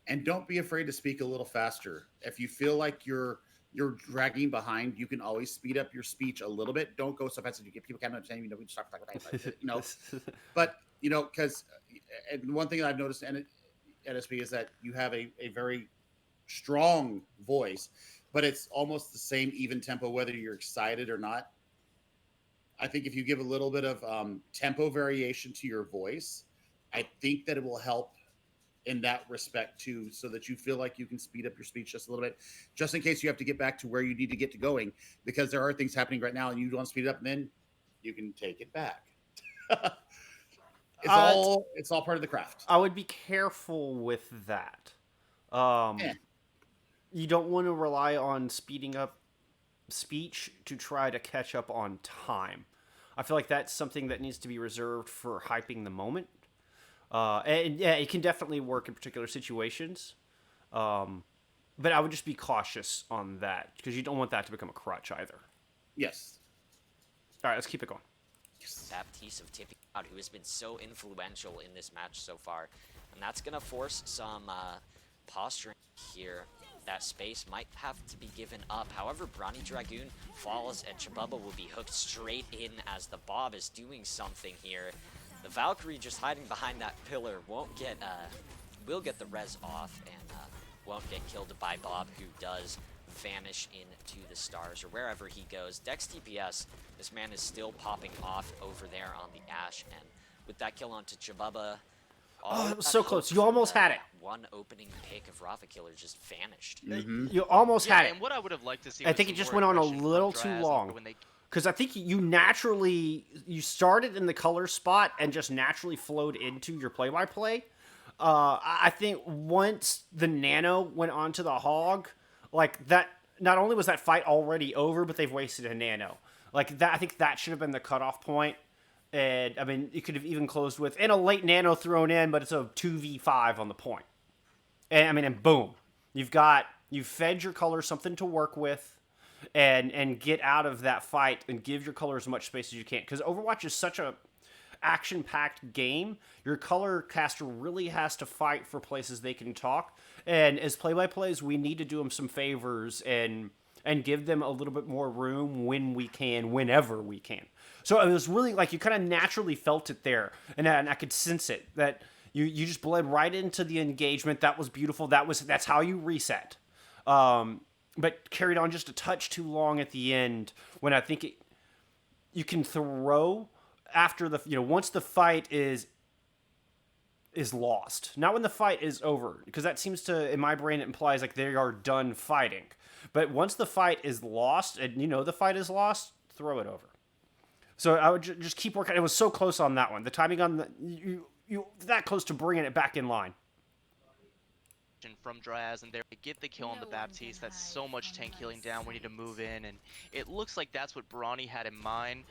And don't be afraid to speak a little faster. If you feel like you're dragging behind, you can always speed up your speech a little bit. Don't go so fast that you get people kind of understand, you know, we just talk about that, you know. But, you know, because one thing that I've noticed in NSB is that you have a very strong voice, but it's almost the same even tempo whether you're excited or not. I think if you give a little bit of tempo variation to your voice, I think that it will help in that respect too, so that you feel like you can speed up your speech just a little bit, just in case you have to get back to where you need to get to going, because there are things happening right now and you want to speed it up, and then you can take it back. It's all part of the craft. I would be careful with that. You don't want to rely on speeding up speech to try to catch up on time. I feel like that's something that needs to be reserved for hyping the moment. And yeah, it can definitely work in particular situations. But I would just be cautious on that because you don't want that to become a crutch either. Yes. All right, let's keep it going. Baptiste of Tipping Out, who has been so influential in this match so far. And that's going to force some posturing here. That space might have to be given up. However, Brawny Dragoon falls and Chabubba will be hooked straight in as the Bob is doing something here. The Valkyrie just hiding behind that pillar will get the res off and won't get killed by Bob, who does vanish into the stars or wherever he goes. Dex TPS, this man is still popping off over there on the Ashe, and with that kill onto Chabubba, oh, it was so close. You almost had it. One opening pick of Rafa Killer just vanished. You almost had it. And what I would have liked to see. I think it just went on a little too long. Because I think you started in the color spot and just naturally flowed into your play-by-play. I think once the Nano went onto the Hog, like that, not only was that fight already over, but they've wasted a Nano. Like that, I think that should have been the cutoff point. And I mean, you could have even closed with and a late Nano thrown in, but it's a 2v5 on the point. And I mean, and boom, you've fed your color something to work with, and get out of that fight and give your color as much space as you can. Because Overwatch is such a action-packed game. Your color caster really has to fight for places they can talk. And as play-by-plays, we need to do them some favors and give them a little bit more room when we can, whenever we can. So it was really like you kind of naturally felt it there, and I could sense it that you just bled right into the engagement. That was beautiful. That's how you reset. But carried on just a touch too long at the end when I think you can throw after once the fight is lost, not when the fight is over, because that seems to, in my brain, it implies like they are done fighting. But once the fight is lost, and the fight is lost, throw it over. So I would just keep working. It was so close on that one. The timing on you that close to bringing it back in line. From Dryas, and there to get the kill on the Baptiste. That's so much tank healing down. We need to move in, and it looks like that's what Brawny had in mind.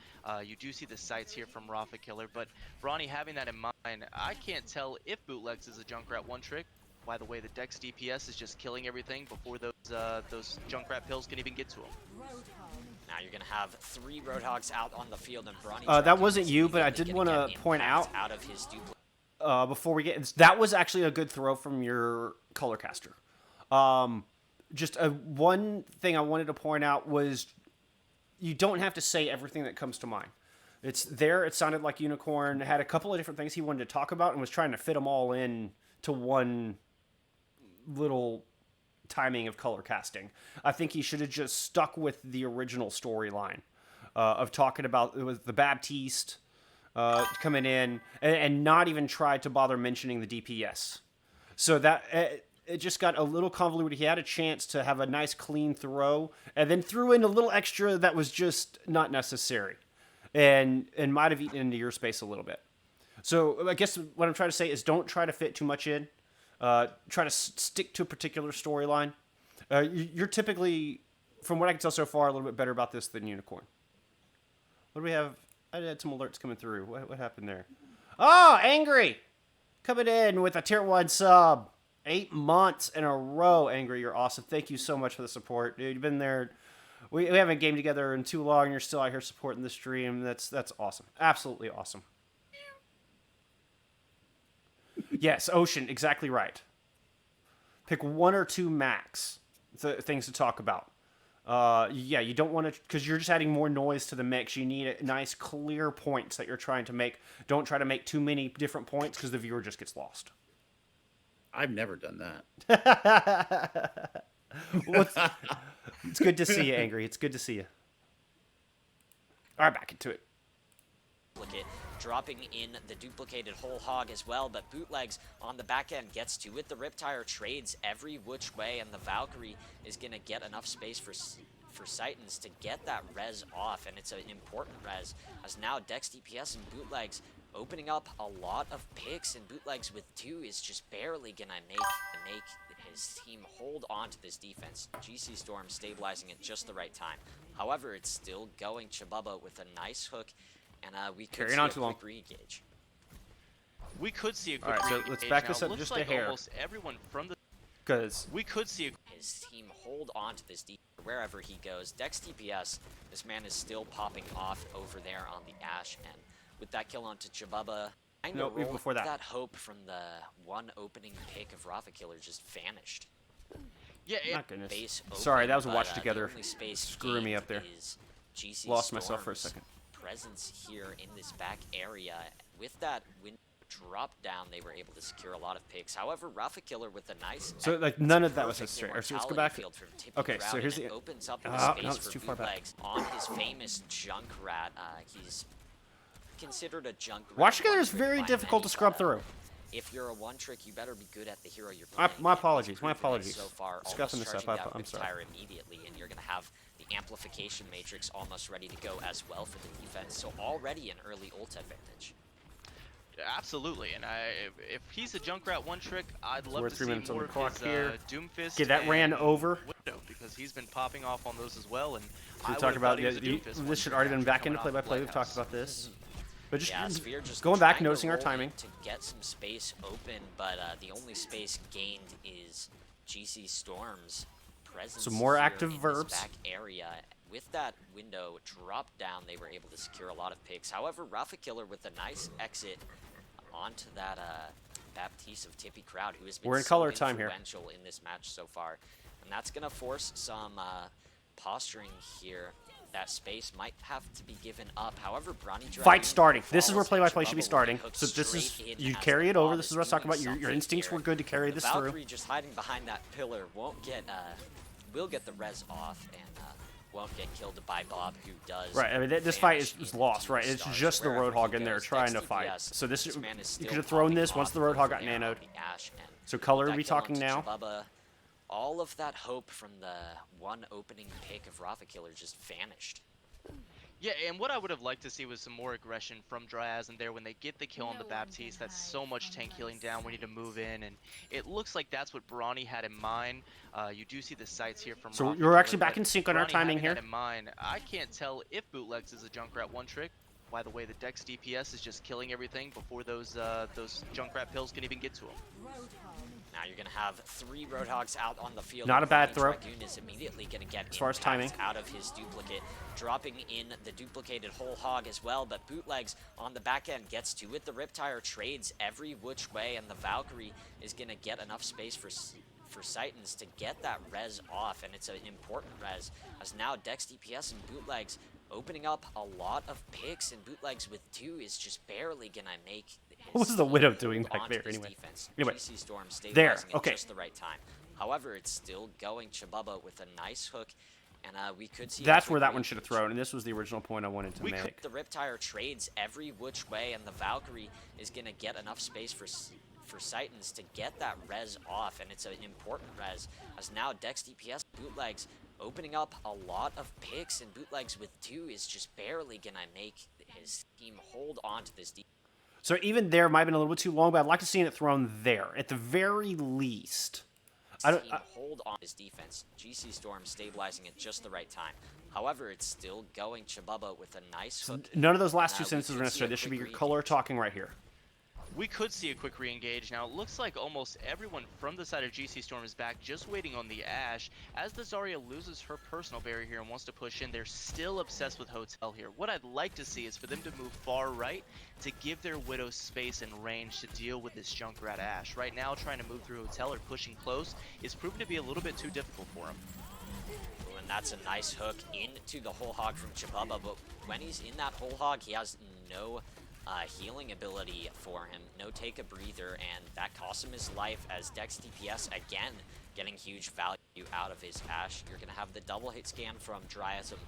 You do see the sights here from Rafa Killer, but Brawny having that in mind, I can't tell if Bootlegs is a Junkrat one trick. By the way, the Dex DPS is just killing everything before those Junkrat pills can even get to him. Now you're gonna have 3 Roadhogs out on the field, and Brawny. That wasn't you, but I did want to point out of his duplicate. Before we get that was actually a good throw from your color caster. Just one thing I wanted to point out was you don't have to say everything that comes to mind. It's there. It sounded like Unicorn had a couple of different things he wanted to talk about and was trying to fit them all in to one little timing of color casting. I think he should have just stuck with the original storyline of talking about it was the Baptiste coming in and not even tried to bother mentioning the DPS. So that it just got a little convoluted. He had a chance to have a nice clean throw and then threw in a little extra that was just not necessary and might have eaten into your space a little bit. So I guess what I'm trying to say is don't try to fit too much in. Try to stick to a particular storyline. You're typically, from what I can tell so far, a little bit better about this than Unicorn. What do we have? I had some alerts coming through. What happened there? Oh, Angry! Coming in with a tier 1 sub. 8 months in a row, Angry. You're awesome. Thank you so much for the support. Dude, you've been there. We haven't gamed together in too long, and you're still out here supporting the stream. That's awesome. Absolutely awesome. Yes, Ocean, exactly right. Pick 1 or 2 max things to talk about. Yeah, you don't want to, because you're just adding more noise to the mix. You need nice, clear points that you're trying to make. Don't try to make too many different points because the viewer just gets lost. I've never done that. Well, it's good to see you, Angry. It's good to see you. All right, back into it. Dropping in the duplicated whole hog as well, but Bootlegs on the back end gets to it. The Riptire trades every which way, and the Valkyrie is going to get enough space for Citans to get that res off, and it's an important res, as now Dex DPS and Bootlegs opening up a lot of picks, and Bootlegs with 2 is just barely going to make his team hold on to this defense. GC Storm stabilizing at just the right time. However, it's still going. Chabubba with a nice hook, and we could see a quick re-engage. We could see a quick re-engage. Alright, so let's back this up looks just like a hair. Almost everyone from the... Because we could see his team hold on to this defense wherever he goes. Dex DPS, this man is still popping off over there on the Ashe, and with that kill onto Chabubba, nope, even before that hope from the one opening pick of Rafa Killer just vanished. Yeah, not goodness. Sorry, that was a watch together. Screwing me up there. GC Lost myself for a second. Presence here in this back area. With that wind drop down, they were able to secure a lot of picks. However, Rafa Killer with a nice. So like none of that was necessary. So let's go back. Okay, so here's the. Opens up no, it's too far back. On his famous Junkrat, he's considered a Junkrat. Watch together is very difficult to scrub through. If you're a one trick, you better be good at the hero you're playing. My apologies. My apologies. So far, Scuffing this up. I'm sorry. Immediately, and you're gonna have the amplification matrix almost ready to go as well for the defense. So already an early ult advantage. Absolutely, and if he's a Junkrat one trick, I'd love we're to 3 see minutes on more the of clock his here. Doomfist. Okay, that ran and over. Widow, because he's been popping off on those as well. And So we I talk would've about thought he was a Doomfist one this should trick already been after back coming into off the play-by-play. We've talked Lighthouse. about this, but just Yeah, Sphere just going back, trying to noticing our roll timing. in to get some space open, but the only space gained is GC Storm's presence. So more here active in this verbs. back area. With that window dropped down, they were able to secure a lot of picks. However, Rafa Killer with a nice exit onto that Baptiste of Tippy crowd, who has been We're in so color time here. influential in this match so far, and that's gonna force some posturing here. That space might have to be given up. However, Bronny Dragoon Fight starting. This is where falls, play-by-play and should be Chubba starting. will get So hooked this is straight in you as carry the it over. Bob This is is what I was talking doing about. Your something instincts here. were good to carry The this through. Valkyrie just hiding behind that pillar won't get will get the res off and won't get killed by Bob, who does. Right, I mean, this fight is vanish lost, into right? It's stars just the wherever Roadhog he in there goes. trying to Next fight. DPS, So this man is you still could have thrown popping this once off the Roadhog got over there on nanoed. the Ashe, and So color that would be kill talking onto now. Chubaba, all of that hope from the one opening pick of Rafa Killer just vanished. Yeah, and what I would have liked to see was some more aggression from Dryas in there when they get the kill on the Baptiste. That's so much tank healing down. We need to move in, and it looks like that's what Bronny had in mind. You do see the sights here from. So Rafa you're Killer, actually back but in sync on our Bronny timing having here. that in mind, I can't tell if Bootlegs is a Junkrat one trick. By the way, the Dex DPS is just killing everything before those Junkrat pills can even get to him. Now you're going to have 3 Roadhogs out on the field. Not a bad Bronny throw. Dragoon is immediately going to get As far as impact timing. out of his duplicate, dropping in the duplicated whole hog as well, but Bootlegs on the back end gets to it. The Riptire trades every which way, and the Valkyrie is going to get enough space for Titans to get that res off, and it's an important res, as now Dex DPS and Bootlegs opening up a lot of picks, and Bootlegs with 2 is just barely going to make What was the Widow doing back onto there this anyway? defense. Anyway, GC Storm there, stabilizing okay. at just the right time. However, it's still going Chubaba with a nice hook, and we could see. That's where that one should have thrown, and this was the original point I wanted to We make. could, the Riptire trades every which way, and the Valkyrie is going to get enough space for Titans to get that res off, and it's an important res, as now Dex DPS Bootlegs opening up a lot of picks, and Bootlegs with 2 is just barely going to make his team hold on to this defense. So even there might have been a little bit too long, but I'd like to see it thrown there at the very least. Team hold on his defense. GC Storm stabilizing at just the right time. However, it's still going Chubaba with a nice hook. None of those last 2 We sentences could are see necessary. a This should be quick your color re-engage. talking right here. We could see a quick re-engage. Now, it looks like almost everyone from the side of GC Storm is back, just waiting on the Ashe. As the Zarya loses her personal barrier here and wants to push in, they're still obsessed with Hotel here. What I'd like to see is for them to move far right to give their Widow space and range to deal with this Junkrat Ashe. Right now, trying to move through Hotel or pushing close is proven to be a little bit too difficult for him. Ooh, and that's a nice hook into the whole hog from Chubaba, but when he's in that whole hog, he has no healing ability for him, no take a breather, and that costs him his life as Dex DPS again getting huge value out of his Ashe. You're going to have the double hit scan from Dryasm,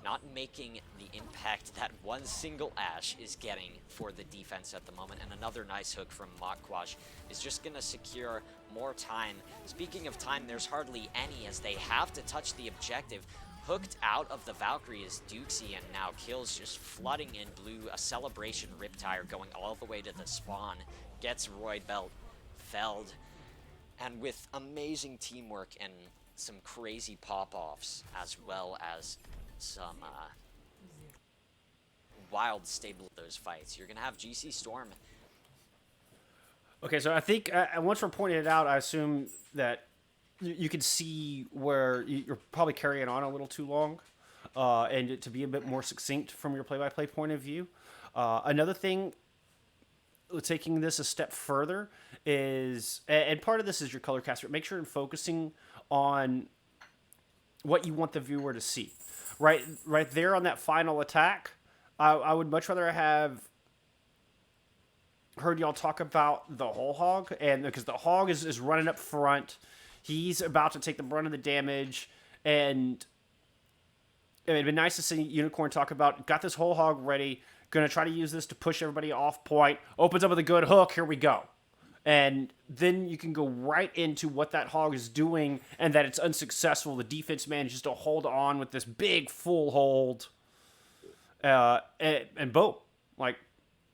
not making the impact that one single Ashe is getting for the defense at the moment, and another nice hook from Mokquash is just going to secure more time. Speaking of time, there's hardly any as they have to touch the objective. Hooked out of the Valkyrie is Dukesy, and now kills just flooding in blue. A celebration Riptire going all the way to the spawn. Gets Roy Belt felled. And with amazing teamwork and some crazy pop-offs, as well as some wild stable those fights, you're going to have GC Storm. Okay, so I think once we're pointing it out, I assume that you can see where you're probably carrying on a little too long, and to be a bit more succinct from your play-by-play point of view. Another thing, taking this a step further, is, and part of this is your color caster, make sure you're focusing on what you want the viewer to see. Right there on that final attack, I would much rather have heard y'all talk about the whole hog, and because the hog is running up front. He's about to take the brunt of the damage, and it'd been nice to see Unicorn talk about, got this whole hog ready, gonna try to use this to push everybody off point, opens up with a good hook, here we go. And then you can go right into what that hog is doing, and that it's unsuccessful. The defense manages to hold on with this big full hold, and boom, like,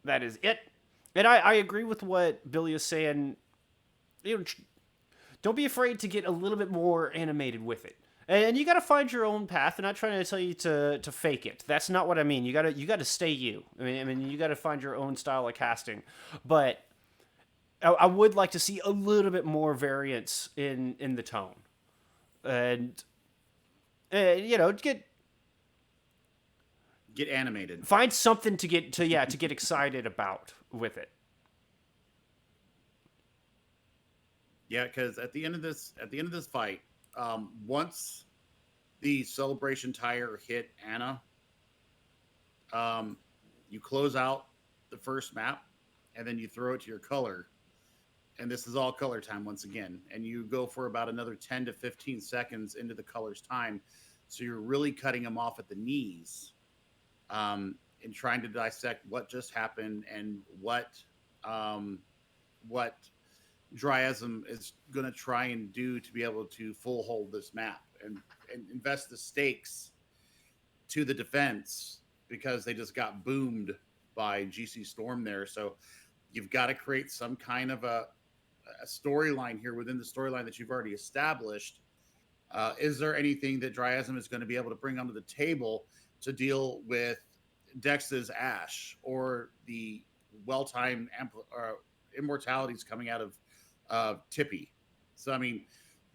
that is it. And I agree with what Billy is saying. You know, don't be afraid to get a little bit more animated with it. And you got to find your own path. I'm not trying to tell you to fake it. That's not what I mean. You got to stay you. I mean, you got to find your own style of casting. But I would like to see a little bit more variance in the tone, and you know, Get animated. find something to get excited about with it. Yeah, because at the end of this fight, once the celebration tire hit Anna, you close out the first map, and then you throw it to your color, and this is all color time once again, and you go for about another 10 to 15 seconds into the color's time, so you're really cutting them off at the knees, and trying to dissect what just happened and what Dryasm is going to try and do to be able to full hold this map and invest the stakes to the defense, because they just got boomed by GC Storm there. So you've got to create some kind of a storyline here within the storyline that you've already established. Is there anything that Dryasm is going to be able to bring onto the table to deal with Dex's Ash or the well-timed immortalities coming out of Tippy? So, I mean,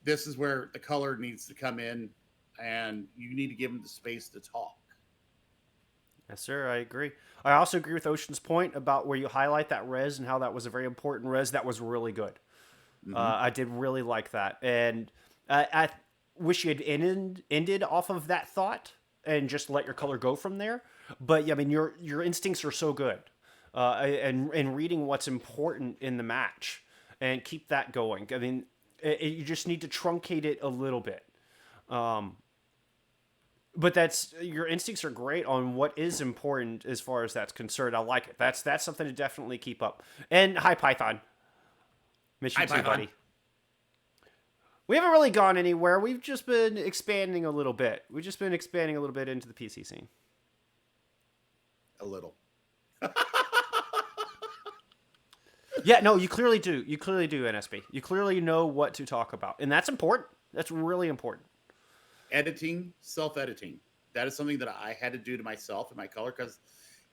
this is where the color needs to come in, and you need to give him the space to talk. Yes, sir. I agree. I also agree with Ocean's point about where you highlight that res and how that was a very important res. That was really good. I did really like that, and I wish you had ended off of that thought and just let your color go from there. But yeah, I mean, your instincts are so good, and reading what's important in the match and keep that going. I mean, you just need to truncate it a little bit. But your instincts are great on what is important as far as that's concerned. I like it. That's something to definitely keep up. And hi, Python. Miss you Hi, too, Python. buddy. We haven't really gone anywhere. We've just been expanding a little bit. We've just been expanding a little bit into the PC scene. A little. Yeah, no, you clearly do. You clearly do, NSB. You clearly know what to talk about. And that's important. That's really important. Editing, self-editing. That is something that I had to do to myself and my color, because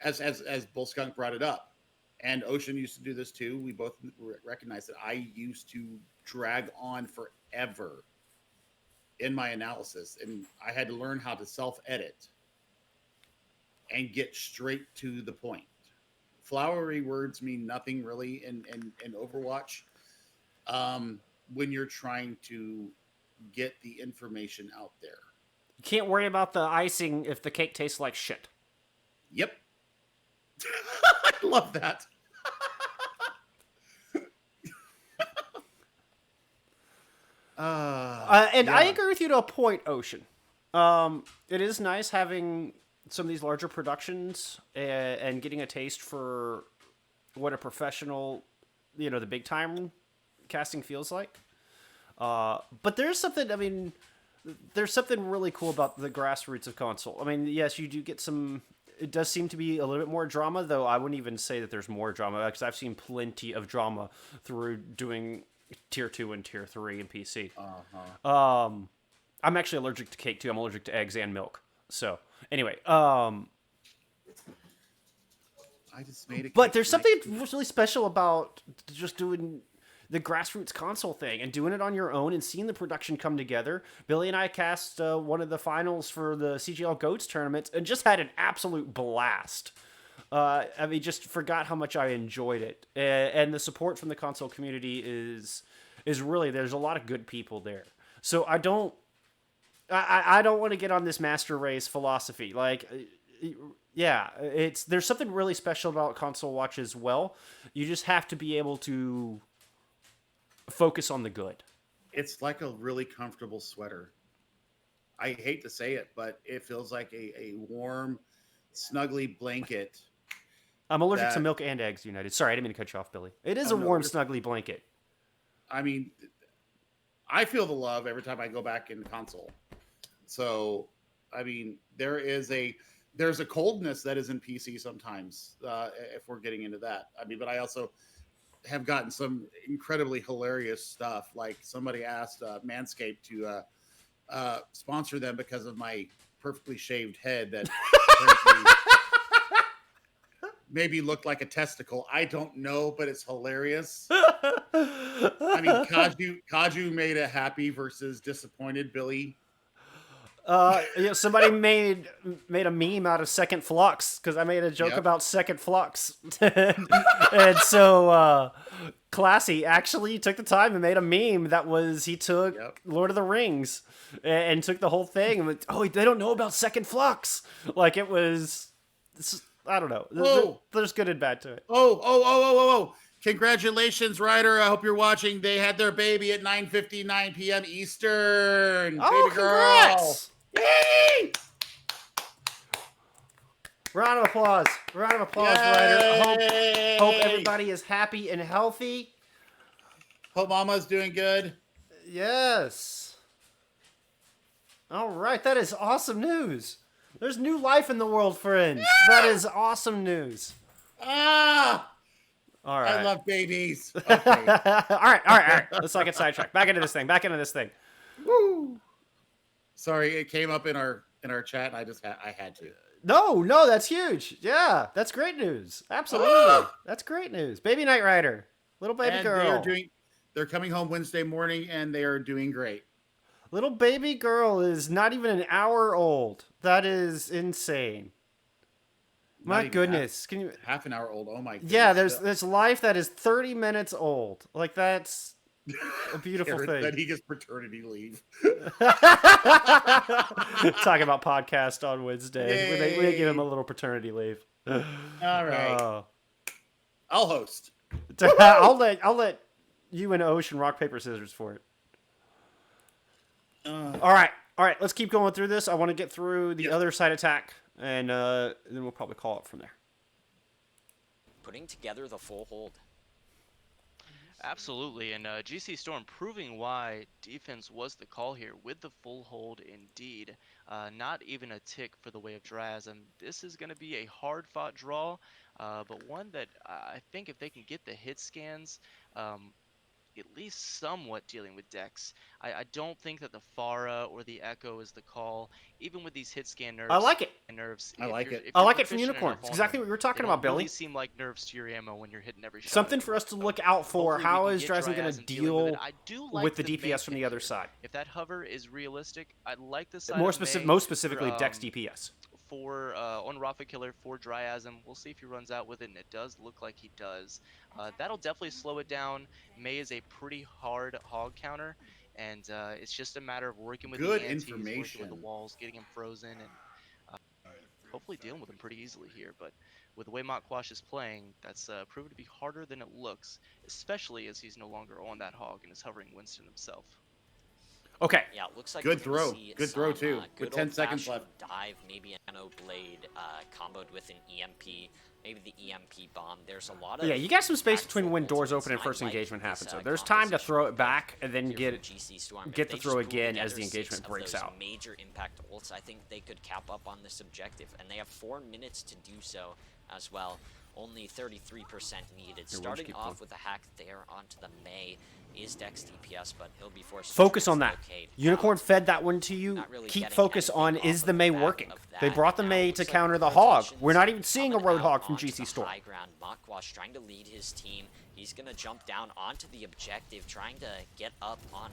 as Bull Skunk brought it up, and Ocean used to do this too. We both recognize that I used to drag on forever in my analysis, and I had to learn how to self-edit and get straight to the point. Flowery words mean nothing really in Overwatch when you're trying to get the information out there. You can't worry about the icing if the cake tastes like shit. Yep. I love that. And I yeah. agree with you to a point, Ocean. It is nice having some of these larger productions and getting a taste for what a professional, the big time casting feels like. But there's something, there's something really cool about the grassroots of console. I mean, yes, you do get some, it does seem to be a little bit more drama, though I wouldn't even say that there's more drama, because I've seen plenty of drama through doing tier 2 and tier 3 in PC. I'm actually allergic to cake too. I'm allergic to eggs and milk. So anyway, I just made it. but there's something really special about just doing the grassroots console thing and doing it on your own and seeing the production come together. Billy and I cast one of the finals for the CGL Goats tournament and just had an absolute blast. Just forgot how much I enjoyed it. And the support from the console community is really, there's a lot of good people there. So I don't want to get on this master race philosophy. Like, yeah, there's something really special about console watch as well. You just have to be able to focus on the good. It's like a really comfortable sweater. I hate to say it, but it feels like a warm, snuggly blanket. I'm allergic to milk and eggs, United. Sorry, I didn't mean to cut you off, Billy. It is a warm, snuggly blanket. I mean, I feel the love every time I go back in console. So, I mean, there is a there's a coldness that is in PC sometimes, if we're getting into that. I mean, but I also have gotten some incredibly hilarious stuff. Like somebody asked Manscaped to sponsor them because of my perfectly shaved head that apparently maybe looked like a testicle. I don't know, but it's hilarious. I mean, Kaju made a happy versus disappointed Billy. Somebody made a meme out of Second Flux because I made a joke Yep. about Second Flux, and so Classy actually took the time and made a meme that was he took Yep. Lord of the Rings and took the whole thing and went, oh, they don't know about Second Flux, like it was. I don't know. Whoa. There's good and bad to it. Oh. Congratulations, Ryder. I hope you're watching. They had their baby at 9:59 p.m. Eastern. Oh, baby girl. congrats! Yay! Round of applause, Ryder. I hope Yay! everybody is happy and healthy. Hope Mama's doing good. Yes. All right, that is awesome news. There's new life in the world, friends. That is awesome news. Ah, All right. I love babies. Okay. all right. Let's not get sidetracked. Back into this thing. Woo. Sorry, it came up in our chat, and I had to. No, that's huge. Yeah, that's great news. Absolutely. That's great news. Baby Knight Rider. Little baby And girl. they're coming home Wednesday morning, and they are doing great. Little baby girl is not even an hour old. That is insane. Not My even goodness. Can you half an hour old. Oh my goodness. Yeah, there's life that is 30 minutes old. Like that's a beautiful Garrett thing. said he gets paternity leave. Talking about podcast on Wednesday. We give him a little paternity leave. All right. Oh. I'll host. I'll let you and Ocean rock paper scissors for it. All right. Let's keep going through this. I want to get through the other side attack, and then we'll probably call it from there. Putting together the full hold. Absolutely, and GC Storm proving why defense was the call here with the full hold indeed. Not even a tick for the way of Dryasm. This is going to be a hard-fought draw, but one that I think if they can get the hit scans, at least somewhat dealing with Dex. I don't think that the Pharah or the Echo is the call, even with these hit scan nerves. I like it. Nerves. I like it. I like it from Unicorn. It's exactly what we were talking about, Billy. Really seem like nerves to your ammo when you're hitting every shot. Something for us to look out for. Hopefully we How can is get Dryasm going Dryasm to dealing with deal it. I do like with the May DPS from the pick other here. side? If that hover is realistic, I'd like the side Most of specifically, May for, Dex DPS. for on Rafa Killer for Dryasm. We'll see if he runs out with it, and it does look like he does. That'll definitely slow it down. May is a pretty hard hog counter, and it's just a matter of working with Good the antis, working information. with the walls, getting him frozen, and hopefully dealing with him pretty easily here. But with the way Mokquash is playing, that's proven to be harder than it looks, especially as he's no longer on that hog and is hovering Winston himself. Okay. Yeah, it looks like Good we're gonna throw. see Good throw, some, too. good With 10 seconds old-fashioned dive, maybe an Nano Blade comboed with an EMP, maybe the EMP bomb. There's a lot of Yeah, you got some space impactful between when doors ultimates. open and I first like engagement this, happens. So there's time to throw it composition back and then here get from GC Storm. get If to they throw just pull again as the together engagement 6 of breaks those out. major impact ults, I think they could cap up on this objective, and they have 4 minutes to do so as well. Only 33% needed. Starting keep off going. with a hack there onto the May is Dex DPS, but he'll be forced to Focus on that. translocate Unicorn out. fed that one to you. Not really Keep getting focus anything on off is of the May back working. of They that. brought the Now May it to looks like counter the hog. rotations We're not even seeing a coming road out hog from onto GC the Storm. high ground. Mokquash trying to lead his team. He's gonna jump down onto the objective, trying to get up on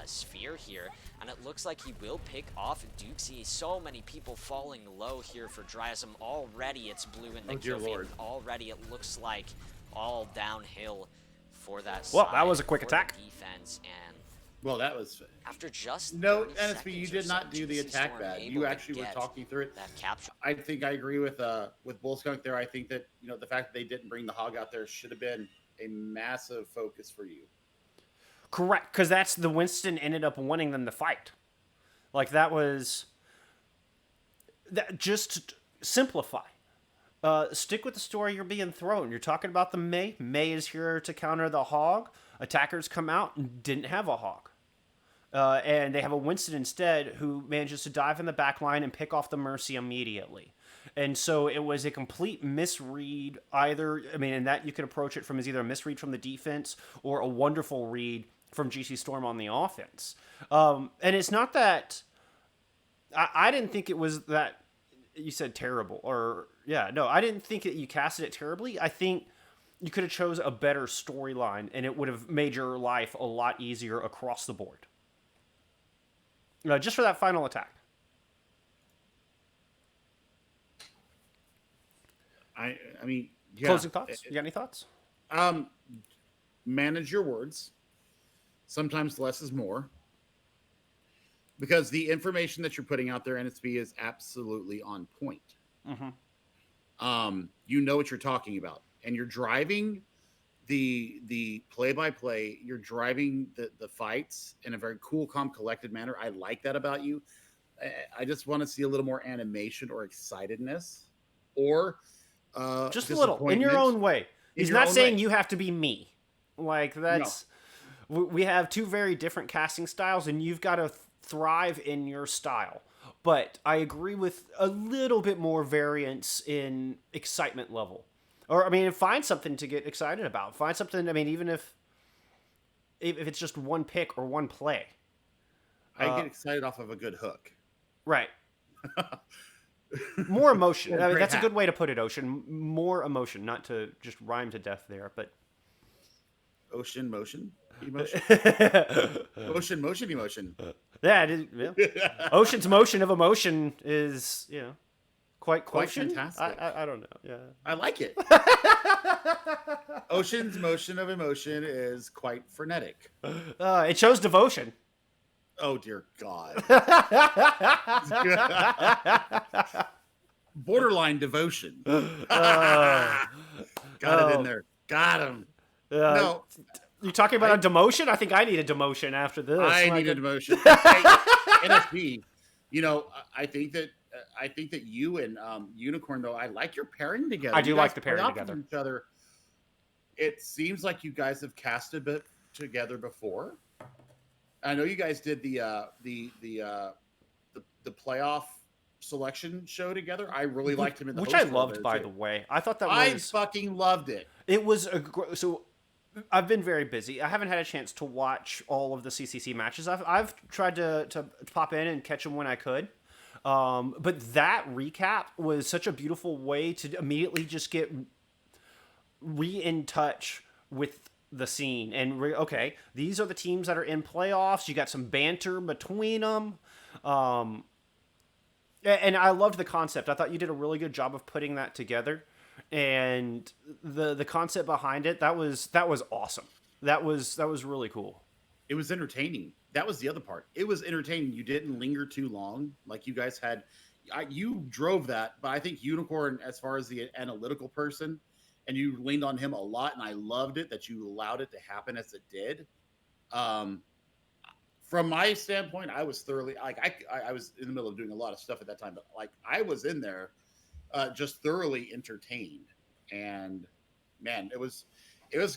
Sphere here, and it looks like he will pick off Dukesy. So many people falling low here for Dryasm. Already it's blue in the Oh, dear kill feed. Lord. Already it looks like all downhill for that Well, that side, was a quick for attack. the defense, and Well, that was. after just No, 30 NSP, you seconds or did not so, do the GC attack Storm bad. able You to actually were get talking through it. that capture. I think I agree with Bullskunk there. I think that the fact that they didn't bring the hog out there should have been a massive focus for you. Correct, because that's the Winston ended up winning them the fight. Like that was that. Just simplify. Stick with the story you're being thrown. You're talking about the May. May is here to counter the hog. Attackers come out and didn't have a hog. and they have a Winston instead who manages to dive in the back line and pick off the Mercy immediately. And so it was a complete misread either. I mean, and that you could approach it from as either a misread from the defense or a wonderful read from GC Storm on the offense. And it's not that I didn't think it was that you said terrible or yeah, no, I didn't think that you casted it terribly. I think you could have chose a better storyline and it would have made your life a lot easier across the board. Just for that final attack. I mean, yeah. Closing thoughts? You got any thoughts? Manage your words. Sometimes less is more. Because the information that you're putting out there, NSB, is absolutely on point. Mm-hmm. You know what you're talking about. And you're driving the play-by-play. You're driving the fights in a very cool, calm, collected manner. I like that about you. I just want to see a little more animation or excitedness. Or just a little, in your own way. He's not saying you have to be me. Like, that's... No. We have two very different casting styles, and you've got to thrive in your style. But I agree with a little bit more variance in excitement level. Or, I mean, find something to get excited about. Find something, I mean, even if it's just one pick or one play. I get excited off of a good hook. Right. More emotion. I mean, that's a good way to put it, Ocean. More emotion, not to just rhyme to death there, but... Ocean, motion, emotion. Ocean, motion, emotion. Yeah, it is, yeah. Ocean's motion of emotion is, you know, quite fantastic. I don't know. Yeah, I like it. Ocean's motion of emotion is quite frenetic. It shows devotion. Oh dear God. Borderline devotion. Got it in there. Got him. No. You talking about a demotion? I think I need a demotion after this. I need a demotion. Hey, NSB, you know, I think that you and Unicorn, though, I like your pairing together. I do like the pairing together. Each other. It seems like you guys have casted a bit together before. I know you guys did the playoff selection show together. I really liked him in the which I loved, by the way. I thought that I fucking loved it. It was so. I've been very busy. I haven't had a chance to watch all of the CCC matches. I've tried to pop in and catch them when I could. But that recap was such a beautiful way to immediately just get in touch with the scene. And okay, these are the teams that are in playoffs. You got some banter between them. And I loved the concept. I thought you did a really good job of putting that together. And the concept behind it, that was awesome. That was really cool. It was entertaining. That was the other part. It was entertaining. You didn't linger too long. Like you guys had, you drove that, but I think Unicorn, as far as the analytical person, and you leaned on him a lot, and I loved it that you allowed it to happen as it did. From my standpoint, I was thoroughly I was in the middle of doing a lot of stuff at that time, but like I was in there. Just thoroughly entertained, and man, it was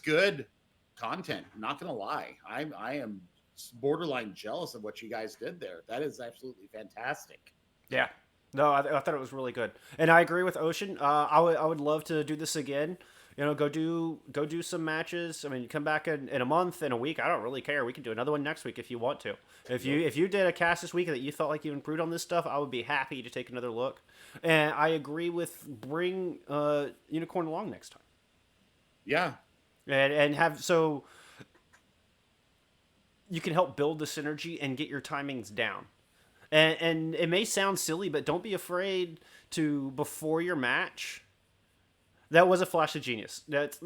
good content. I'm not gonna lie, I am borderline jealous of what you guys did there. That is absolutely fantastic. Yeah, no, I thought it was really good, and I agree with Ocean. I would love to do this again. You know, go do some matches. I mean, you come back in a month, in a week. I don't really care. We can do another one next week if you want to. If you did a cast this week that you felt like you improved on this stuff, I would be happy to take another look. And I agree with bring Unicorn along next time. Yeah, and have so you can help build the synergy and get your timings down. And it may sound silly, but don't be afraid to before your match. That was a flash of genius. That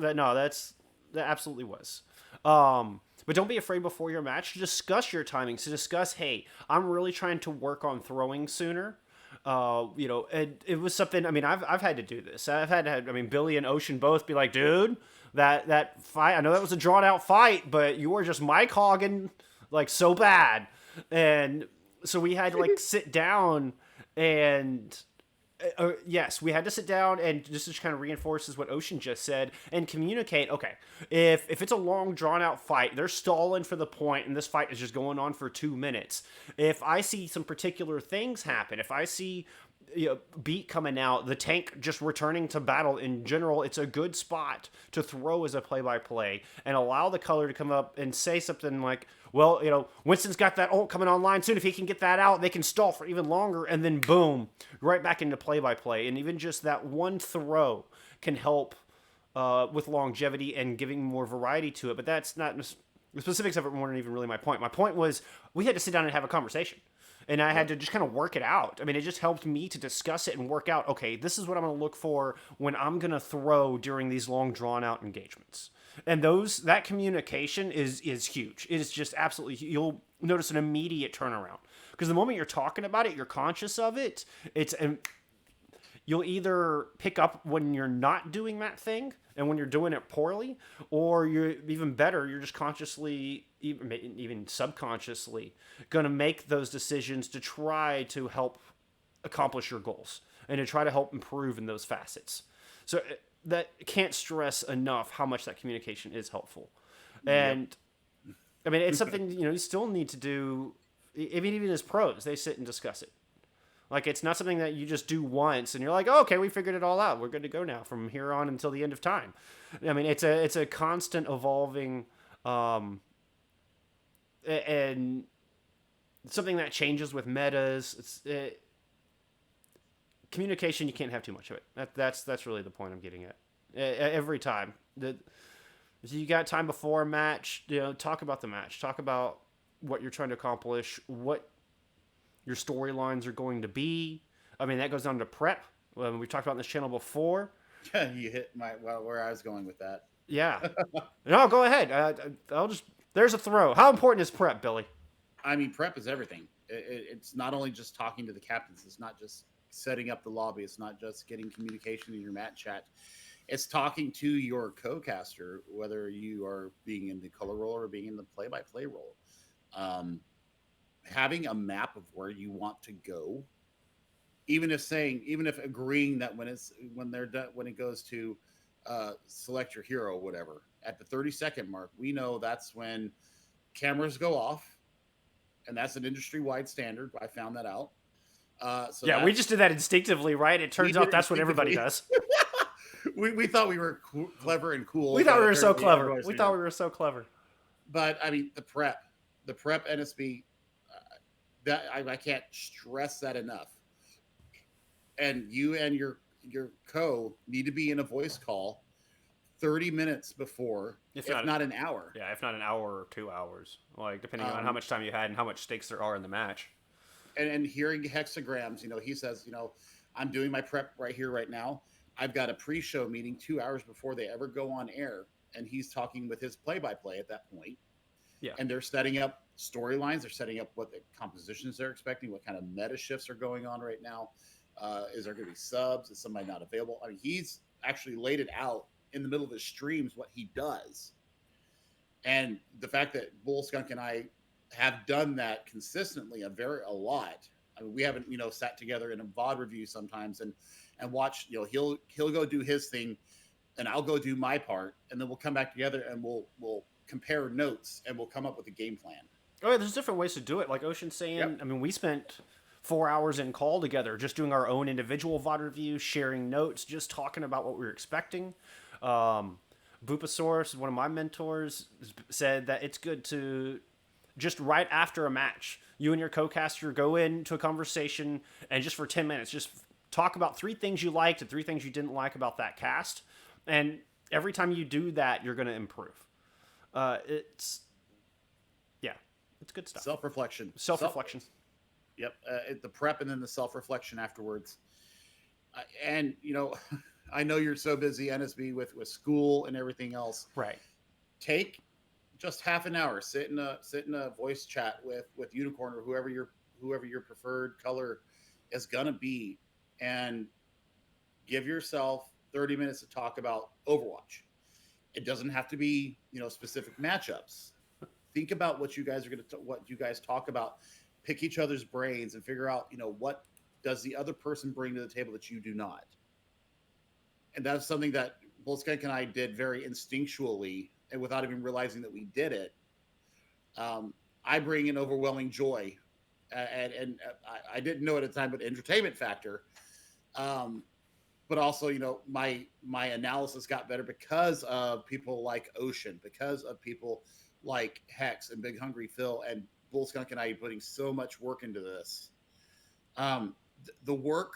absolutely was. But don't be afraid before your match to discuss your timings. To discuss, hey, I'm really trying to work on throwing sooner. You know, and it was something. I mean, I've had to do this. I've had to. I mean, Billy and Ocean both be like, dude, that fight. I know that was a drawn out fight, but you were just mic hogging like so bad, and so we had to like sit down and yes, we had to sit down, and this just kind of reinforces what Ocean just said, and communicate. Okay, if it's a long drawn out fight, they're stalling for the point, and this fight is just going on for 2 minutes. If I see some particular things happen, if I see beat coming out, the tank just returning to battle in general, it's a good spot to throw as a play-by-play and allow the color to come up and say something like, well, Winston's got that ult coming online soon. If he can get that out, they can stall for even longer, and then boom, right back into play-by-play. And even just that one throw can help with longevity and giving more variety to it. But that's not, the specifics of it weren't even really my point. My point was we had to sit down and have a conversation. And I had to just kind of work it out. I mean, it just helped me to discuss it and work out, okay, this is what I'm going to look for when I'm going to throw during these long, drawn-out engagements. And that communication is huge. It is just absolutely, you'll notice an immediate turnaround. Because the moment you're talking about it, you're conscious of it, you'll either pick up when you're not doing that thing and when you're doing it poorly, or you're even better, you're just consciously, even subconsciously, going to make those decisions to try to help accomplish your goals and to try to help improve in those facets. So that can't stress enough how much that communication is helpful. And I mean, it's something, you still need to do, even as pros, they sit and discuss it. Like, it's not something that you just do once and you're like, oh, okay, we figured it all out. We're good to go now from here on until the end of time. I mean, it's a constant evolving, and something that changes with metas. Communication, you can't have too much of it. That's really the point I'm getting at. Every time. You got time before a match, talk about the match. Talk about what you're trying to accomplish, what your storylines are going to be. I mean, that goes down to prep. We've talked about in this channel before. You hit where I was going with that. Yeah. No, go ahead. There's a throw. How important is prep, Billy? I mean, prep is everything. It's not only just talking to the captains. It's not just setting up the lobby. It's not just getting communication in your mat chat. It's talking to your co-caster, whether you are being in the color role or being in the play-by-play role. Having a map of where you want to go, even if agreeing that when it goes to select your hero, whatever, at the 30-second mark, we know that's when cameras go off, and that's an industry-wide standard. I found that out. We just did that instinctively, right? It turns out that's what everybody does. we thought we were clever and cool. We thought we were so clever. We thought we were so clever. But I mean, the prep NSB, that I can't stress that enough. And you and your co need to be in a voice call 30 minutes before, if not an hour. Yeah, if not an hour or 2 hours, like depending on how much time you had and how much stakes there are in the match. And hearing hexagrams, he says, I'm doing my prep right here, right now. I've got a pre-show meeting 2 hours before they ever go on air, and he's talking with his play-by-play at that point. Yeah. And they're setting up storylines. They're setting up what the compositions they're expecting, what kind of meta shifts are going on right now. Is there going to be subs? Is somebody not available? I mean, he's actually laid it out in the middle of his streams what he does. And the fact that Bullskunk and I have done that consistently a lot. I mean, we haven't, sat together in a VOD review sometimes and watch, he'll go do his thing and I'll go do my part, and then we'll come back together and we'll compare notes and we'll come up with a game plan. Oh yeah, there's different ways to do it. Like Ocean's saying, yep. I mean, we spent 4 hours in call together, just doing our own individual VOD reviews, sharing notes, just talking about what we were expecting. Bupasaurus, one of my mentors, said that it's good to just right after a match, you and your co-caster go into a conversation and just for 10 minutes, just talk about 3 things you liked and 3 things you didn't like about that cast. And every time you do that, you're going to improve. It's good stuff. Self-reflection. Yep. The prep and then the self-reflection afterwards. And, I know you're so busy, NSB, with school and everything else. Right. Take just half an hour, sit in a voice chat with Unicorn or whoever your preferred color is gonna be, and give yourself 30 minutes to talk about Overwatch. It doesn't have to be specific matchups. Think about what you guys talk about. Pick each other's brains and figure out what does the other person bring to the table that you do not? And that's something that Bullskunk and I did very instinctually and without even realizing that we did it. I bring an overwhelming joy, and I didn't know at the time, but entertainment factor. But also, my analysis got better because of people like Ocean, because of people like Hex and Big Hungry Phil and Bullskunk and I putting so much work into this. The work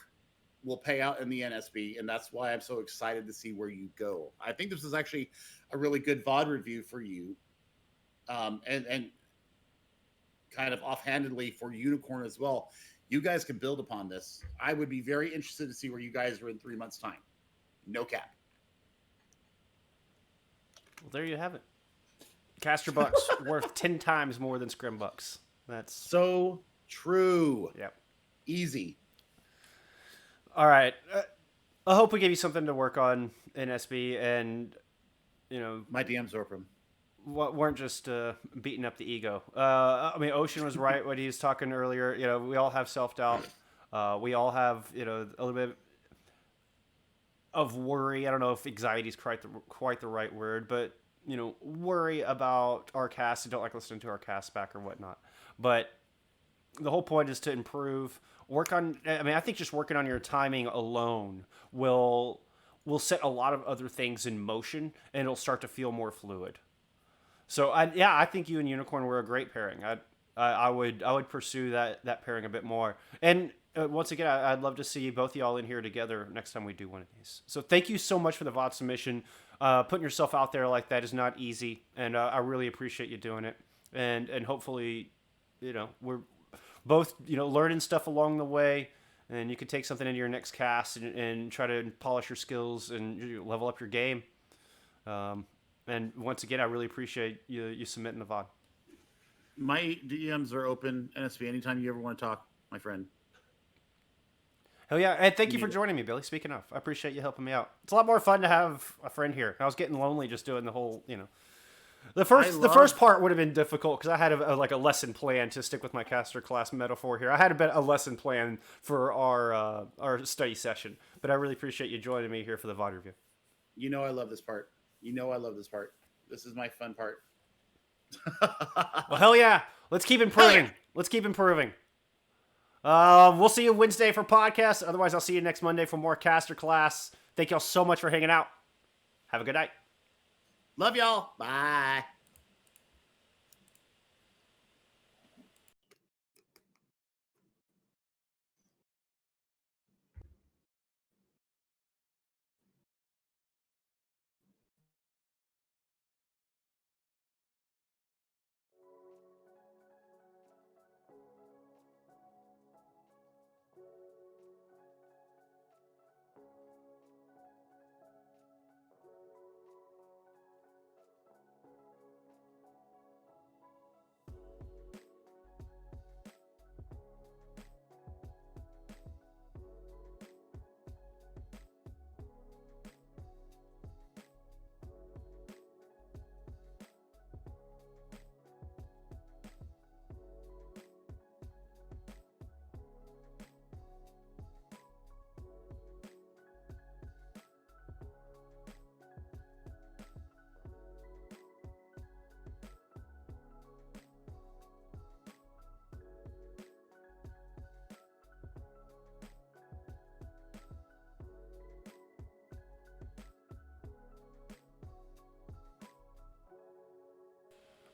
will pay out in the NSB, and that's why I'm so excited to see where you go. I think this is actually a really good VOD review for you, and kind of offhandedly for Unicorn as well. You guys can build upon this. I would be very interested to see where you guys are in 3 months' time. No cap. Well, there you have it. Caster Bucks worth 10 times more than Scrim Bucks. That's so true. Yep. Easy. All right. I hope we gave you something to work on in SB, and my DMs are open. Weren't just beating up the ego. Ocean was right when he was talking earlier. We all have self-doubt. We all have, a little bit of worry. I don't know if anxiety is quite the right word, but, worry about our cast and don't like listening to our cast back or whatnot. But the whole point is to improve. I think just working on your timing alone will set a lot of other things in motion, and it'll start to feel more fluid. So I think you and Unicorn were a great pairing. I would pursue that pairing a bit more. And once again, I'd love to see both of y'all in here together next time we do one of these. So thank you so much for the VOD submission. Putting yourself out there like that is not easy, and I really appreciate you doing it. And hopefully, we're both learning stuff along the way, and you can take something into your next cast and try to polish your skills and level up your game. And once again, I really appreciate you submitting the VOD. My DMs are open, NSB, anytime you ever want to talk, my friend. Hell yeah. And thank you for joining me, Billy. Speaking of, I appreciate you helping me out. It's a lot more fun to have a friend here. I was getting lonely just doing the whole, The first part would have been difficult because I had a lesson plan to stick with my caster class metaphor here. I had a lesson plan for our study session, but I really appreciate you joining me here for the VOD review. I love this part. I love this part. This is my fun part. Well, hell yeah. Let's keep improving. Let's keep improving. We'll see you Wednesday for podcast. Otherwise, I'll see you next Monday for more caster class. Thank y'all so much for hanging out. Have a good night. Love y'all. Bye.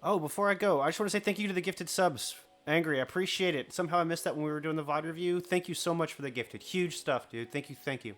Oh, before I go, I just want to say thank you to the gifted subs. Angry, I appreciate it. Somehow I missed that when we were doing the VOD review. Thank you so much for the gifted. Huge stuff, dude. Thank you.